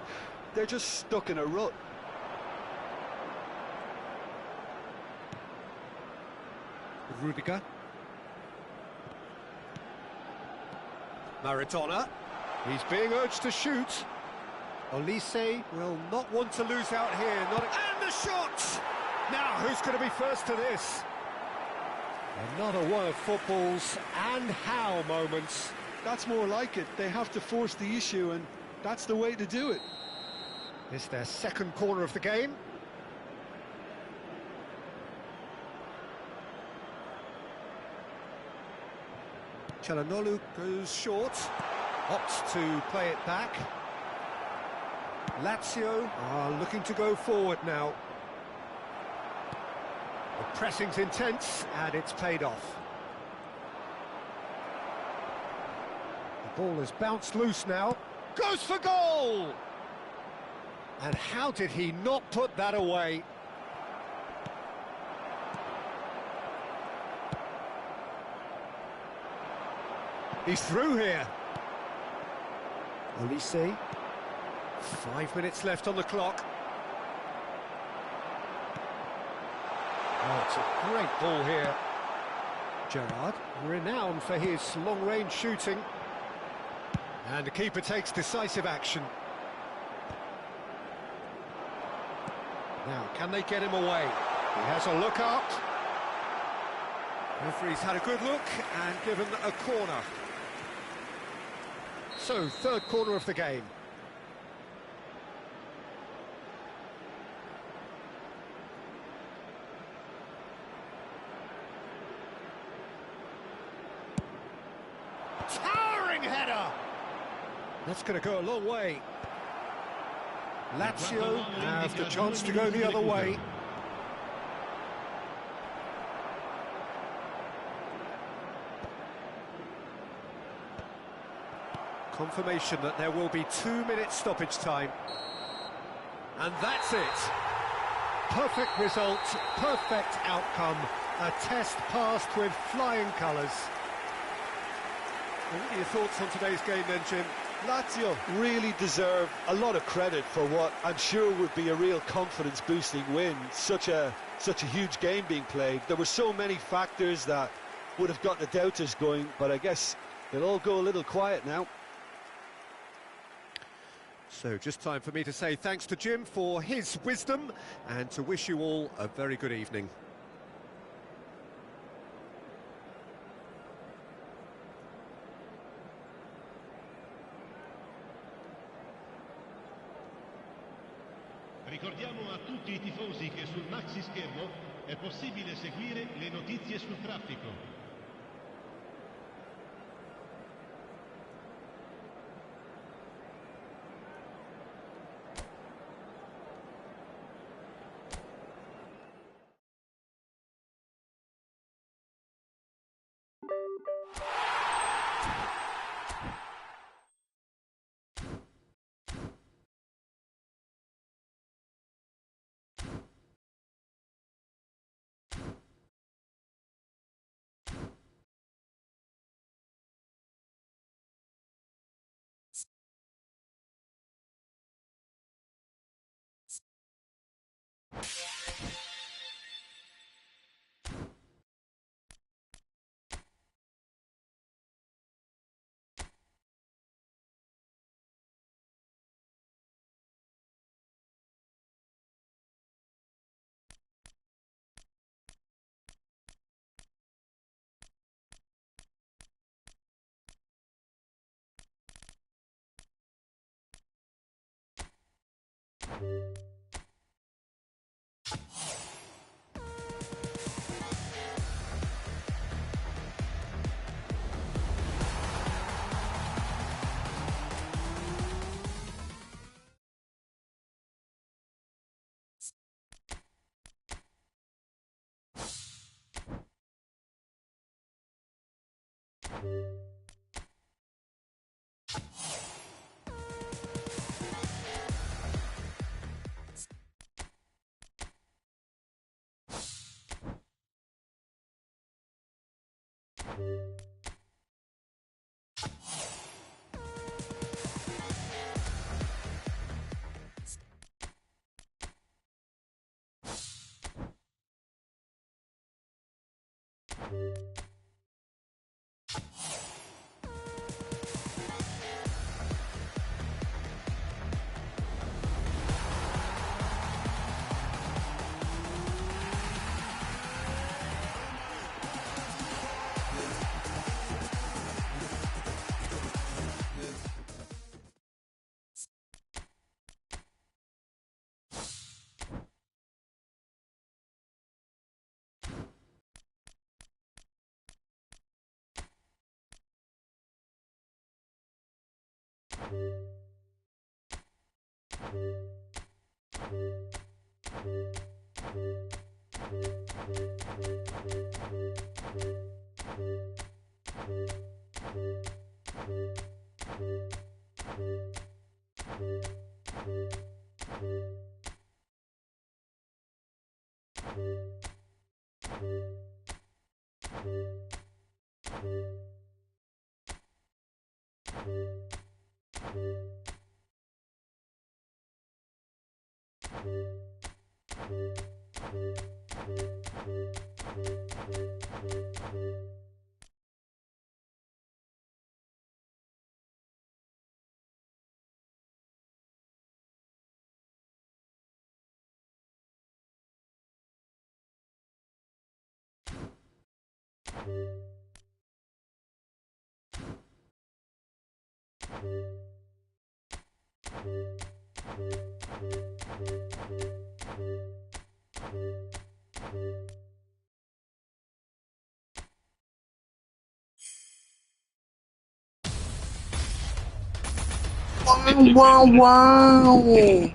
They're just stuck in a rut. Rudiger. Maradona. He's being urged to shoot. Olise will not want to lose out here. And the shot! Now, who's going to be first to this? Another one of football's and how moments. That's more like it. They have to force the issue, and that's the way to do it. It's their second corner of the game. Çalhanoğlu goes short, opts to play it back. Lazio are looking to go forward now. The pressing's intense, and it's paid off. The ball has bounced loose now. Goes for goal! And how did he not put that away? He's through here. Olise. 5 minutes left on the clock. Oh, it's a great ball here. Gerrard, renowned for his long-range shooting. And the keeper takes decisive action. Now, can they get him away? He has a look up. Referee's had a good look and given a corner. So, third corner of the game. Towering header! That's going to go a long way. Lazio have the chance to go the other way. Confirmation that there will be 2 minutes stoppage time. And that's it. Perfect result, perfect outcome. A test passed with flying colours. What are your thoughts on today's game then, Jim? Lazio really deserve a lot of credit for what I'm sure would be a real confidence-boosting win. Such a huge game being played. There were so many factors that would have got the doubters going, but I guess they'll all go a little quiet now. So just time for me to say thanks to Jim for his wisdom and to wish you all a very good evening. È possibile seguire le notizie sul traffico. Wow, wow.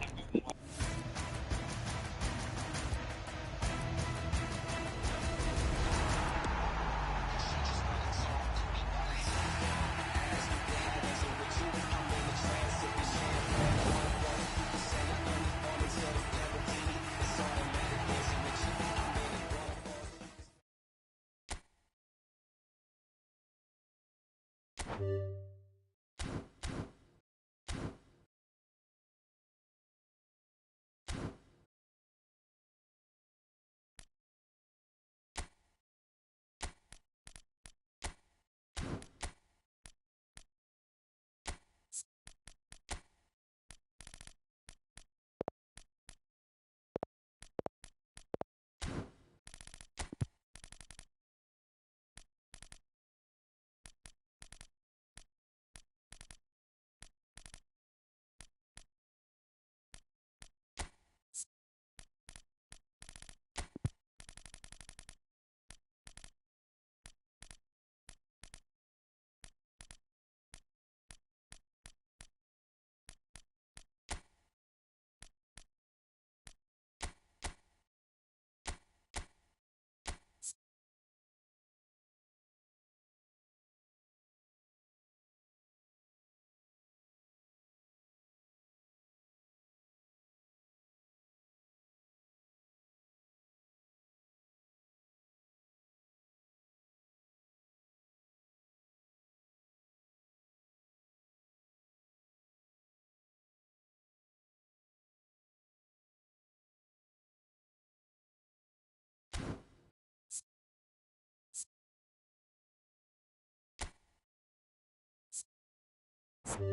Thank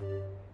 you.